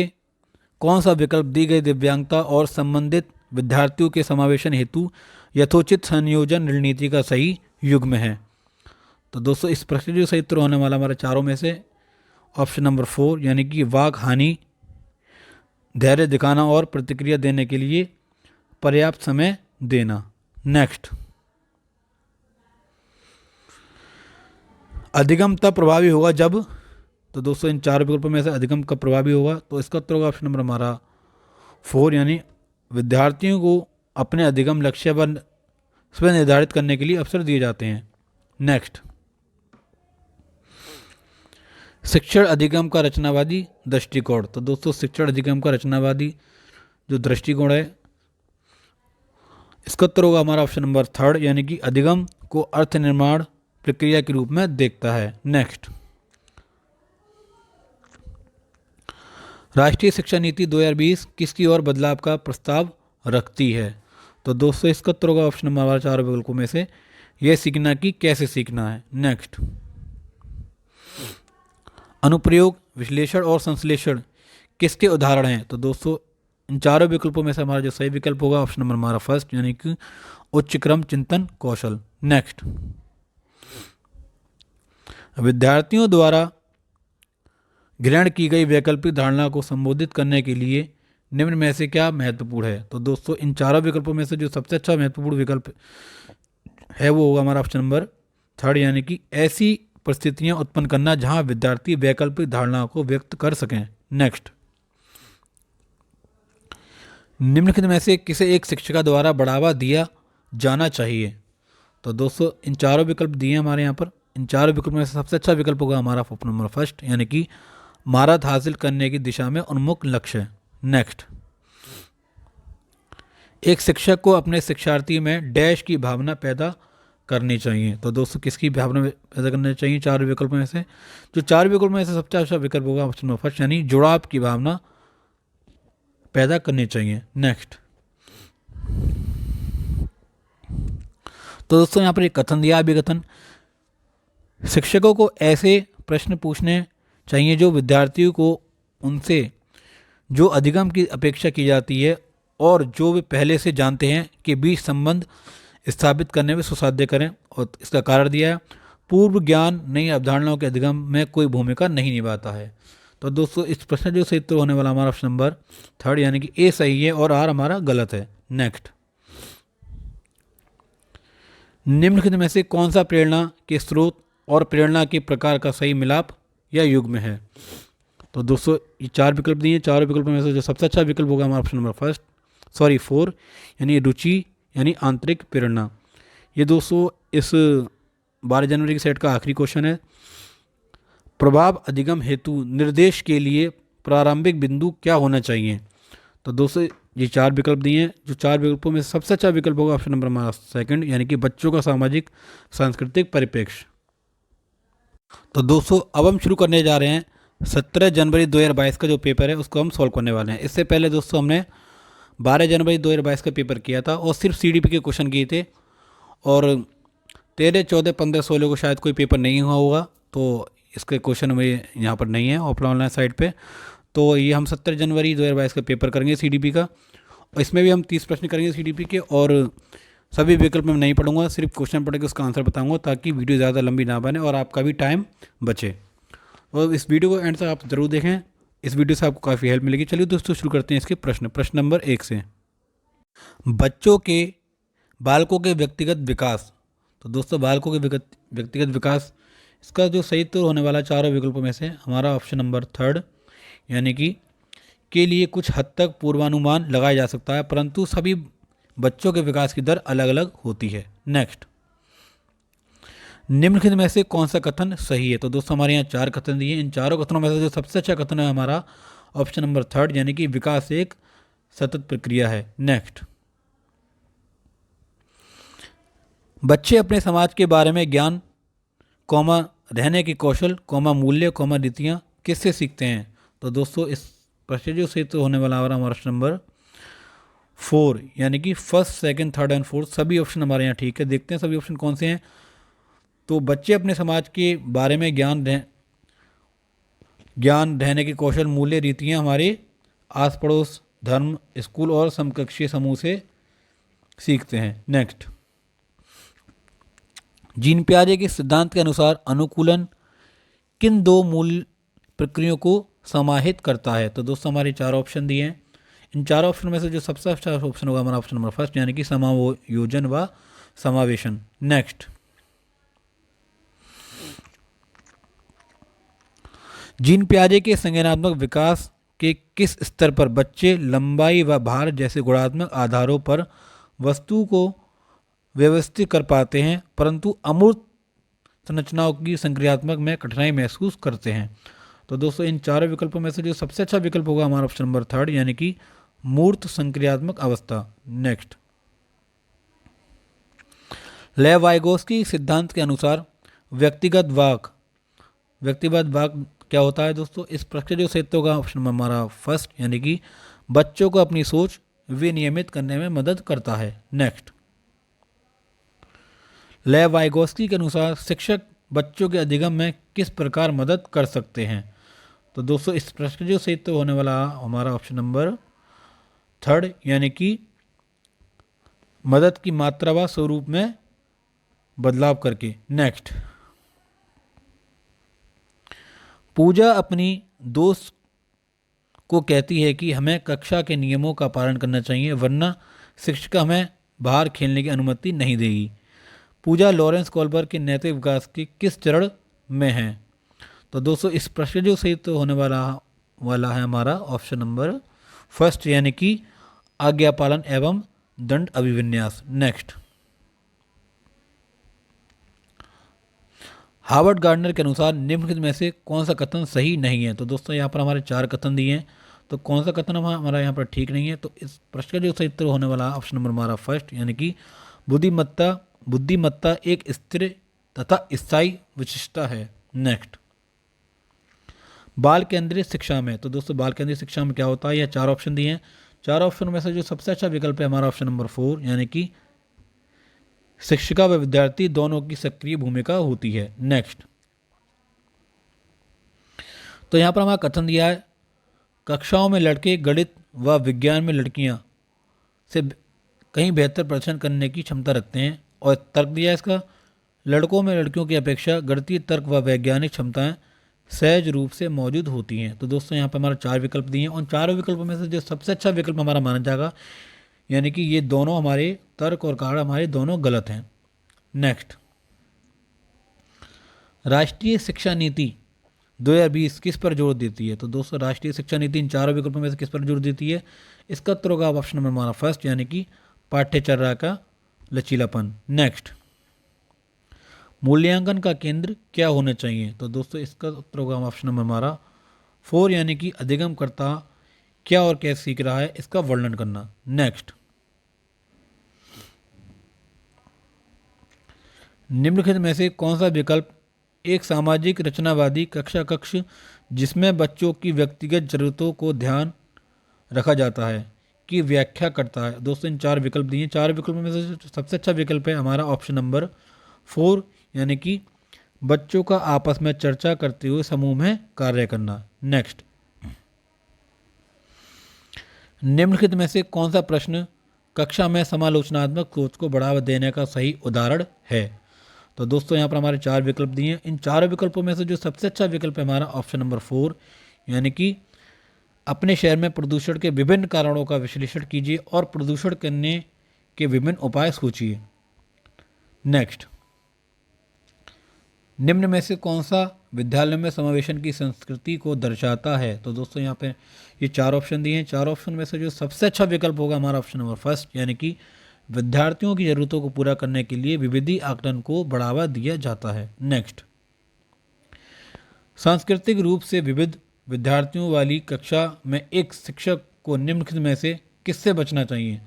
कौन सा विकल्प दी गई दिव्यांगता और संबंधित विद्यार्थियों के समावेशन हेतु यथोचित संयोजन रणनीति का सही युग्म है? तो दोस्तों इस प्रश्न जो सही उत्तर होने वाला हमारे चारों में से ऑप्शन नंबर 4, यानी कि वाक हानि, धैर्य दिखाना और प्रतिक्रिया देने के लिए पर्याप्त समय देना। नेक्स्ट, अधिगम तब प्रभावी होगा जब, तो दोस्तों इन चार विकल्पों में से अधिगम कब प्रभावी होगा? तो इसका उत्तर होगा ऑप्शन नंबर हमारा 4, यानी विद्यार्थियों को अपने अधिगम लक्ष्य पर स्वयं निर्धारित करने के लिए अवसर दिए जाते हैं। नेक्स्ट, शिक्षण अधिगम का रचनावादी दृष्टिकोण। तो दोस्तों शिक्षण अधिगम का रचनावादी जो दृष्टिकोण है इसका उत्तर होगा हमारा ऑप्शन नंबर 3, यानी कि अधिगम को अर्थ निर्माण प्रक्रिया के रूप में देखता है। नेक्स्ट, राष्ट्रीय शिक्षा नीति 2020 किसकी ओर बदलाव का प्रस्ताव रखती है? तो दोस्तों इसका उत्तर होगा ऑप्शन नंबर हमारा चार विकल्पों में से यह सीखना कि कैसे सीखना है। नेक्स्ट, अनुप्रयोग, विश्लेषण और संश्लेषण किसके उदाहरण हैं? तो दोस्तों इन चारों विकल्पों में से हमारा जो सही विकल्प होगा ऑप्शन नंबर हमारा फर्स्ट, यानी कि उच्च क्रम चिंतन कौशल। नेक्स्ट, विद्यार्थियों द्वारा ग्रहण की गई वैकल्पिक धारणा को संबोधित करने के लिए निम्न में से क्या महत्वपूर्ण है। तो दोस्तों इन चारों विकल्पों में से जो सबसे अच्छा महत्वपूर्ण विकल्प है वो होगा हमारा ऑप्शन नंबर थर्ड, यानी कि ऐसी परिस्थितियां उत्पन्न करना जहां विद्यार्थी वैकल्पिक धारणाओं को व्यक्त कर सकें। नेक्स्ट, निम्नलिखित में से किसे एक शिक्षिका द्वारा बढ़ावा दिया जाना चाहिए। तो दोस्तों इन चारों विकल्प दिए हैं हमारे यहाँ पर। इन चारों विकल्पों में से सबसे अच्छा विकल्प होगा हमारा ऑप्शन नंबर फर्स्ट, यानी कि महारत हासिल करने की दिशा में उन्मुख लक्ष्य। नेक्स्ट, एक शिक्षक को अपने शिक्षार्थी में डैश की भावना पैदा करनी चाहिए। तो दोस्तों किसकी भावना पैदा करनी चाहिए चार विकल्पों में से? जो चार विकल्पों में से सबसे अच्छा विकल्प होगा ऑप्शन नंबर फर्स्ट, यानी जुड़ाव की भावना पैदा करनी चाहिए। नेक्स्ट, तो दोस्तों यहाँ पर एक कथन दिया, अभिकथन, शिक्षकों को ऐसे प्रश्न पूछने चाहिए जो विद्यार्थियों को उनसे जो अधिगम की अपेक्षा की जाती है और जो वे पहले से जानते हैं के बीच संबंध स्थापित करने में सुसाध्य करें। और इसका कारण दिया है, पूर्व ज्ञान नई अवधारणाओं के अधिगम में कोई भूमिका नहीं निभाता है। तो दोस्तों इस प्रश्न जो सही उत्तर होने वाला हमारा ऑप्शन नंबर थर्ड, यानी कि ए सही है और आर हमारा गलत है। नेक्स्ट, निम्नलिखित में से कौन सा प्रेरणा के स्रोत और प्रेरणा के प्रकार का सही मिलाप या युग्म है। तो दोस्तों ये चार विकल्प दिए, चारों विकल्पों में से जो सबसे अच्छा विकल्प होगा हमारा ऑप्शन नंबर फोर, यानी रुचि यानी आंतरिक प्रेरणा। ये दोस्तों इस 12 जनवरी के सेट का आखिरी क्वेश्चन है। प्रभाव अधिगम हेतु निर्देश के लिए प्रारंभिक बिंदु क्या होना चाहिए। तो दोस्तों ये चार विकल्प दिए हैं, जो चार विकल्पों में सबसे अच्छा विकल्प होगा ऑप्शन नंबर हमारा सेकंड, यानी कि बच्चों का सामाजिक सांस्कृतिक परिप्रेक्ष्य। तो दोस्तों अब हम शुरू करने जा रहे हैं 17 जनवरी 2022 का जो पेपर है उसको हम सॉल्व करने वाले हैं। इससे पहले दोस्तों हमने 12 जनवरी 2022 का पेपर किया था और सिर्फ सीडीपी के क्वेश्चन किए थे, और 13, 14, 15, 16 को शायद कोई पेपर नहीं हुआ होगा, तो इसके क्वेश्चन में यहाँ पर नहीं है ऑनलाइन साइट पे। तो ये हम 17 जनवरी 2022 का पेपर करेंगे सीडीपी का, और इसमें भी हम 30 प्रश्न करेंगे सीडीपी के, और सभी विकल्प में नहीं पढ़ूंगा, सिर्फ क्वेश्चन पढ़ के उसका आंसर बताऊंगा ताकि वीडियो ज़्यादा लंबी ना बने और आपका भी टाइम बचे। और इस वीडियो को एंड तक आप ज़रूर देखें, इस वीडियो से आपको काफ़ी हेल्प मिलेगी। चलिए दोस्तों शुरू करते हैं इसके प्रश्न नंबर 1 से। बच्चों के बालकों के व्यक्तिगत विकास। तो दोस्तों बालकों के व्यक्तिगत विकास, इसका जो सही उत्तर होने वाला चारों विकल्पों में से हमारा ऑप्शन नंबर थर्ड, यानी कि के लिए कुछ हद तक पूर्वानुमान लगाया जा सकता है, परंतु सभी बच्चों के विकास की दर अलग अलग होती है। नेक्स्ट, निम्नलिखित में से कौन सा कथन सही है। तो दोस्तों हमारे यहाँ चार कथन दिए, इन चारों कथनों में से जो सबसे अच्छा कथन है हमारा ऑप्शन नंबर थर्ड, यानी कि विकास एक सतत प्रक्रिया है। नेक्स्ट, बच्चे अपने समाज के बारे में ज्ञान कौमा रहने के कौशल कौमा मूल्य कौमा नीतियाँ किससे सीखते हैं। तो दोस्तों इस प्रश्न जो सही तो होने वाला हमारा ऑप्शन नंबर 4, यानी कि first, second, third and fourth सभी ऑप्शन हमारे यहाँ ठीक है। देखते हैं सभी ऑप्शन कौन से हैं। तो बच्चे अपने समाज के बारे में ज्ञान रहने के कौशल मूल्य रीतियाँ हमारे आस पड़ोस, धर्म, स्कूल और समकक्षीय समूह से सीखते हैं। नेक्स्ट, जीन पियाजे के सिद्धांत के अनुसार अनुकूलन किन दो मूल प्रक्रियाओं को समाहित करता है। तो दोस्तों हमारे चार ऑप्शन दिए हैं, इन चारों ऑप्शन में से जो सबसे अच्छा ऑप्शन होगा हमारा ऑप्शन नंबर फर्स्ट, यानी कि समायोजन व समावेशन। नेक्स्ट, जीन पियाजे के संज्ञानात्मक विकास के किस स्तर पर बच्चे लंबाई व भार जैसे गुणात्मक आधारों पर वस्तु को व्यवस्थित कर पाते हैं, परंतु अमूर्त संरचनाओं की संक्रियात्मक में कठिनाई महसूस करते हैं। तो दोस्तों इन चारों विकल्पों में से जो सबसे अच्छा विकल्प होगा हमारा ऑप्शन नंबर थर्ड, यानी कि मूर्त संक्रियात्मक अवस्था। नेक्स्ट, लेवाइगोस्की सिद्धांत के अनुसार व्यक्तिगत वाक क्या होता है। दोस्तों इस प्रश्न जो सही होगा ऑप्शन नंबर हमारा फर्स्ट, यानी कि बच्चों को अपनी सोच विनियमित करने में मदद करता है। नेक्स्ट, लेवाइगोस्की के अनुसार शिक्षक बच्चों के अधिगम में किस प्रकार मदद कर सकते हैं। तो दोस्तों इस प्रश्न जो सही होने वाला हमारा ऑप्शन नंबर थर्ड, यानी कि मदद की मात्रा व स्वरूप में बदलाव करके। नेक्स्ट, पूजा अपनी दोस्त को कहती है कि हमें कक्षा के नियमों का पालन करना चाहिए वरना शिक्षिका हमें बाहर खेलने की अनुमति नहीं देगी। पूजा लॉरेंस कोलबर्ग के नैतिक विकास के किस चरण में है? तो दोस्तों इस प्रश्न जो सही तो होने वाला वाला है हमारा ऑप्शन नंबर फर्स्ट, यानी कि आज्ञा पालन एवं दंड अभिविन्यास। नेक्स्ट, हार्वर्ड गार्डनर के अनुसार निम्नलिखित में से कौन सा कथन सही नहीं है? तो दोस्तों यहाँ पर हमारे 4 कथन दिए हैं, तो कौन सा कथन हमारा यहाँ पर ठीक नहीं है? तो इस प्रश्न का जो सही उत्तर होने वाला ऑप्शन नंबर हमारा फर्स्ट, यानी कि बुद्धिमत्ता एक स्थिर तथा स्थायी विशिष्टता है। नेक्स्ट, बाल केंद्रित शिक्षा में, तो दोस्तों बाल केंद्रित शिक्षा में क्या होता है? यह 4 ऑप्शन दिए हैं, 4 ऑप्शन में से जो सबसे अच्छा विकल्प है हमारा ऑप्शन नंबर 4, यानी कि शिक्षिका व विद्यार्थी दोनों की सक्रिय भूमिका होती है। नेक्स्ट, तो यहां पर हमारा कथन दिया है कक्षाओं में लड़के गणित व विज्ञान में लड़कियां से कहीं बेहतर प्रदर्शन करने की क्षमता रखते हैं, और तर्क दिया है इसका लड़कों में लड़कियों की अपेक्षा गणितीय तर्क व वैज्ञानिक क्षमताएं सहज रूप से मौजूद होती हैं। तो दोस्तों यहाँ पर हमारा 4 विकल्प दिए हैं, उन चारों विकल्पों में से जो सबसे अच्छा विकल्प हमारा माना जाएगा, यानी कि ये दोनों हमारे तर्क और कारण हमारे दोनों गलत हैं। नेक्स्ट, राष्ट्रीय शिक्षा नीति 2020 किस पर जोर देती है? तो दोस्तों राष्ट्रीय शिक्षा नीति इन चारों विकल्पों में से किस पर जोर देती है? इसका उत्तर होगा ऑप्शन नंबर हमारा फर्स्ट, यानी कि पाठ्यचर्या का लचीलापन। नेक्स्ट, मूल्यांकन का केंद्र क्या होना चाहिए? तो दोस्तों इसका उत्तर होगा ऑप्शन नंबर हमारा 4, यानी कि अधिगमकर्ता क्या और कैसे सीख रहा है इसका वर्णन करना। नेक्स्ट, निम्नलिखित में से कौन सा विकल्प एक सामाजिक रचनावादी कक्षा कक्ष जिसमें बच्चों की व्यक्तिगत जरूरतों को ध्यान रखा जाता है की व्याख्या करता है? दोस्तों इन 4 विकल्प दिए, 4 विकल्पों में से सबसे अच्छा विकल्प है हमारा ऑप्शन नंबर 4, यानी कि बच्चों का आपस में चर्चा करते हुए समूह में कार्य करना। नेक्स्ट, निम्नलिखित में से कौन सा प्रश्न कक्षा में समालोचनात्मक सोच को बढ़ावा देने का सही उदाहरण है? तो दोस्तों यहाँ पर हमारे 4 विकल्प दिए हैं, इन 4 विकल्पों में से जो सबसे अच्छा विकल्प है हमारा ऑप्शन नंबर 4, यानी कि अपने शहर में प्रदूषण के विभिन्न कारणों का विश्लेषण कीजिए और प्रदूषण करने के विभिन्न उपाय सोचिए। नेक्स्ट, निम्न में से कौन सा विद्यालय में समावेशन की संस्कृति को दर्शाता है? तो दोस्तों यहाँ पे ये 4 ऑप्शन दिए हैं, 4 ऑप्शन में से जो सबसे अच्छा विकल्प होगा हमारा ऑप्शन नंबर फर्स्ट, यानी कि विद्यार्थियों की जरूरतों को पूरा करने के लिए विविधि आकलन को बढ़ावा दिया जाता है। नेक्स्ट, सांस्कृतिक रूप से विविध विद्यार्थियों वाली कक्षा में एक शिक्षक को निम्नलिखित में से किससे बचना चाहिए?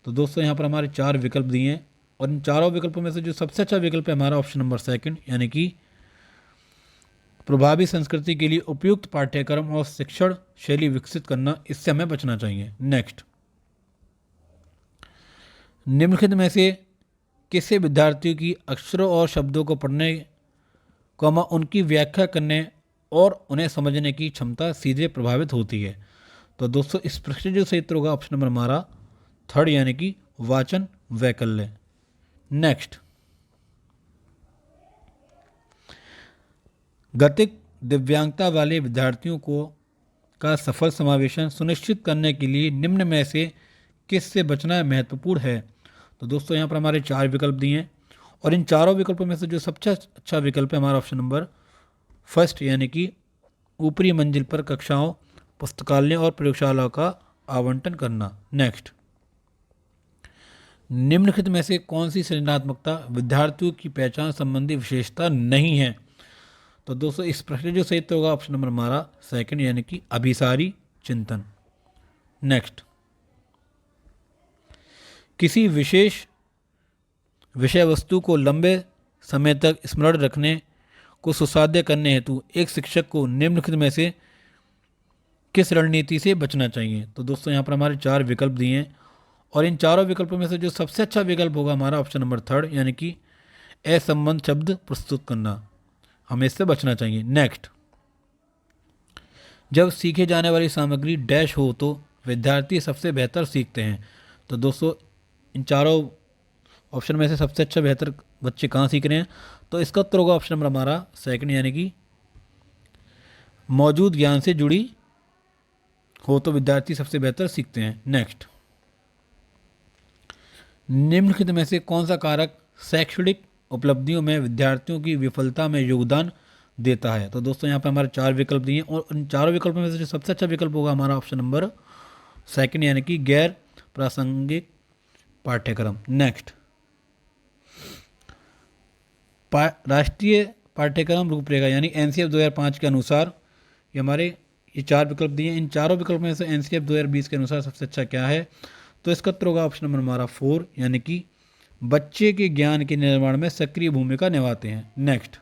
तो दोस्तों यहाँ पर हमारे 4 विकल्प दिए हैं, और इन चारों विकल्पों में से जो सबसे अच्छा विकल्प है हमारा ऑप्शन नंबर सेकंड, यानी कि प्रभावी संस्कृति के लिए उपयुक्त पाठ्यक्रम और शिक्षण शैली विकसित करना, इससे हमें बचना चाहिए। नेक्स्ट, निम्नलिखित में से किसी विद्यार्थियों की अक्षरों और शब्दों को पढ़ने उनकी व्याख्या करने और उन्हें समझने की क्षमता सीधे प्रभावित होती है? तो दोस्तों इस प्रश्न जो सही उत्तर होगा ऑप्शन नंबर हमारा थर्ड, यानी कि वाचन वैकल्य। नेक्स्ट, गतिक दिव्यांगता वाले विद्यार्थियों को का सफल समावेशन सुनिश्चित करने के लिए निम्न में से किससे बचना महत्वपूर्ण है? तो दोस्तों यहाँ पर हमारे 4 विकल्प दिए हैं, और इन चारों विकल्पों में से जो सबसे अच्छा विकल्प है हमारा ऑप्शन नंबर फर्स्ट, यानी कि ऊपरी मंजिल पर कक्षाओं, पुस्तकालय और प्रयोगशाला का आवंटन करना। नेक्स्ट, निम्नलिखित में से कौन सी सृजनात्मकता विद्यार्थियों की पहचान संबंधी विशेषता नहीं है? तो दोस्तों इस प्रश्न जो सही उत्तर होगा ऑप्शन नंबर हमारा सेकंड, यानी कि अभिसारी चिंतन। नेक्स्ट, किसी विशेष विषय वस्तु को लंबे समय तक स्मरण रखने को सुसाध्य करने हेतु एक शिक्षक को निम्नलिखित में से किस रणनीति से बचना चाहिए? तो दोस्तों यहाँ पर हमारे 4 विकल्प दिए हैं, और इन चारों विकल्पों में से जो सबसे अच्छा विकल्प होगा हमारा ऑप्शन नंबर थर्ड, यानी कि असंबद्ध शब्द प्रस्तुत करना, हमें इससे बचना चाहिए। नेक्स्ट, जब सीखे जाने वाली सामग्री डैश हो तो विद्यार्थी सबसे बेहतर सीखते हैं। तो दोस्तों इन चारों ऑप्शन में से सबसे अच्छा बेहतर बच्चे कहाँ सीख रहे हैं? तो इसका उत्तर होगा ऑप्शन नंबर हमारा सेकंड, यानी कि मौजूद ज्ञान से जुड़ी हो तो विद्यार्थी सबसे बेहतर सीखते हैं। नेक्स्ट, निम्नलिखित में से कौन सा कारक शैक्षणिक उपलब्धियों में विद्यार्थियों की विफलता में योगदान देता है? तो दोस्तों यहाँ पे हमारे 4 विकल्प दिए और उन चारों विकल्पों में से जो सबसे अच्छा विकल्प होगा हमारा ऑप्शन नंबर सेकंड, यानी कि गैर प्रासंगिक पाठ्यक्रम। नेक्स्ट, राष्ट्रीय पाठ्यक्रम रूपरेखा यानी एनसीएफ 2005 के अनुसार ये हमारे ये 4 विकल्प दिए। इन चारों विकल्प में से एनसीएफ 2020 के अनुसार सबसे अच्छा क्या है? तो इसका उत्तर होगा ऑप्शन नंबर हमारा 4, यानी कि बच्चे के ज्ञान के निर्माण में सक्रिय भूमिका निभाते हैं। नेक्स्ट,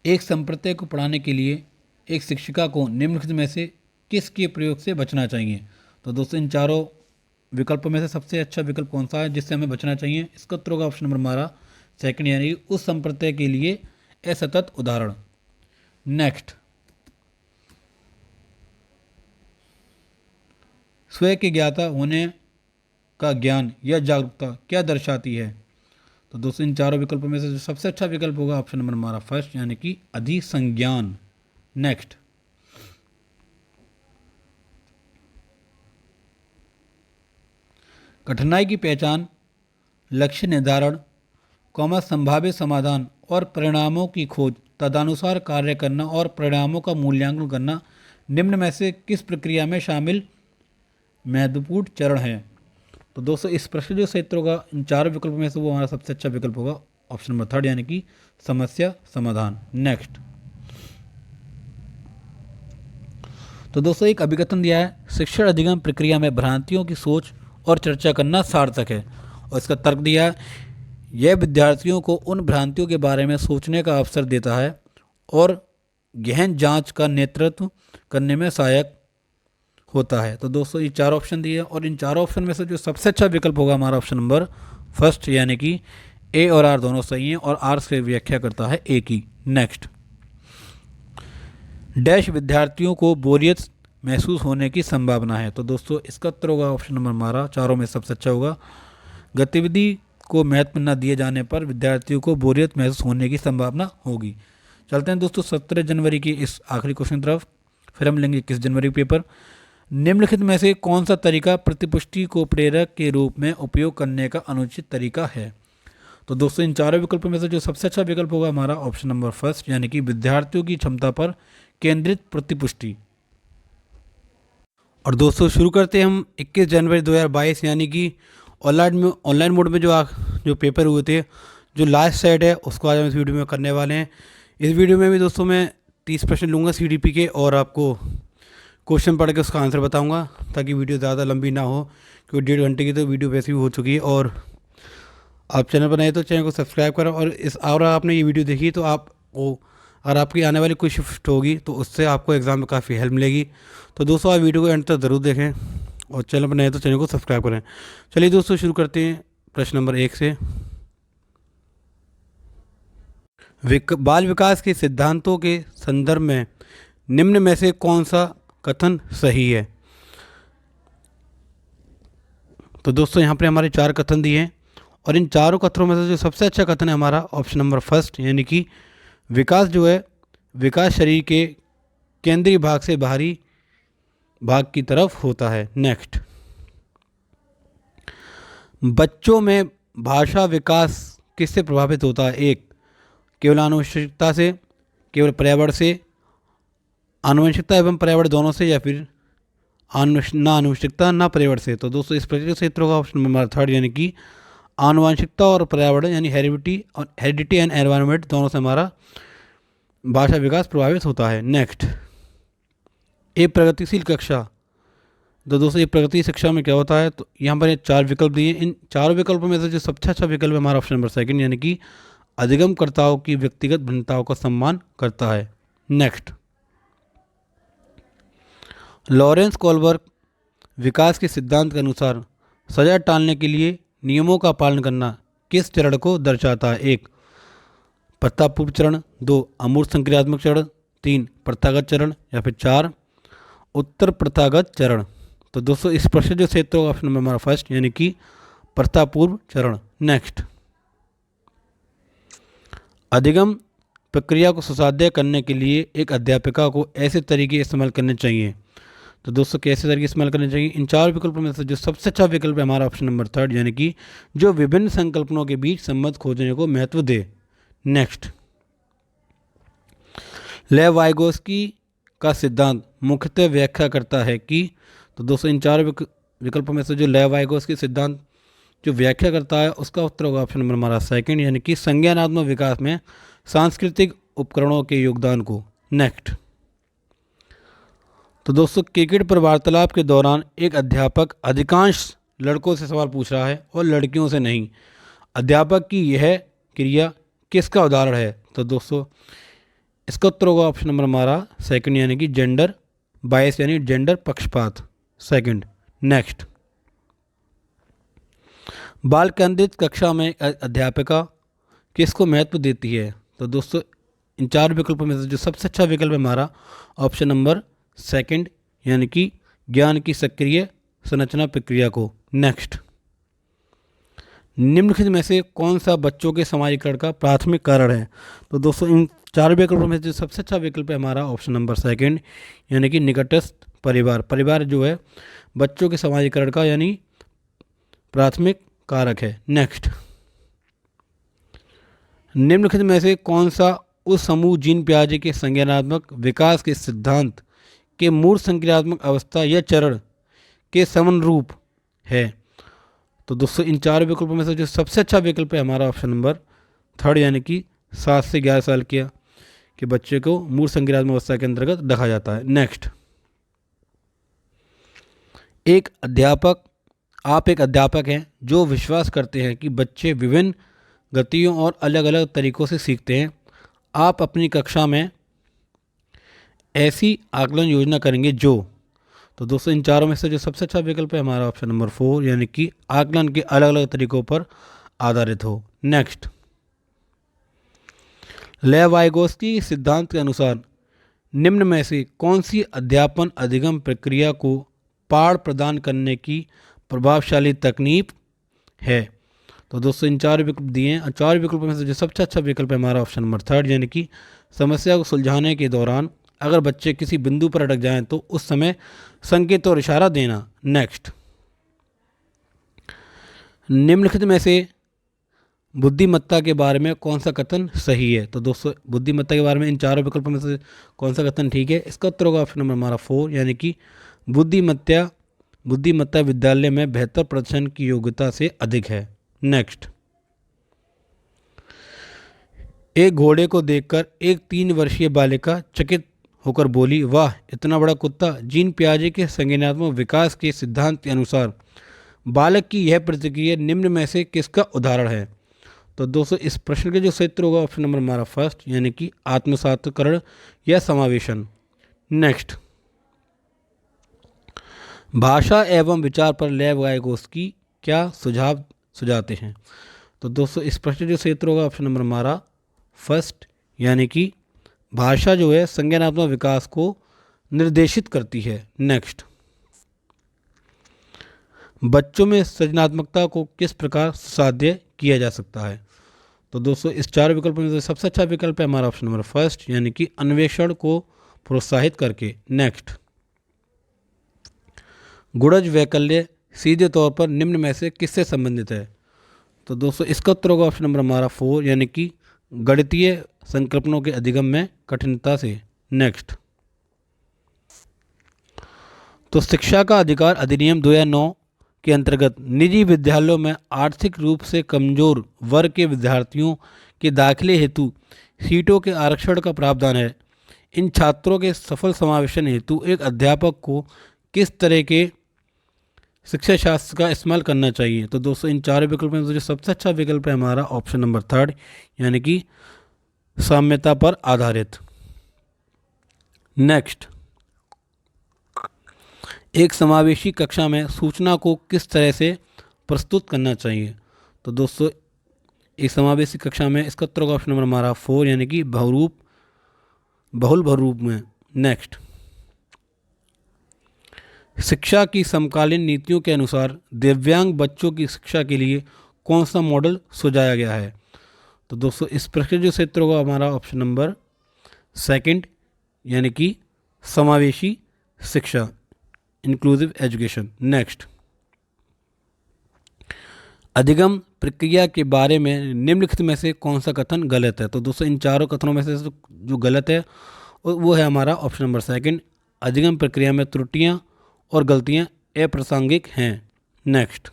एक संप्रदाय को पढ़ाने के लिए एक शिक्षिका को निम्नलिखित में से किसके प्रयोग से बचना चाहिए? तो दोस्तों इन चारों विकल्पों में से सबसे अच्छा विकल्प कौन सा है जिससे हमें बचना चाहिए? इसका उत्तर होगा ऑप्शन नंबर हमारा सेकंड, यानी उस संप्रदाय के लिए असतत उदाहरण। नेक्स्ट, स्वयं के ज्ञाता होने का ज्ञान या जागरूकता क्या दर्शाती है? तो दोस्तों इन चारों विकल्पों में से जो सबसे अच्छा विकल्प होगा ऑप्शन नंबर हमारा फर्स्ट, यानी कि अधिसंज्ञान। नेक्स्ट, कठिनाई की पहचान, लक्ष्य निर्धारण, संभावित समाधान और परिणामों की खोज, तदनुसार कार्य करना और परिणामों का मूल्यांकन करना निम्न में से किस प्रक्रिया में शामिल महत्वपूर्ण चरण है? तो दोस्तों इस प्रश्न जो सही उत्तर होगा इन चारों विकल्पों में से वो हमारा सबसे अच्छा विकल्प होगा ऑप्शन नंबर थर्ड, यानी कि समस्या समाधान। नेक्स्ट, तो दोस्तों एक अभिकथन दिया है, शिक्षण अधिगम प्रक्रिया में भ्रांतियों की सोच और चर्चा करना सार्थक है। और इसका तर्क दिया है, यह विद्यार्थियों को उन भ्रांतियों के बारे में सोचने का अवसर देता है और गहन जांच का नेतृत्व करने में सहायक होता है। तो दोस्तों ये 4 ऑप्शन दिए और इन चारों ऑप्शन में से जो सबसे अच्छा विकल्प होगा हमारा ऑप्शन नंबर फर्स्ट, यानी कि ए और आर दोनों सही हैं और आर से व्याख्या करता है ए की। नेक्स्ट, डैश विद्यार्थियों को बोरियत महसूस होने की संभावना है। तो दोस्तों इसका उत्तर होगा ऑप्शन नंबर हमारा चारों में सबसे अच्छा होगा, गतिविधि को महत्व न दिए जाने पर विद्यार्थियों को बोरियत महसूस होने की संभावना होगी। चलते हैं दोस्तों 17 जनवरी की इस आखिरी क्वेश्चन तरफ, फिर हम लेंगे 21 जनवरी पेपर। निम्नलिखित में से कौन सा तरीका प्रतिपुष्टि को प्रेरक के रूप में उपयोग करने का अनुचित तरीका है? तो दोस्तों इन चारों विकल्पों में से जो सबसे अच्छा विकल्प होगा हमारा ऑप्शन नंबर फर्स्ट, यानी कि विद्यार्थियों की क्षमता पर केंद्रित प्रतिपुष्टि। और दोस्तों शुरू करते हैं हम 21 जनवरी 2022 यानी कि ऑनलाइन मोड में जो पेपर हुए थे, जो लास्ट सेट है उसको आज हम इस वीडियो में करने वाले हैं। इस वीडियो में भी दोस्तों मैं 30 प्रश्न लूँगा CDP के और आपको क्वेश्चन पढ़ के उसका आंसर बताऊंगा ताकि वीडियो ज़्यादा लंबी ना हो, क्योंकि 1.5 घंटे की तो वीडियो वैसे भी हो चुकी है। और आप चैनल पर नए तो चैनल को सब्सक्राइब करें और आपने ये वीडियो देखी तो आपको अगर आपकी आने वाली कोई शिफ्ट होगी तो उससे आपको एग्ज़ाम में काफ़ी हेल्प मिलेगी। तो दोस्तों आप वीडियो को एंड तक ज़रूर देखें और चैनल पर नए तो चैनल को सब्सक्राइब करें। चलिए दोस्तों शुरू करते हैं प्रश्न नंबर 1 से। बाल विकास के सिद्धांतों के संदर्भ में निम्न में से कौन सा कथन सही है? तो दोस्तों यहाँ पे हमारे 4 कथन दिए हैं और इन चारों कथनों में से जो सबसे अच्छा कथन है हमारा ऑप्शन नंबर फर्स्ट, यानी कि विकास जो है विकास शरीर के केंद्रीय भाग से बाहरी भाग की तरफ होता है। नेक्स्ट, बच्चों में भाषा विकास किससे प्रभावित होता है? 1 केवल आनुवंशिकता से, केवल पर्यावरण से, आनुवंशिकता एवं पर्यावरण दोनों से, या फिर ना आनुवंशिकता ना पर्यावरण से। तो दोस्तों इस प्रकार से उत्तर होगा ऑप्शन नंबर थर्ड, यानी कि आनुवंशिकता और पर्यावरण यानी हेरिडिटी एंड एनवायरनमेंट दोनों से हमारा भाषा विकास प्रभावित होता है। नेक्स्ट, एक प्रगतिशील कक्षा। तो दोस्तों ये प्रगति शिक्षा में क्या होता है? तो यहाँ पर 4 विकल्प दिए, इन चारों विकल्पों में से जो सबसे अच्छा विकल्प है हमारा ऑप्शन नंबर सेकंड, यानी कि अधिगमकर्ताओं की व्यक्तिगत भिन्नताओं का सम्मान करता है। नेक्स्ट, लॉरेंस कोलबर्ग विकास के सिद्धांत के अनुसार सजा टालने के लिए नियमों का पालन करना किस चरण को दर्शाता है? 1 प्रथापूर्व चरण, 2 अमूर्त संक्रियात्मक चरण, 3 प्रथागत चरण, या फिर 4 उत्तर प्रथागत चरण। तो दोस्तों इस प्रश्न जो क्षेत्र होगा ऑप्शन नंबर हमारा फर्स्ट, यानी कि प्रथापूर्व चरण। नेक्स्ट, अधिगम प्रक्रिया को सुसाध्य करने के लिए एक अध्यापिका को ऐसे तरीके इस्तेमाल करने चाहिए। तो दोस्तों कैसे तरीके इस्तेमाल करने चाहिए? इन चार विकल्पों में से जो सबसे अच्छा विकल्प है हमारा ऑप्शन नंबर थर्ड, यानी कि जो विभिन्न संकल्पनों के बीच संबंध खोजने को महत्व दे। नेक्स्ट, लेव वाइगोस्की का सिद्धांत मुख्यतः व्याख्या करता है कि, तो दोस्तों इन चार विकल्पों में से जो लेव वाइगोस्की सिद्धांत जो व्याख्या करता है उसका उत्तर होगा ऑप्शन नंबर हमारा सेकंड, यानी कि संज्ञानात्मक विकास में सांस्कृतिक उपकरणों के योगदान को। नेक्स्ट, तो दोस्तों क्रिकेट पर वार्तालाप के दौरान एक अध्यापक अधिकांश लड़कों से सवाल पूछ रहा है और लड़कियों से नहीं। अध्यापक की यह क्रिया किसका उदाहरण है? तो दोस्तों इसका उत्तर होगा ऑप्शन नंबर हमारा सेकंड, यानी कि जेंडर बायस यानी जेंडर पक्षपात। सेकंड। नेक्स्ट, बाल केंद्रित कक्षा में अध्यापिका किसको महत्व देती है? तो दोस्तों इन चार विकल्पों में से जो सबसे अच्छा विकल्प है हमारा ऑप्शन नंबर सेकंड, यानी कि ज्ञान की सक्रिय संरचना प्रक्रिया को। नेक्स्ट, निम्नलिखित में से कौन सा बच्चों के समाजीकरण का प्राथमिक कारण है? तो दोस्तों इन चार विकल्पों में से जो सबसे अच्छा विकल्प है हमारा ऑप्शन नंबर सेकंड, यानी कि निकटस्थ परिवार। परिवार जो है बच्चों के समाजीकरण का यानी प्राथमिक कारक है। नेक्स्ट, निम्नलिखित में से कौन सा उस समूह जीन पियाजे के संज्ञानात्मक विकास के सिद्धांत के मूल संक्रियात्मक अवस्था या चरण के समनुरूप है? तो दोस्तों इन चार विकल्पों में से जो सबसे अच्छा विकल्प है हमारा ऑप्शन नंबर थर्ड, यानी कि 7 से 11 साल के बच्चे को मूल संक्रियात्मक अवस्था के अंतर्गत रखा जाता है। नेक्स्ट, आप एक अध्यापक हैं जो विश्वास करते हैं कि बच्चे विभिन्न गतियों और अलग अलग तरीकों से सीखते हैं। आप अपनी कक्षा में ऐसी आकलन योजना करेंगे जो, तो दोस्तों इन चारों में से जो सबसे अच्छा विकल्प है हमारा ऑप्शन नंबर 4, यानी कि आकलन के अलग अलग तरीकों पर आधारित हो। नेक्स्ट, लेव वाइगोस्की सिद्धांत के अनुसार निम्न में से कौन सी अध्यापन अधिगम प्रक्रिया को पाठ प्रदान करने की प्रभावशाली तकनीक है? तो दोस्तों इन चार विकल्प दिए हैं और चार विकल्पों में से जो सबसे अच्छा विकल्प है हमारा ऑप्शन नंबर थर्ड, यानी कि समस्या को सुलझाने के दौरान अगर बच्चे किसी बिंदु पर अटक जाएं तो उस समय संकेत और इशारा देना। नेक्स्ट, निम्नलिखित में से बुद्धिमत्ता के बारे में कौन सा कथन सही है? तो दोस्तों बुद्धिमत्ता के बारे में इन चारों विकल्पों में से कौन सा कथन ठीक है? इसका उत्तर होगा ऑप्शन नंबर हमारा 4, यानी कि बुद्धिमत्ता विद्यालय में बेहतर प्रदर्शन की योग्यता से अधिक है। नेक्स्ट, एक घोड़े को देखकर एक 3 वर्षीय बालिका चकित होकर बोली, वाह इतना बड़ा कुत्ता। जीन पियाजे के संज्ञानात्मक विकास के सिद्धांत के अनुसार बालक की यह प्रतिक्रिया निम्न में से किसका उदाहरण है? तो दोस्तों इस प्रश्न के जो सही उत्तर होगा ऑप्शन नंबर हमारा फर्स्ट, यानी कि आत्मसातकरण या समावेशन। नेक्स्ट, भाषा एवं विचार पर लेव वाइगोस्की क्या सुझाव सुझाते हैं? तो दोस्तों इस प्रश्न जो सही उत्तर होगा ऑप्शन नंबर हमारा फर्स्ट, यानी कि भाषा जो है संज्ञानात्मक विकास को निर्देशित करती है। नेक्स्ट, बच्चों में सृजनात्मकता को किस प्रकार सुसाध्य किया जा सकता है? तो दोस्तों इस चार विकल्पों में से सबसे अच्छा विकल्प है हमारा ऑप्शन नंबर फर्स्ट, यानी कि अन्वेषण को प्रोत्साहित करके। नेक्स्ट, गुणज वैकल्य सीधे तौर पर निम्न में से किससे संबंधित है? तो दोस्तों इसका उत्तर होगा ऑप्शन नंबर हमारा 4, यानी कि गणितीय संकल्पनों के अधिगम में कठिनता से। नेक्स्ट, तो शिक्षा का अधिकार अधिनियम 2009 के अंतर्गत निजी विद्यालयों में आर्थिक रूप से कमजोर वर्ग के विद्यार्थियों के दाखिले हेतु सीटों के आरक्षण का प्रावधान है। इन छात्रों के सफल समावेशन हेतु एक अध्यापक को किस तरह के शिक्षा शास्त्र का इस्तेमाल करना चाहिए? तो दोस्तों इन चार विकल्पों में जो सबसे अच्छा विकल्प है हमारा ऑप्शन नंबर थर्ड, यानी कि साम्यता पर आधारित। नेक्स्ट, एक समावेशी कक्षा में सूचना को किस तरह से प्रस्तुत करना चाहिए? तो दोस्तों एक समावेशी कक्षा में इसका उत्तर होगा ऑप्शन नंबर हमारा 4, यानी कि बहुल बहुरूप में। नेक्स्ट, शिक्षा की समकालीन नीतियों के अनुसार दिव्यांग बच्चों की शिक्षा के लिए कौन सा मॉडल सुझाया गया है? तो दोस्तों इस प्रश्न का जो क्षेत्र होगा हमारा ऑप्शन नंबर सेकंड, यानी कि समावेशी शिक्षा, इंक्लूसिव एजुकेशन। नेक्स्ट, अधिगम प्रक्रिया के बारे में निम्नलिखित में से कौन सा कथन गलत है? तो दोस्तों इन चारों कथनों में से जो गलत है वो है हमारा ऑप्शन नंबर सेकंड, अधिगम प्रक्रिया में त्रुटियां और गलतियां अप्रासंगिक हैं। नेक्स्ट,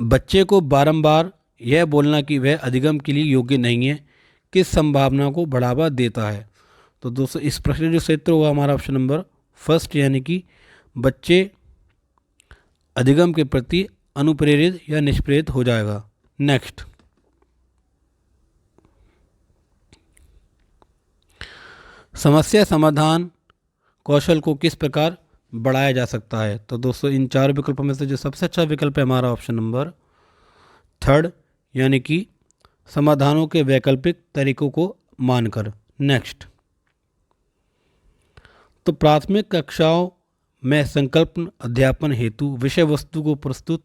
बच्चे को बारंबार यह बोलना कि वह अधिगम के लिए योग्य नहीं है किस संभावना को बढ़ावा देता है? तो दोस्तों इस प्रश्न का जो क्षेत्र होगा हमारा ऑप्शन नंबर फर्स्ट, यानी कि बच्चे अधिगम के प्रति अनुप्रेरित या निष्प्रेरित हो जाएगा। नेक्स्ट, समस्या समाधान कौशल को किस प्रकार बढ़ाया जा सकता है? तो दोस्तों इन चार विकल्पों में से जो सबसे अच्छा विकल्प है हमारा ऑप्शन नंबर थर्ड, यानी कि समाधानों के वैकल्पिक तरीकों को मानकर। नेक्स्ट, तो प्राथमिक कक्षाओं में संकल्प अध्यापन हेतु विषय वस्तु को प्रस्तुत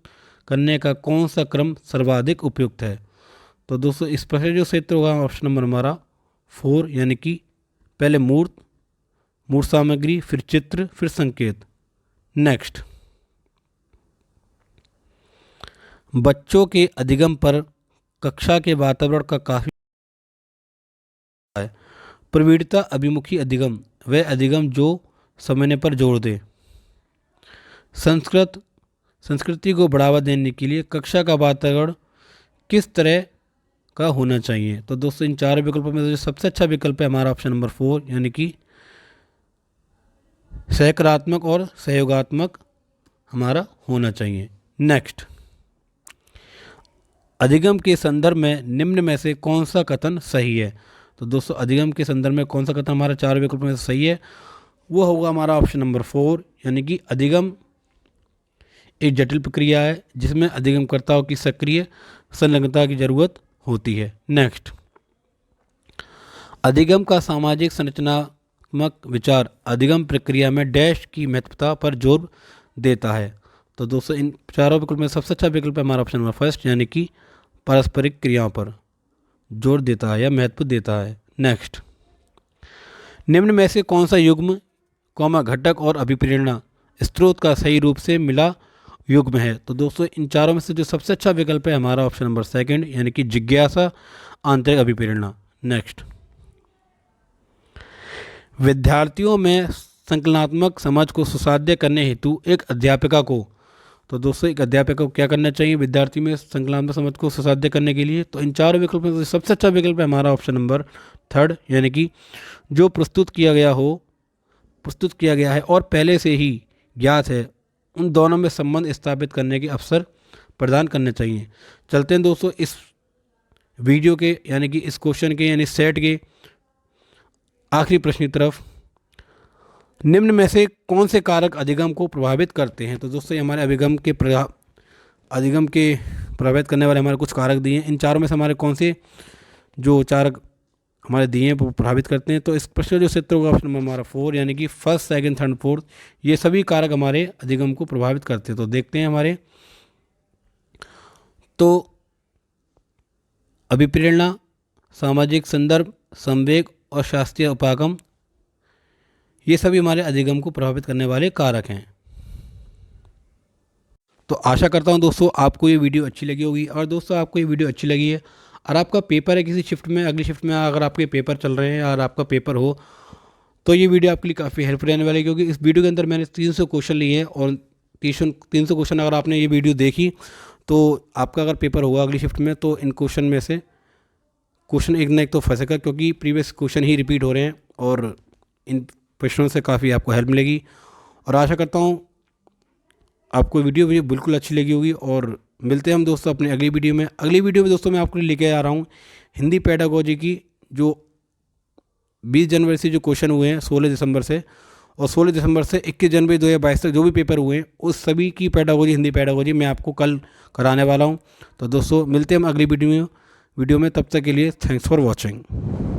करने का कौन सा क्रम सर्वाधिक उपयुक्त है? तो दोस्तों इस प्रश्न जो क्षेत्र होगा ऑप्शन नंबर हमारा 4, यानी कि पहले मूर्त सामग्री, फिर चित्र, फिर संकेत। नेक्स्ट, बच्चों के अधिगम पर कक्षा के वातावरण का काफी है। प्रवृत्ता अभिमुखी अधिगम, वह अधिगम जो समझने पर जोर दे। संस्कृति को बढ़ावा देने के लिए कक्षा का वातावरण किस तरह का होना चाहिए? तो दोस्तों इन चार विकल्पों में जो सबसे अच्छा विकल्प है हमारा ऑप्शन नंबर 4, यानी कि सकारात्मक और सहयोगात्मक हमारा होना चाहिए। नेक्स्ट, अधिगम के संदर्भ में निम्न में से कौन सा कथन सही है? तो दोस्तों अधिगम के संदर्भ में कौन सा कथन हमारा चार विकल्पों में से सही है? वो होगा हमारा ऑप्शन नंबर 4, यानी कि अधिगम एक जटिल प्रक्रिया है जिसमें अधिगमकर्ताओं की सक्रिय संलग्नता की जरूरत होती है। नेक्स्ट, अधिगम का सामाजिक संरचनात्मक विचार अधिगम प्रक्रिया में डैश की महत्वता पर जोर देता है। तो दोस्तों इन चारों विकल्प में सबसे अच्छा विकल्प है हमारा ऑप्शन नंबर फर्स्ट, यानी कि पारस्परिक क्रियाओं पर जोर देता है या महत्व देता है। नेक्स्ट, निम्न में से कौन सा युग्म घटक और अभिप्रेरणा स्रोत का सही रूप से मिला युग्म है? तो दोस्तों इन चारों में से जो सबसे अच्छा विकल्प है हमारा ऑप्शन नंबर सेकंड, यानी कि जिज्ञासा आंतरिक अभिप्रेरणा। नेक्स्ट, विद्यार्थियों में संकलनात्मक समझ को सुसाध्य करने हेतु एक अध्यापिका को, तो दोस्तों एक अध्यापिका को क्या करना चाहिए विद्यार्थी में संकलनात्मक समझ को सुसाध्य करने के लिए? तो इन चारों विकल्पों में से सबसे अच्छा विकल्प है हमारा ऑप्शन नंबर थर्ड, यानी कि जो प्रस्तुत किया गया है और पहले से ही ज्ञात है उन दोनों में संबंध स्थापित करने के अवसर प्रदान करने चाहिए। चलते हैं दोस्तों इस वीडियो के यानी कि इस क्वेश्चन के यानी सेट के आखिरी प्रश्न की तरफ। निम्न में से कौन से कारक अधिगम को प्रभावित करते हैं? तो दोस्तों ये हमारे अधिगम के प्रभावित करने वाले हमारे कुछ कारक दिए हैं। इन चारों में से हमारे कौन से जो कारक हमारे दिए हैं वो प्रभावित करते हैं? तो इस प्रश्न जो क्षेत्र होगा ऑप्शन नंबर हमारा 4, यानी कि फर्स्ट, सेकंड, थर्ड, फोर्थ, ये सभी कारक हमारे अधिगम को प्रभावित करते हैं। तो देखते हैं हमारे तो अभिप्रेरणा, सामाजिक संदर्भ, संवेग और शास्त्रीय उपागम, ये सभी हमारे अधिगम को प्रभावित करने वाले कारक हैं। तो आशा करता हूं दोस्तों आपको ये वीडियो अच्छी लगी होगी। और दोस्तों आपको ये वीडियो अच्छी लगी है और आपका पेपर है किसी शिफ्ट में, अगली शिफ्ट में अगर आपके पेपर चल रहे हैं और आपका पेपर हो तो ये वीडियो आपके लिए काफ़ी हेल्प रहने वाली है, क्योंकि इस वीडियो के अंदर मैंने 300 क्वेश्चन लिए हैं और 300 क्वेश्चन अगर आपने ये वीडियो देखी तो आपका अगर पेपर होगा अगली शिफ्ट में तो इन क्वेश्चन में से क्वेश्चन एक ना एक तो फंसेगा, क्योंकि प्रीवियस क्वेश्चन ही रिपीट हो रहे हैं और इन प्रश्नों से काफ़ी आपको हेल्प मिलेगी। और आशा करता हूँ आपको वीडियो बिल्कुल अच्छी लगी होगी और मिलते हैं हम दोस्तों अपने अगली वीडियो में। अगली वीडियो में दोस्तों मैं आपके लिए लेके आ रहा हूँ हिंदी पेडागोजी की जो 20 जनवरी से जो क्वेश्चन हुए हैं 16 दिसंबर से, और 16 दिसंबर से 21 जनवरी 2022 तक जो भी पेपर हुए हैं उस सभी की पेडागोजी, हिंदी पेडागोजी मैं आपको कल कराने वाला हूँ। तो दोस्तों मिलते हैं हम अगली वीडियो में। तब तक के लिए थैंक्स फॉर वॉचिंग।